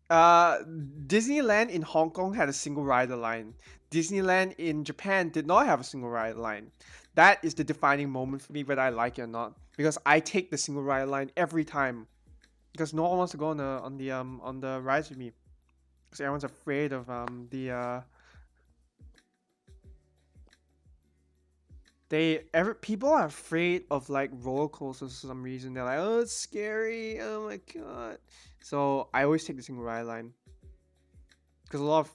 Uh, Disneyland in Hong Kong had a single rider line. Disneyland in Japan did not have a single rider line. That is the defining moment for me, whether I like it or not. Because I take the single rider line every time. Because no one wants to go on the rides with me. Because everyone's afraid of the people are afraid of like roller coasters for some reason. They're like, oh, it's scary. Oh my god. So I always take the single rider line because a lot of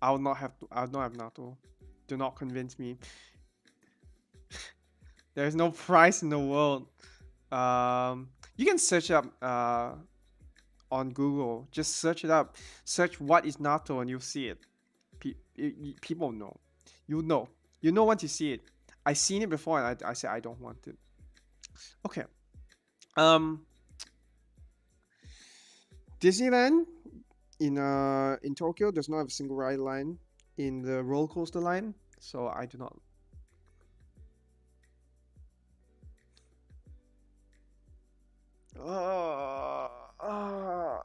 I will not have Nato. Do not convince me. There's no price in the world. You can search up on Google. Just search it up. Search what is natto and you'll see it. People know. You know. You know once you see it. I seen it before and I said I don't want it. Okay. Um, Disneyland in Tokyo does not have a single ride line in the roller coaster line, so I do not. Uh, uh,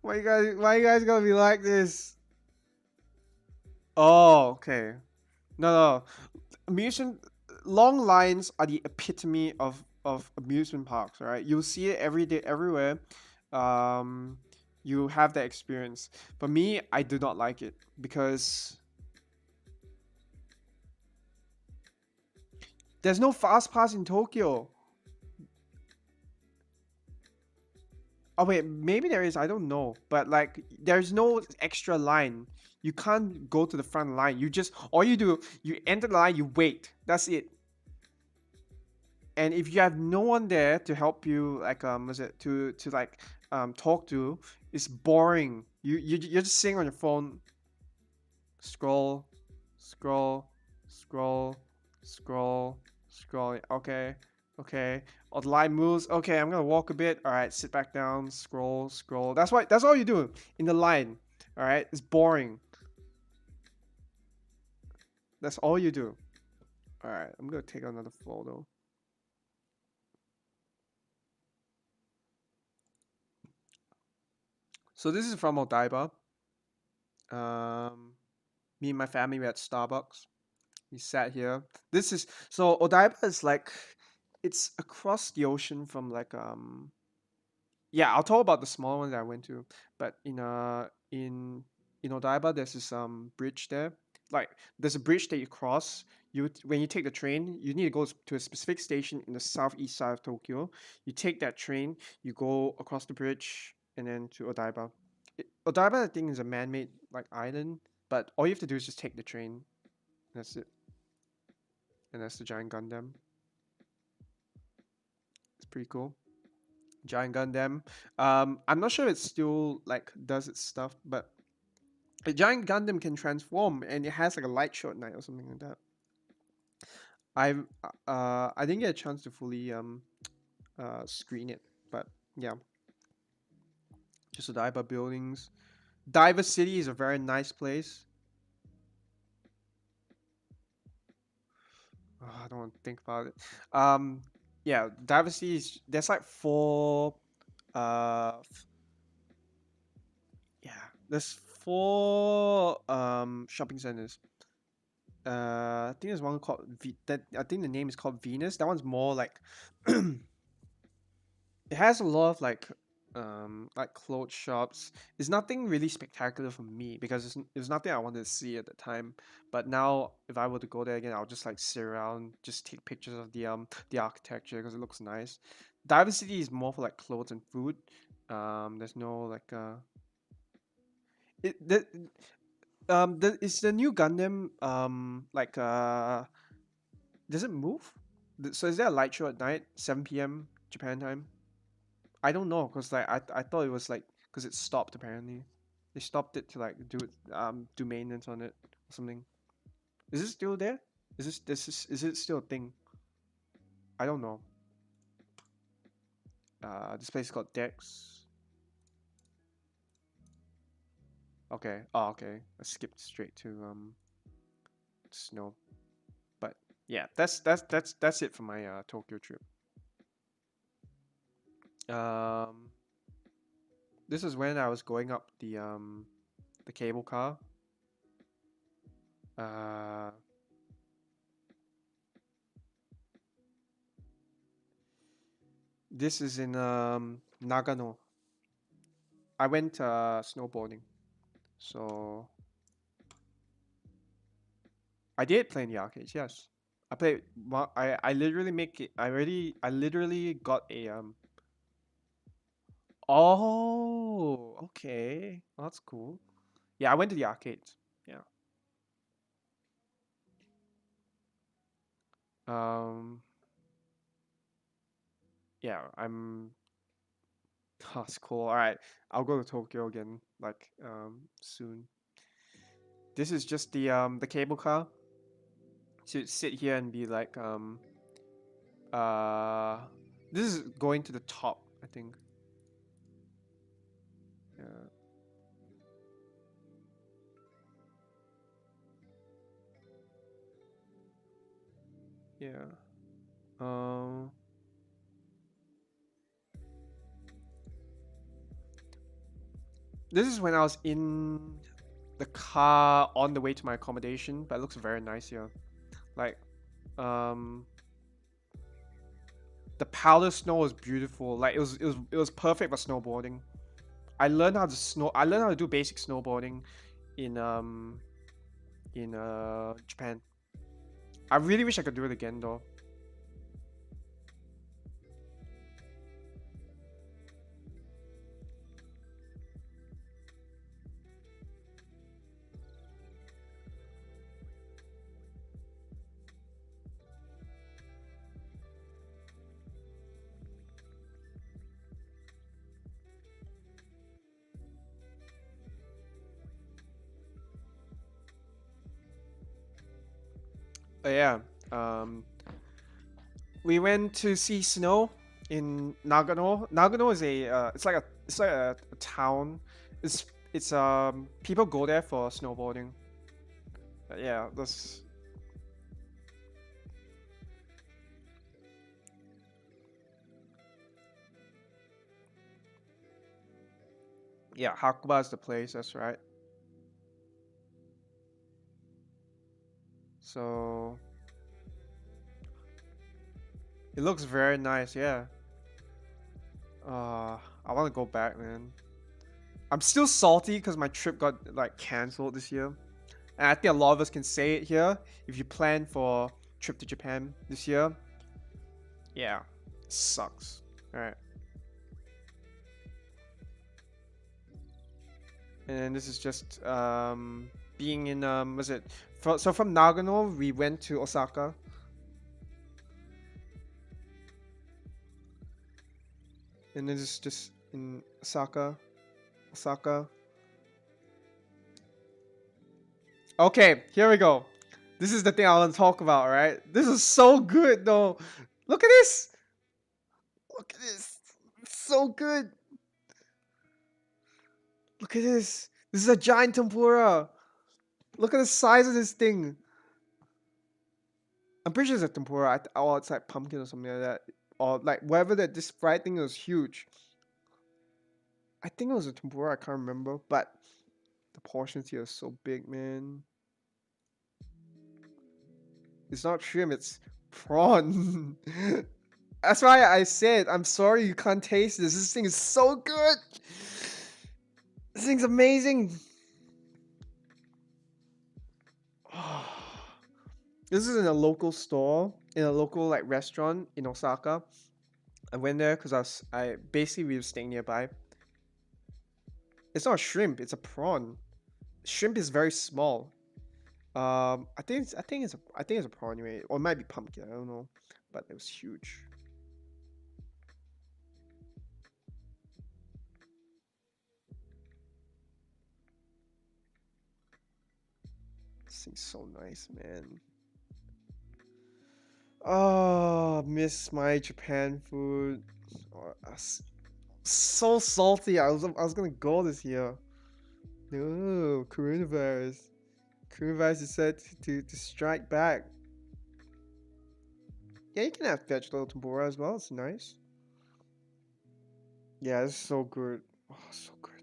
Why you guys gonna be like this? Oh, okay. No, no. Amusement long lines are the epitome of amusement parks, right? You'll see it every day, everywhere. Um, you have that experience. For me, I do not like it because there's no fast pass in Tokyo. Oh wait, maybe there is. I don't know, but like, there's no extra line. You can't go to the front line. You just all you do, you enter the line, you wait. That's it. And if you have no one there to help you, like was it to like talk to, it's boring. You're just sitting on your phone, scroll, scroll, scroll, scroll, scroll. Okay, okay. Oh, the line moves. Okay, I'm gonna walk a bit. All right, sit back down, scroll, scroll. That's why. That's all you do in the line. All right, it's boring. That's all you do. All right, I'm gonna take another photo. So this is from Odaiba. Um, Me and my family were at Starbucks. We sat here. This is so Odaiba is like it's across the ocean from like yeah, I'll talk about the small ones that I went to. But in Odaiba there's this bridge there. Like there's a bridge that you cross. When you take the train, you need to go to a specific station in the southeast side of Tokyo. You take that train, you go across the bridge and then to Odaiba. Odaiba I think is a man-made like island, but all you have to do is just take the train. That's it. And that's the giant Gundam. It's pretty cool. Giant Gundam. I'm not sure it still like does its stuff, but a giant Gundam can transform, and it has like a light show at night or something like that. I didn't get a chance to fully screen it, but yeah, just the Diver buildings. Diver City is a very nice place. Oh, I don't want to think about it. Um, yeah, Diver City is there's like four yeah, there's four shopping centers. I think there's one called that I think the name is called Venus. That one's more like it has a lot of like clothes shops. It's nothing really spectacular for me because it's nothing I wanted to see at the time. But now if I were to go there again, I'll just like sit around, just take pictures of the architecture because it looks nice. Diver City is more for like clothes and food. There's no like it is the new Gundam like does it move? So is there a light show at night, 7 p.m. Japan time? I don't know because like I thought it was like because it stopped apparently. They stopped it to like do maintenance on it or something. Is it still there? Is it still a thing? I don't know. This place is called Dex. Okay. Oh, okay. I skipped straight to snow. But yeah, that's it for my Tokyo trip. Um, this is when I was going up the cable car. Uh, this is in Nagano. I went snowboarding, so I did play in the arcades. Yes, I played. I literally make it. I literally got a Oh, okay, well, that's cool. Yeah, I went to the arcades. Yeah. Um. Yeah. That's cool. All right, I'll go to Tokyo again. Like soon. This is just the cable car. To sit here and be like uh this is going to the top, I think. Yeah. Yeah. Um This is when I was in the car on the way to my accommodation, but it looks very nice here. Like, um, the powder snow was beautiful. Like it was perfect for snowboarding. I learned how to snow. I learned how to do basic snowboarding in Japan. I really wish I could do it again though. But yeah, um, we went to see snow in Nagano. Nagano is a town. It's people go there for snowboarding. But yeah, that's yeah. Hakuba is the place. That's right. So it looks very nice. Yeah. I want to go back, man. I'm still salty because my trip got like canceled this year, and I think a lot of us can say it here. If you plan for trip to Japan this year, yeah, sucks. All right, and this is just being in was it? So from Nagano we went to Osaka, and this is just in Osaka. Osaka. Okay, here we go. This is the thing I want to talk about, right? This is so good though. Look at this. Look at this. It's so good. Look at this. This is a giant tempura. Look at the size of this thing. I'm pretty sure it's a tempura. Or it's like pumpkin or something like that. Or like whatever that this fried thing was huge. I think it was a tempura. I can't remember. But the portions here are so big, man. It's not shrimp. It's prawn. That's why I said I'm sorry you can't taste this. This thing is so good. This thing's amazing. This is in a local store, in a local like restaurant in Osaka. I went there because I basically we were staying nearby. It's not shrimp, it's a prawn. Shrimp is very small. I think it's a prawn anyway, or it might be pumpkin. I don't know, but it was huge. This thing's so nice, man. Oh, miss my Japan food. Oh, so salty. I was gonna go this year. No, coronavirus. Coronavirus is said to strike back. Yeah, you can have vegetable tempura as well. It's nice. Yeah, it's so good. Oh, so good.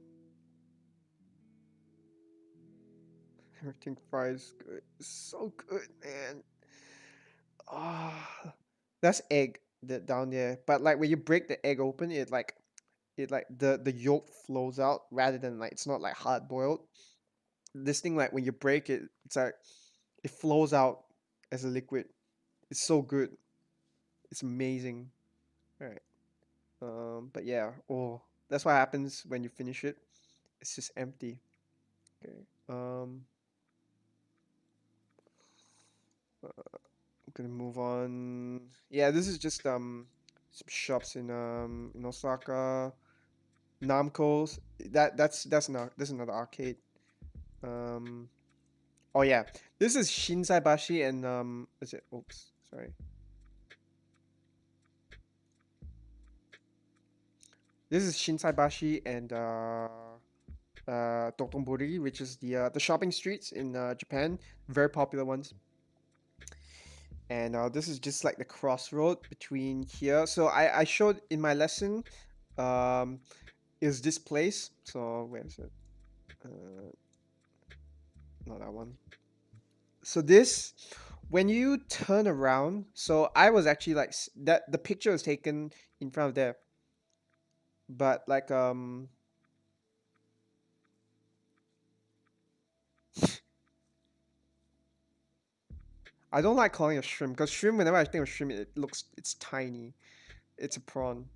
Everything fries good. It's so good, man. Ah, that's egg that down there. But like when you break the egg open, it like the yolk flows out rather than like it's not like hard boiled. This thing like when you break it, it's like it flows out as a liquid. It's so good. It's amazing. All right. But yeah, oh, that's what happens when you finish it. It's just empty. Okay. I'm gonna move on. Yeah, this is just some shops in Osaka, Namco's. That's not this is another arcade. Um, oh yeah, this is Shinsaibashi and is it? Oops, sorry. This is Shinsaibashi and Dotonbori, which is the shopping streets in Japan, very popular ones. And this is just like the crossroad between here. So I showed in my lesson, um, is this place. So where is it? Uh, Not that one. So this, when you turn around, so I was actually like that. The picture was taken in front of there, but like I don't like calling it shrimp because shrimp. Whenever I think of shrimp, it's tiny. It's a prawn.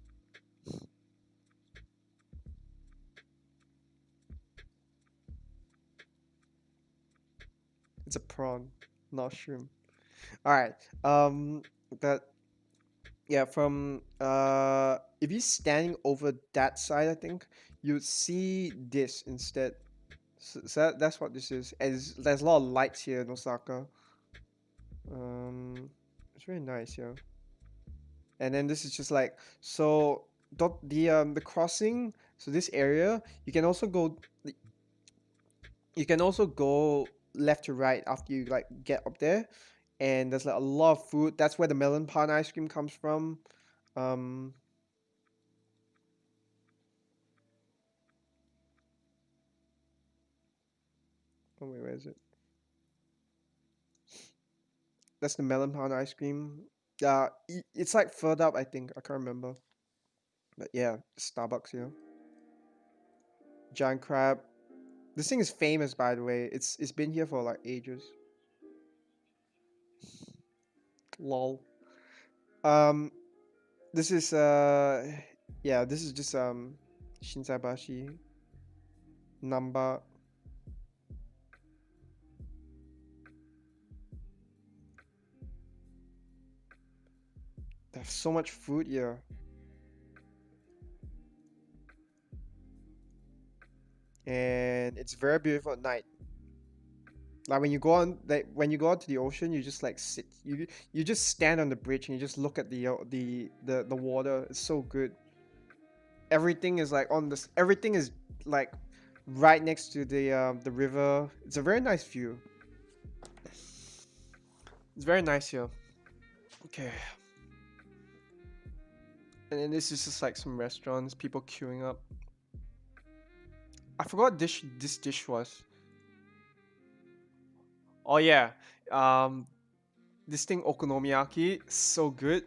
It's a prawn, not shrimp. All right. That yeah. From if you're standing over that side, I think you'd see this instead. So that's what this is. And there's a lot of lights here in Osaka. It's really nice, yeah. And then this is just like so the crossing. So this area, you can also go left to right after you like get up there, and there's like a lot of food. That's where the melon pan ice cream comes from. Um, oh wait, where is it? That's the melon pan ice cream. It's like further up, I think. I can't remember. But yeah, Starbucks, you know. Giant crab. This thing is famous, by the way. It's been here for like ages. Lol. Um, this is yeah, this is just Shinsaibashi Namba. There's so much food here, and it's very beautiful at night. Like when you go out to the ocean, you just like you just stand on the bridge and you just look at the water. It's so good. Everything is like everything is like right next to the river. It's a very nice view. It's very nice here. Okay. And then this is just like some restaurants, people queuing up. I forgot this dish was. Oh yeah. Um this thing okonomiyaki, so good.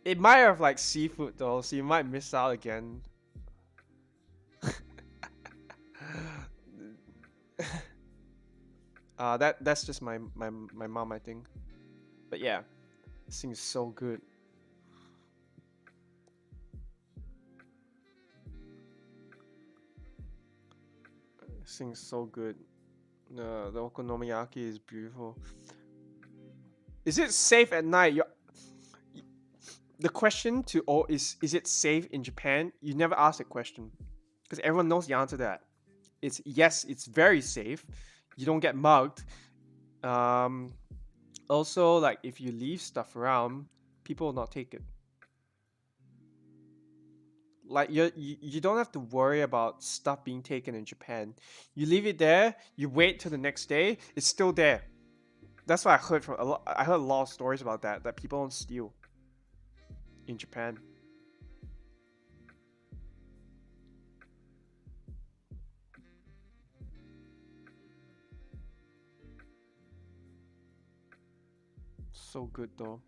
It might have like seafood though, so you might miss out again. That's just my mom, I think. But yeah, this thing is so good. This thing is so good. The okonomiyaki is beautiful. Is it safe at night? The question to all is it safe in Japan? You never ask that question because everyone knows the answer to that. It's yes, it's very safe. You don't get mugged. Um, Also, like if you leave stuff around, people will not take it. Like you don't have to worry about stuff being taken in Japan. You leave it there, you wait till the next day, it's still there. That's what I heard from a lot. I heard a lot of stories about that people don't steal in Japan. So good though.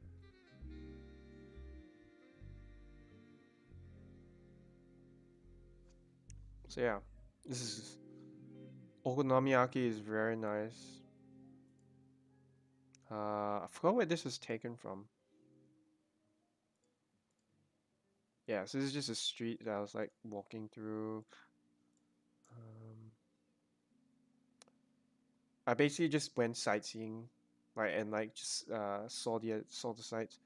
So yeah, this is okonomiyaki is very nice. I forgot where this was taken from. Yeah, so this is just a street that I was like walking through. Um, I basically just went sightseeing, like and like just saw the sights.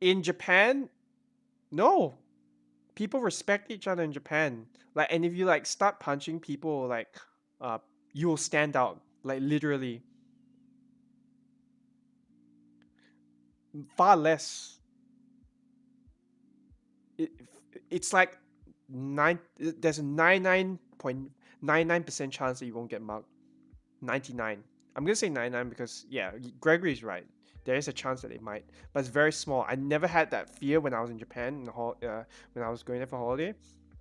In Japan, no, people respect each other in Japan. Like, and if you like start punching people, like, uh, you will stand out. Like literally, far less. It, it's like There's a 99.99% chance that you won't get mugged. 99. I'm gonna say 99 because yeah, Gregory's right. there is a chance that it might, but it's very small. I never had that fear when I was in Japan when I was going there for holiday.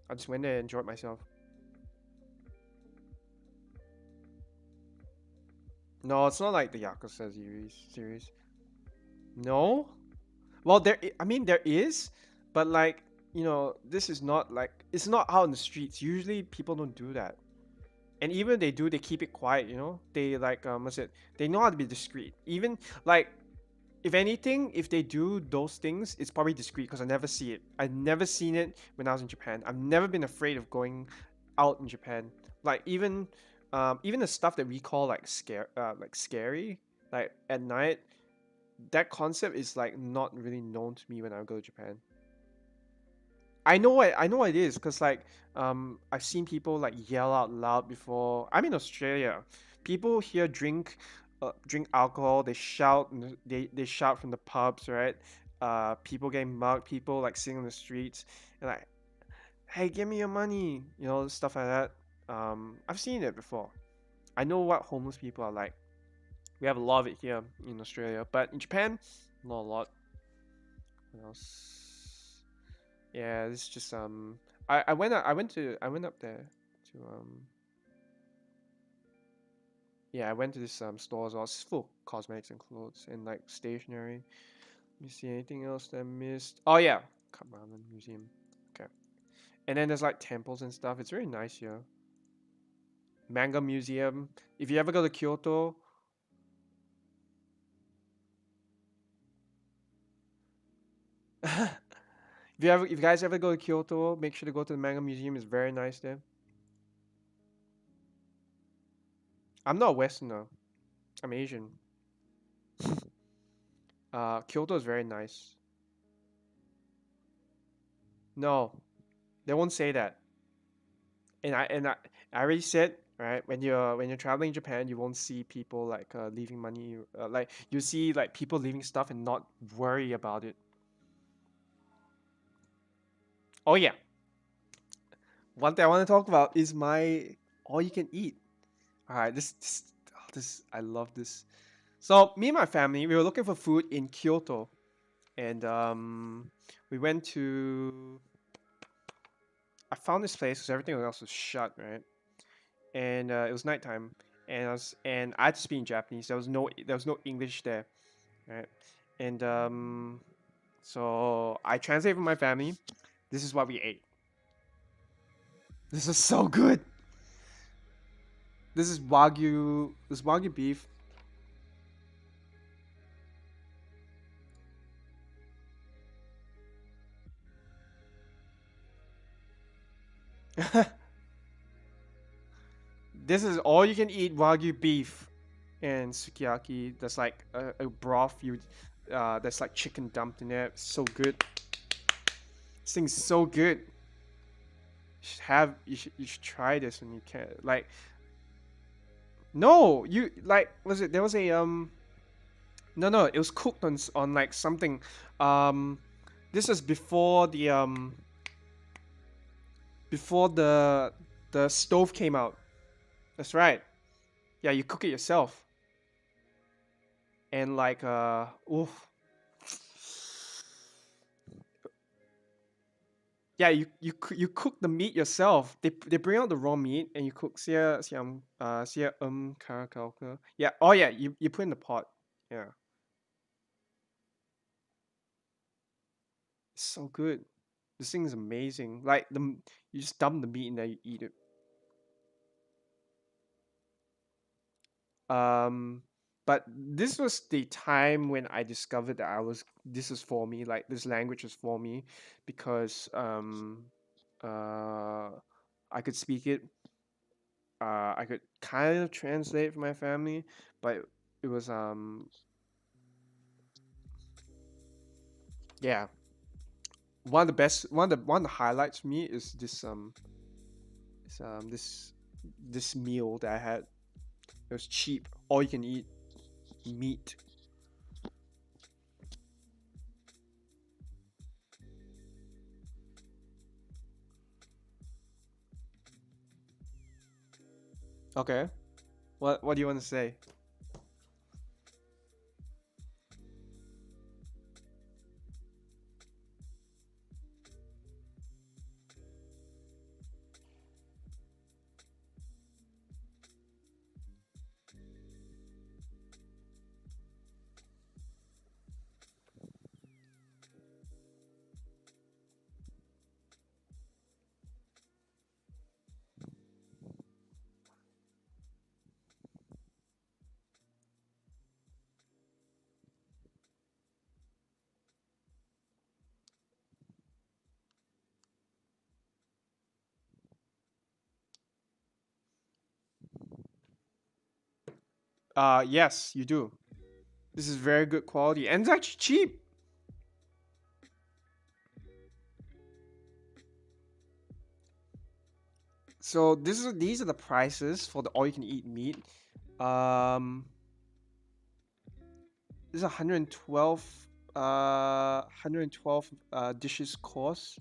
I just went there and enjoyed myself. No, it's not like the Yakuza series. No. Well, I mean, there is, but like, this is not like it's not out in the streets. Usually, people don't do that, and even if they do, they keep it quiet. They like what's it? They know how to be discreet. Even like, if anything, if they do those things, it's probably discreet because I never see it. I never seen it when I was in Japan. I've never been afraid of going out in Japan. Like even the stuff that we call like scary, like at night, that concept is like not really known to me when I go to Japan. I know what it is because like I've seen people like yell out loud before. I'm in Australia. People here drink alcohol. They shout and they shout from the pubs, right? People getting mugged. People like sitting on the streets and like, hey, give me your money. Stuff like that. I've seen it before. I know what homeless people are like. We have a lot of it here in Australia, but in Japan, not a lot. What else? Yeah, it's just I went up there to yeah, I went to this store as well. It's full of cosmetics and clothes and like stationery. Let me see anything else that I missed. Oh yeah, Kabaman Museum. Okay, and then there's like temples and stuff. It's very nice here. Manga Museum. If you ever go to Kyoto, if you guys ever go to Kyoto, make sure to go to the Manga Museum. It's very nice there. I'm not Westerner. I'm Asian. Kyoto is very nice. No, they won't say that. And I already said, right, when you're traveling in Japan, you won't see people like leaving money. Like you see like people leaving stuff and not worry about it. Oh yeah, one thing I want to talk about is my all you can eat. All right, this I love this. So me and my family, we were looking for food in Kyoto, and we went to. I found this place because everything else was shut, right? And it was nighttime, and I had to speak in Japanese. There was no English there, right? And so I translated for my family. This is what we ate. This is so good. This is wagyu. This wagyu beef. This is all you can eat wagyu beef and sukiyaki. That's like a broth that's like chicken dumped in there. So good. This thing's so good. You should try this when you can. Like no, you like was it there was a no, it was cooked on like something. Um this is before the stove came out. That's right. Yeah, you cook it yourself. And like oof. Yeah, you cook the meat yourself. They bring out the raw meat and you cook karakalka. Yeah. Oh yeah, you put in the pot. Yeah. It's so good. This thing is amazing. Like you just dump the meat and then you eat it. Um, but this was the time when I discovered that this is for me. Like this language is for me because uh I could speak it. I could kind of translate for my family, but it was yeah, one of the highlights for me is this meal that I had. It was cheap, all you can eat meat. Okay, what do you want to say? Yes, you do. This is very good quality and it's actually cheap. So these are the prices for the all you can eat meat. Um, this is 112 112 dishes course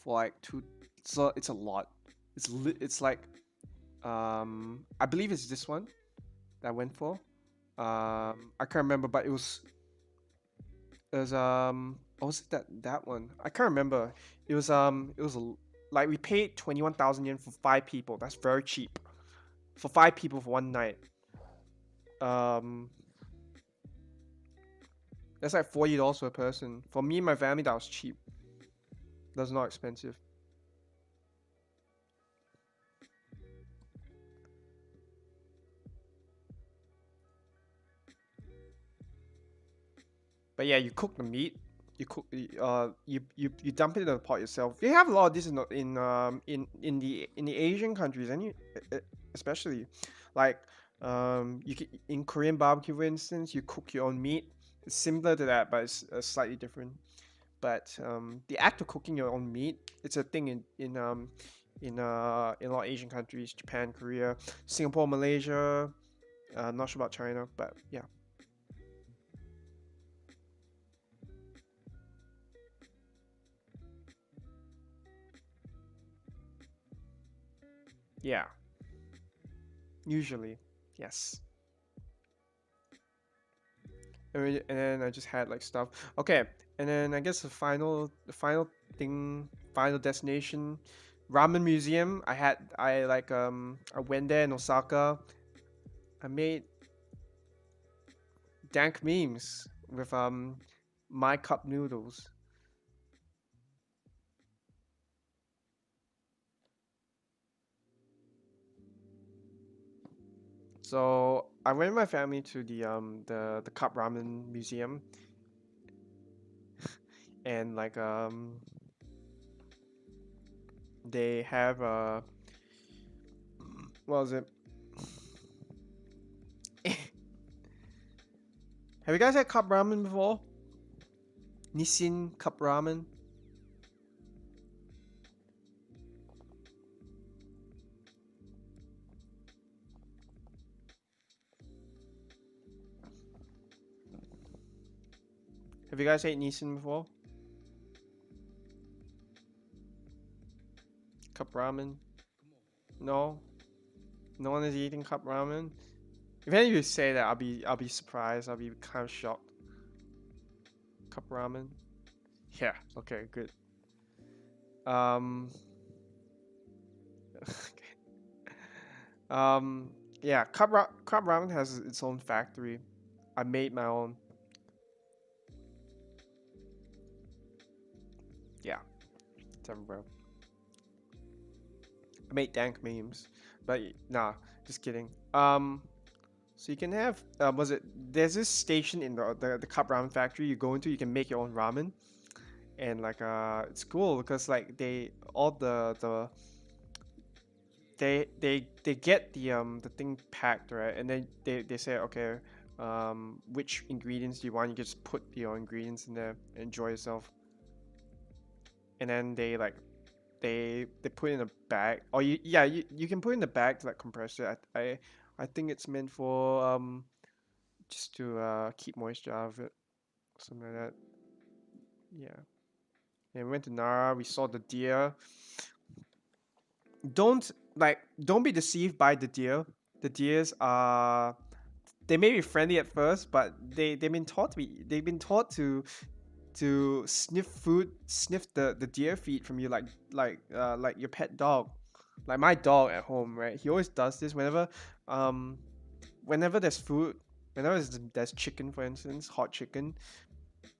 for like two. So it's a lot. It's like I believe it's this one that I went for. I can't remember, but it was what was it that one? I can't remember. Like we paid 21,000 yen for 5 people. That's very cheap for 5 people for one night. Um, that's like $40 per person. For me and my family, that was cheap. That's not expensive. But yeah, you cook the meat. You dump it in the pot yourself. You have a lot of this in the Asian countries, and especially like you can, in Korean barbecue, for instance, you cook your own meat. It's similar to that, but it's slightly different. But the act of cooking your own meat, it's a thing in a lot of Asian countries, Japan, Korea, Singapore, Malaysia. Not sure about China, but yeah, yeah. Usually, yes. And then I just had like stuff. Okay, and then I guess the final thing, final destination, ramen museum. I went there in Osaka. I made dank memes with my cup noodles. So I went with my family to the cup ramen museum, and like they have what was it? Have you guys had cup ramen before? Nissin cup ramen. Have you guys ate Nissin before? Cup ramen? No, no one is eating cup ramen. If any of you say that, I'll be surprised. I'll be kind of shocked. Cup ramen? Yeah. Okay. Good. Um. um. Yeah. Cup ramen has its own factory. I made my own. Yeah. It's everywhere. I made dank memes, but nah, just kidding. So you can have was it? There's this station in the cup ramen factory you go into. You can make your own ramen, and like it's cool because like they all they get the thing packed, right, and then they say, okay, which ingredients do you want? You just put your ingredients in there, enjoy yourself, and then they put in a bag, or you can put in the bag to like compress it. I think it's meant for just to keep moisture out of it, something like that. Yeah. And we went to Nara. We saw the deer. Don't be deceived by the deer. The deers are they may be friendly at first, but they've been taught to sniff the deer feed from you like your pet dog. Like my dog at home, right? He always does this um whenever there's food, whenever there's chicken, for instance, hot chicken.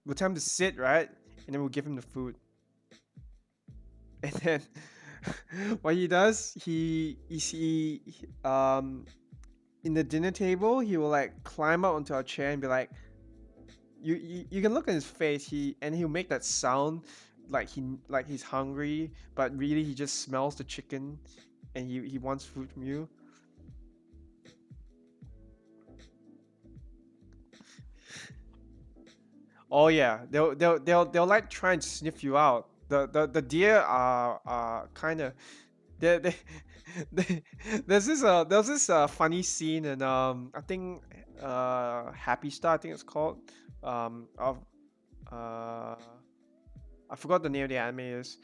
We'll tell him to sit, right, and then we'll give him the food. And then what he does, in the dinner table, he will like climb up onto our chair and be like, you can look at his face. He'll make that sound like he's hungry, but really he just smells the chicken, and he wants food from you. Oh yeah, they'll like try and sniff you out. The deer are kind of they they there's this funny scene in I think Happy Star, I think it's called, of uh I forgot the name of the anime is.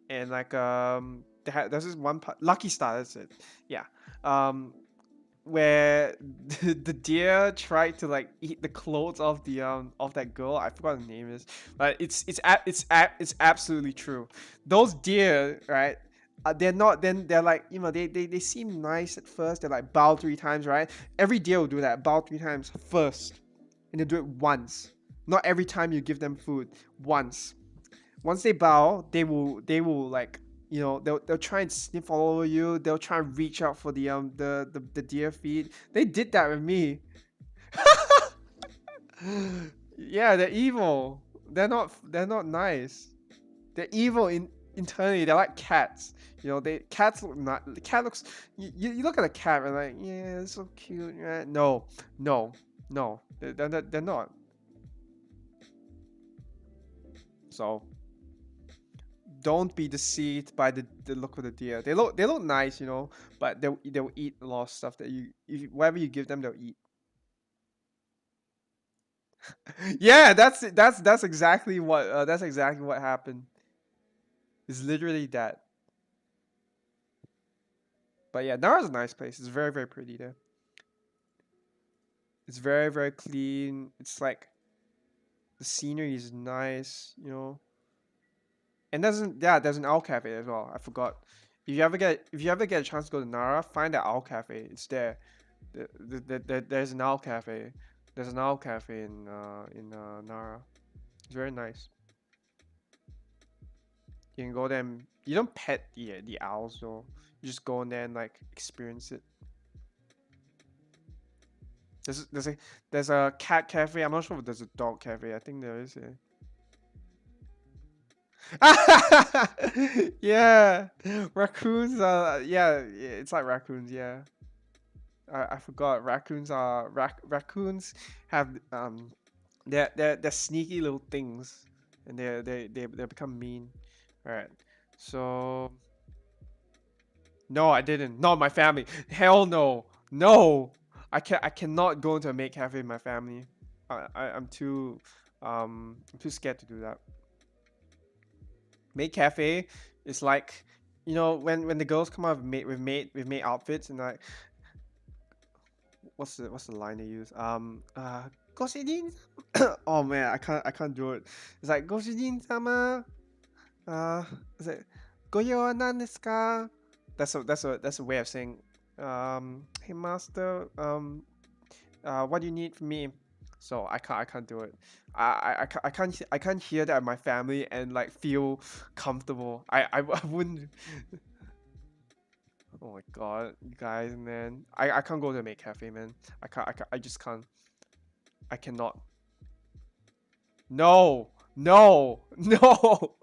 And like there's this one part, Lucky Star, that's it. Yeah. um where the deer tried to like eat the clothes of that girl. I forgot the name is, but it's absolutely true. Those deer, right? They're not. Then they're like, they seem nice at first. They're like bow 3 times, right? Every deer will do that. Bow 3 times first, and they do it once. Not every time you give them food. Once. Once they bow, they will like, they'll try and sniff all over you. They'll try and reach out for the deer feed. They did that with me. Yeah, they're evil. They're not nice. They're evil internally. They're like cats. They cats look not. The cat looks. You look at a cat and like, yeah, it's so cute. Yeah. No, no, no. They're not. So don't be deceived by the look of the deer. They look nice, but they'll eat a lot of stuff that whatever you give them, they'll eat. Yeah, that's exactly what happened. It's literally that. But yeah, Nara's a nice place. It's very, very pretty there. It's very, very clean. It's like the scenery is nice, And there's an owl cafe as well. I forgot. If you ever get a chance to go to Nara, find the owl cafe. It's there. There's an owl cafe. There's an owl cafe in Nara. It's very nice. You can go there. And, you don't pet the owls though. You just go in there and like experience it. There's a cat cafe. I'm not sure if there's a dog cafe. I think there is. Yeah, raccoons. Yeah, it's like raccoons. Yeah, I forgot. Raccoons have they're sneaky little things, and they become mean. All right, so no, I didn't. Not my family. Hell no, no. I cannot go into a maid cafe with my family. I'm too scared to do that. Maid cafe is like, when the girls come out with maid outfits, and like, what's the line they use? Goshijin. Oh man, I can't do it. It's like Goshijin sama. Is it Goyo wa nan desu ka? That's a way of saying, hey master, what do you need from me? So I can't do it. I can't hear that in my family and like feel comfortable. I wouldn't. Oh my god, you guys, man. I can't go to a maid cafe, man. I just can't. I cannot. No, no, no.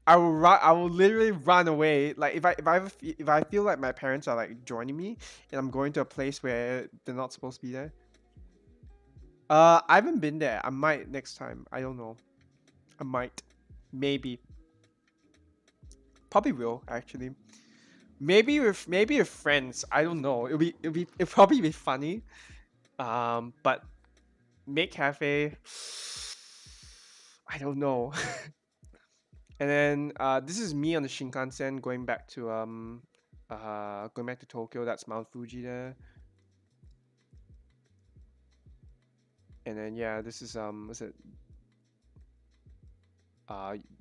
I will literally run away. Like if I feel like my parents are like joining me and I'm going to a place where they're not supposed to be there. I haven't been there. I might next time. I don't know. I might. Maybe. Probably will actually. Maybe with friends. I don't know. It'll probably be funny. But make cafe. I don't know. And then this is me on the Shinkansen going back to Tokyo. That's Mount Fuji there. And then yeah, this is what's it?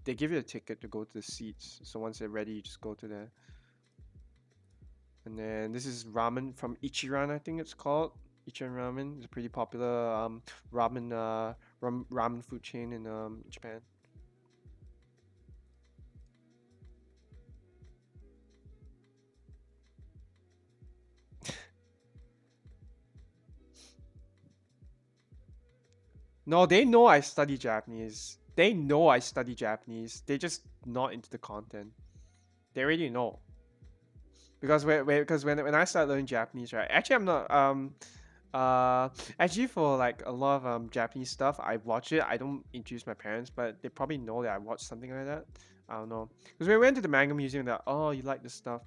They give you a ticket to go to the seats. So once they're ready, you just go to there. And then this is ramen from Ichiran, I think it's called. Ichiran Ramen. It's a pretty popular ramen food chain in Japan. No, they know I study Japanese. They know I study Japanese. They just not into the content. They already know. Because when I started learning Japanese, right? Actually, I'm not. Uh, Actually, for like a lot of Japanese stuff, I watch it. I don't introduce my parents, but they probably know that I watch something like that. I don't know, because we went to the manga museum. That, oh, you like this stuff?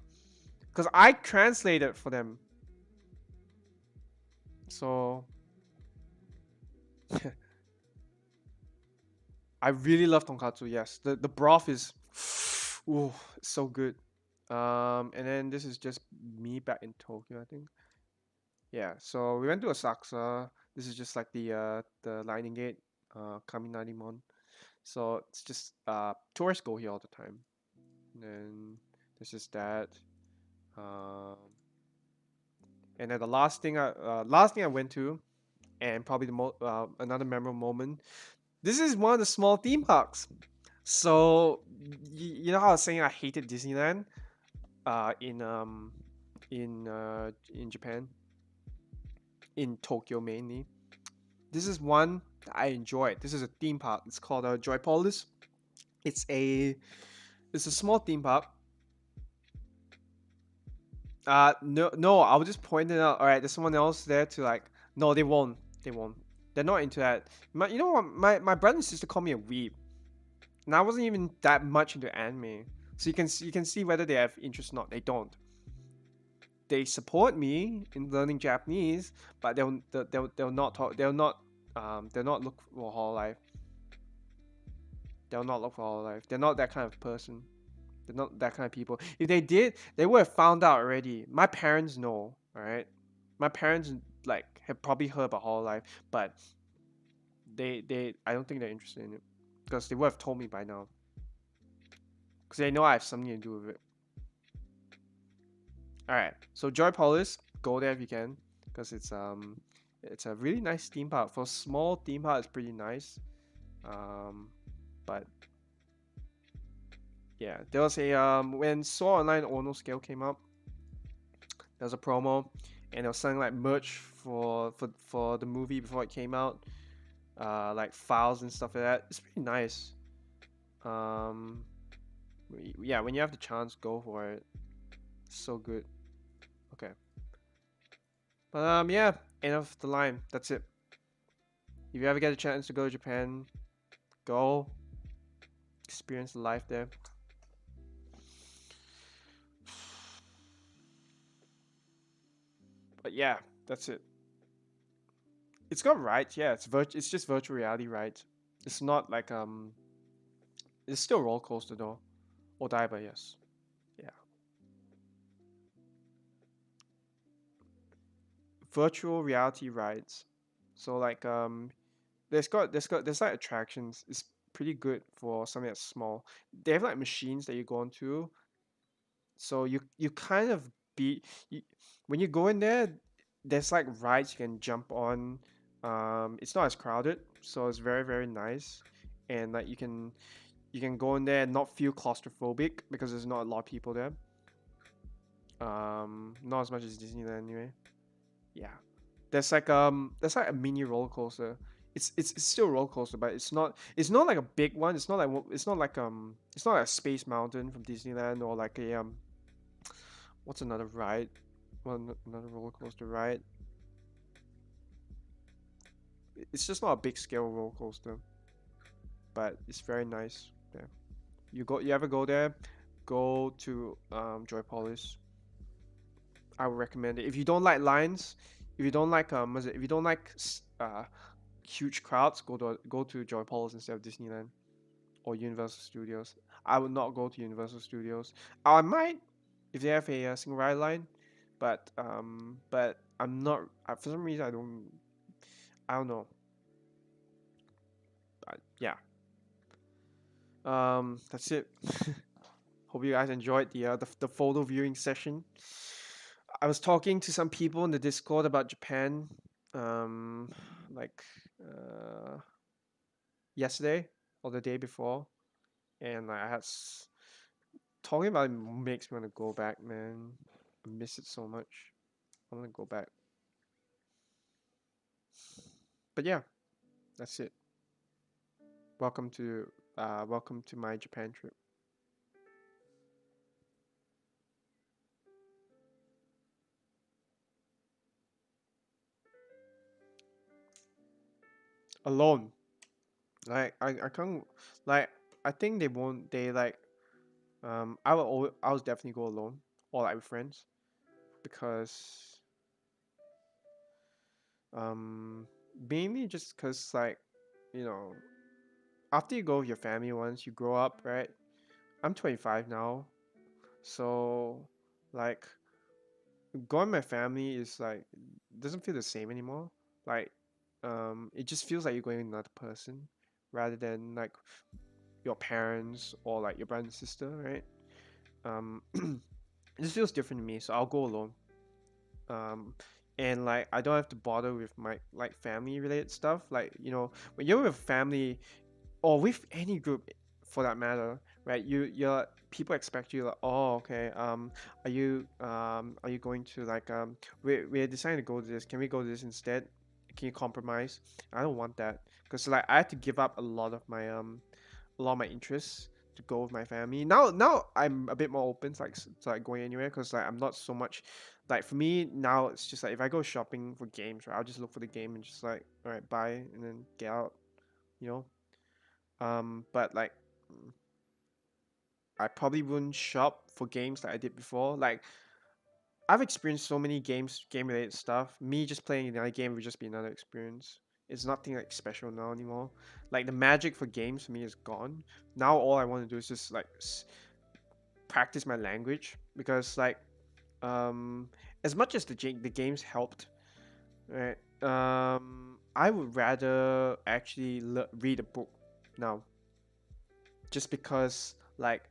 Because I translated for them. So I really love tonkatsu. Yes, the broth is, ooh, it's so good. And then this is just me back in Tokyo, I think. Yeah, so we went to Asakusa. This is just like the Lightning Gate, Kaminarimon. So it's just tourists go here all the time. And then this is that. Um, and then the last thing I went to, and probably another memorable moment. This is one of the small theme parks. So you know how I was saying I hated Disneyland uh, in um in Japan, in Tokyo mainly. This is one that I enjoyed. This is a theme park. It's called Joypolis. It's a it's a small theme park. No, I was just pointing out. All right, there's someone else there to like. No, they won't. They won't. They're not into that. You know what? My brother and sister call me a weeb, and I wasn't even that much into anime. So you can see whether they have interest or not. They don't. They support me in learning Japanese, but they'll not talk. They'll not look for whole life. They'll not look for whole life. They're not that kind of person. They're not that kind of people. If they did, they would have found out already. My parents know, all right. My parents like have probably heard about whole life, but they I don't think they're interested in it because they would have told me by now. Because they know I have something to do with it. All right. So Joy Polis, go there if you can, because it's a really nice theme park. For a small theme park, it's pretty nice. Um, but yeah, there was a when Sword Online Ono Scale came out, there was a promo, and they was selling like merch for the movie before it came out, like files and stuff like that. It's pretty nice. Um, yeah, when you have the chance, go for it. It's so good. Okay, but yeah, end of the line. That's it. If you ever get a chance to go to Japan, go experience the life there. But yeah, that's it. It's got rides, yeah. It's just virtual reality rides. It's not like it's still roller coaster though. Odaiba, yes. Yeah. Virtual reality rides. So like there's like attractions. It's pretty good for something that's small. They have like machines that you go onto. So you kind of be you, when you go in there, there's like rides you can jump on. It's not as crowded, so it's very nice. And like you can go in there and not feel claustrophobic because there's not a lot of people there. Not as much as Disneyland anyway. Yeah. There's like a mini roller coaster. It's still a roller coaster, but it's not like a big one. It's not like a Space Mountain from Disneyland or like a what's another ride? Another roller coaster ride. It's just not a big scale roller coaster, but it's very nice. Yeah. You ever go there? Go to Joypolis. I would recommend it. If you don't like lines, if you don't like if you don't like huge crowds, go to Joypolis instead of Disneyland or Universal Studios. I would not go to Universal Studios. I might if they have a single ride line, but I'm not. For some reason, I don't know. Yeah. That's it. Hope you guys enjoyed the photo viewing session. I was talking to some people in the Discord about Japan, um, like uh, yesterday or the day before, and talking about it makes me want to go back, man. I miss it so much. I want to go back. But yeah, that's it. Welcome to my Japan trip. alone. Like I can't like I think they won't they like I will definitely go alone or like with friends because um mainly just because like you know after you go with your family once you grow up, right? I'm 25 now, so like going with my family is like doesn't feel the same anymore. Like it just feels like you're going with another person rather than like your parents or like your brother and sister, right? It just feels different to me, so I'll go alone. Um, and like I don't have to bother with my like family related stuff. Like when you're with family or with any group for that matter, right? You're people expect you like, oh, okay, are you going to like we're deciding to go to this. Can we go to this instead? Can you compromise? I don't want that because like I had to give up a lot of my interests to go with my family. Now I'm a bit more open to like going anywhere because like I'm not so much like for me now it's just like if I go shopping for games, right, I'll just look for the game and just like all right buy and then get out, you know. But like I probably wouldn't shop for games that I did before. Like I've experienced so many game related stuff. Me just playing another game would just be another experience. It's nothing like special now anymore. Like the magic for games for me is gone. Now all I want to do is just like practice my language because like um as much as the games helped, right? I would rather actually read a book now just because like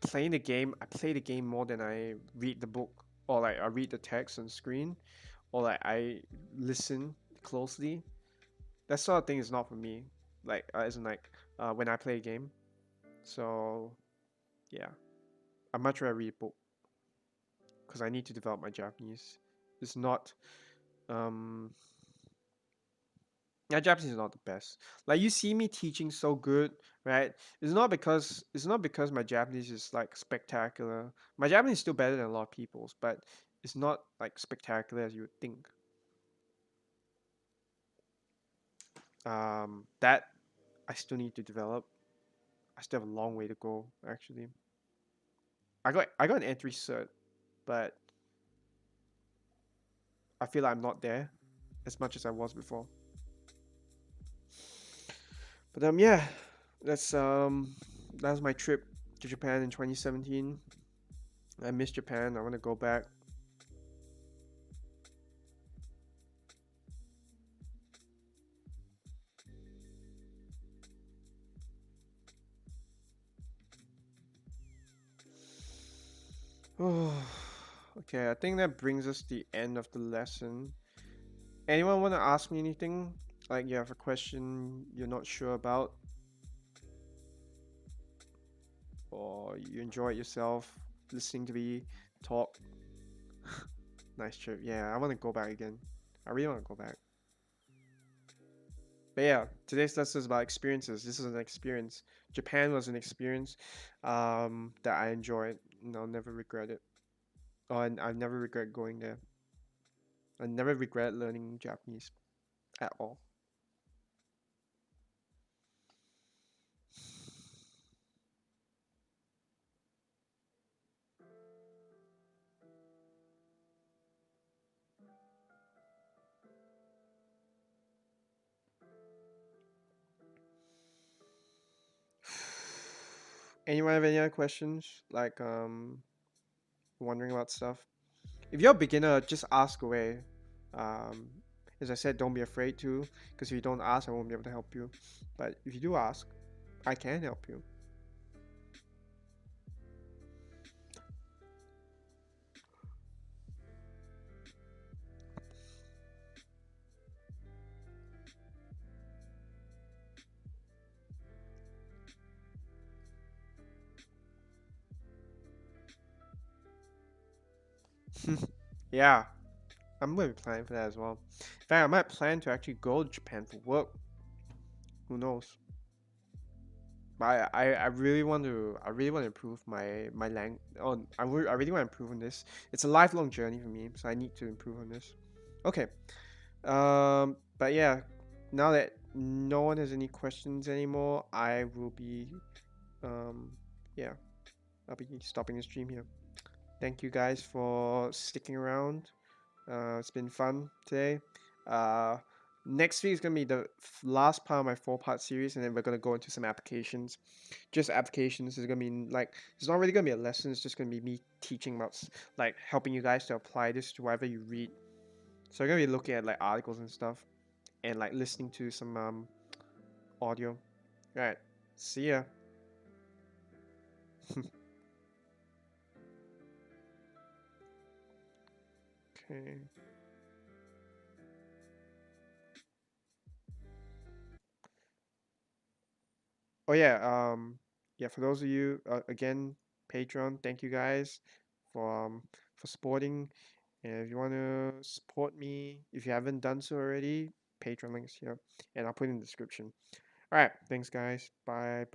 playing the game, I play the game more than I read the book, or like I read the text on screen, or like I listen closely. That sort of thing is not for me. Like as in like when I play a game. So yeah, I much rather read a book because I need to develop my Japanese. It's not um yeah, Japanese is not the best. Like you see me teaching so good, right? It's not because my Japanese is like spectacular. My Japanese is still better than a lot of people's, but it's not like spectacular as you would think. That I still need to develop. I still have a long way to go, actually. I got an entry cert, but I feel like I'm not there as much as I was before. But yeah, that's that was my trip to Japan in 2017. I miss Japan. I want to go back. Oh, okay, I think that brings us to the end of the lesson. Anyone want to ask me anything? Like you have a question you're not sure about, or you enjoyed yourself listening to me talk? Nice trip. Yeah, I want to go back again. I really want to go back. But yeah, today's lesson is about experiences. This is an experience. Japan was an experience that I enjoyed, and I'll never regret it. Oh, and I never regret going there. I never regret learning Japanese at all. Anyone have any other questions? Like wondering about stuff? If you're a beginner, just ask away. Um, as I said, don't be afraid to, because if you don't ask, I won't be able to help you. But if you do ask, I can help you. Yeah, I'm gonna be planning for that as well. In fact, I might plan to actually go to Japan for work. Who knows? But I really want to improve my lang. Oh, I really want to improve on this. It's a lifelong journey for me, so I need to improve on this. Okay. But yeah, now that no one has any questions anymore, I will be, yeah, I'll be stopping the stream here. Thank you guys for sticking around. It's been fun today. Uh, Next week is gonna be the last part of my 4-part series, and then we're gonna go into some applications. Just applications is gonna be like it's not really gonna be a lesson. It's just gonna be me teaching about like helping you guys to apply this to whatever you read. So I'm gonna be looking at like articles and stuff, and like listening to some audio. All right, see ya. Okay. Oh yeah, yeah, for those of you again, Patreon, thank you guys for supporting. And if you want to support me, if you haven't done so already, Patreon links here, and I'll put it in the description. All right, thanks guys. Bye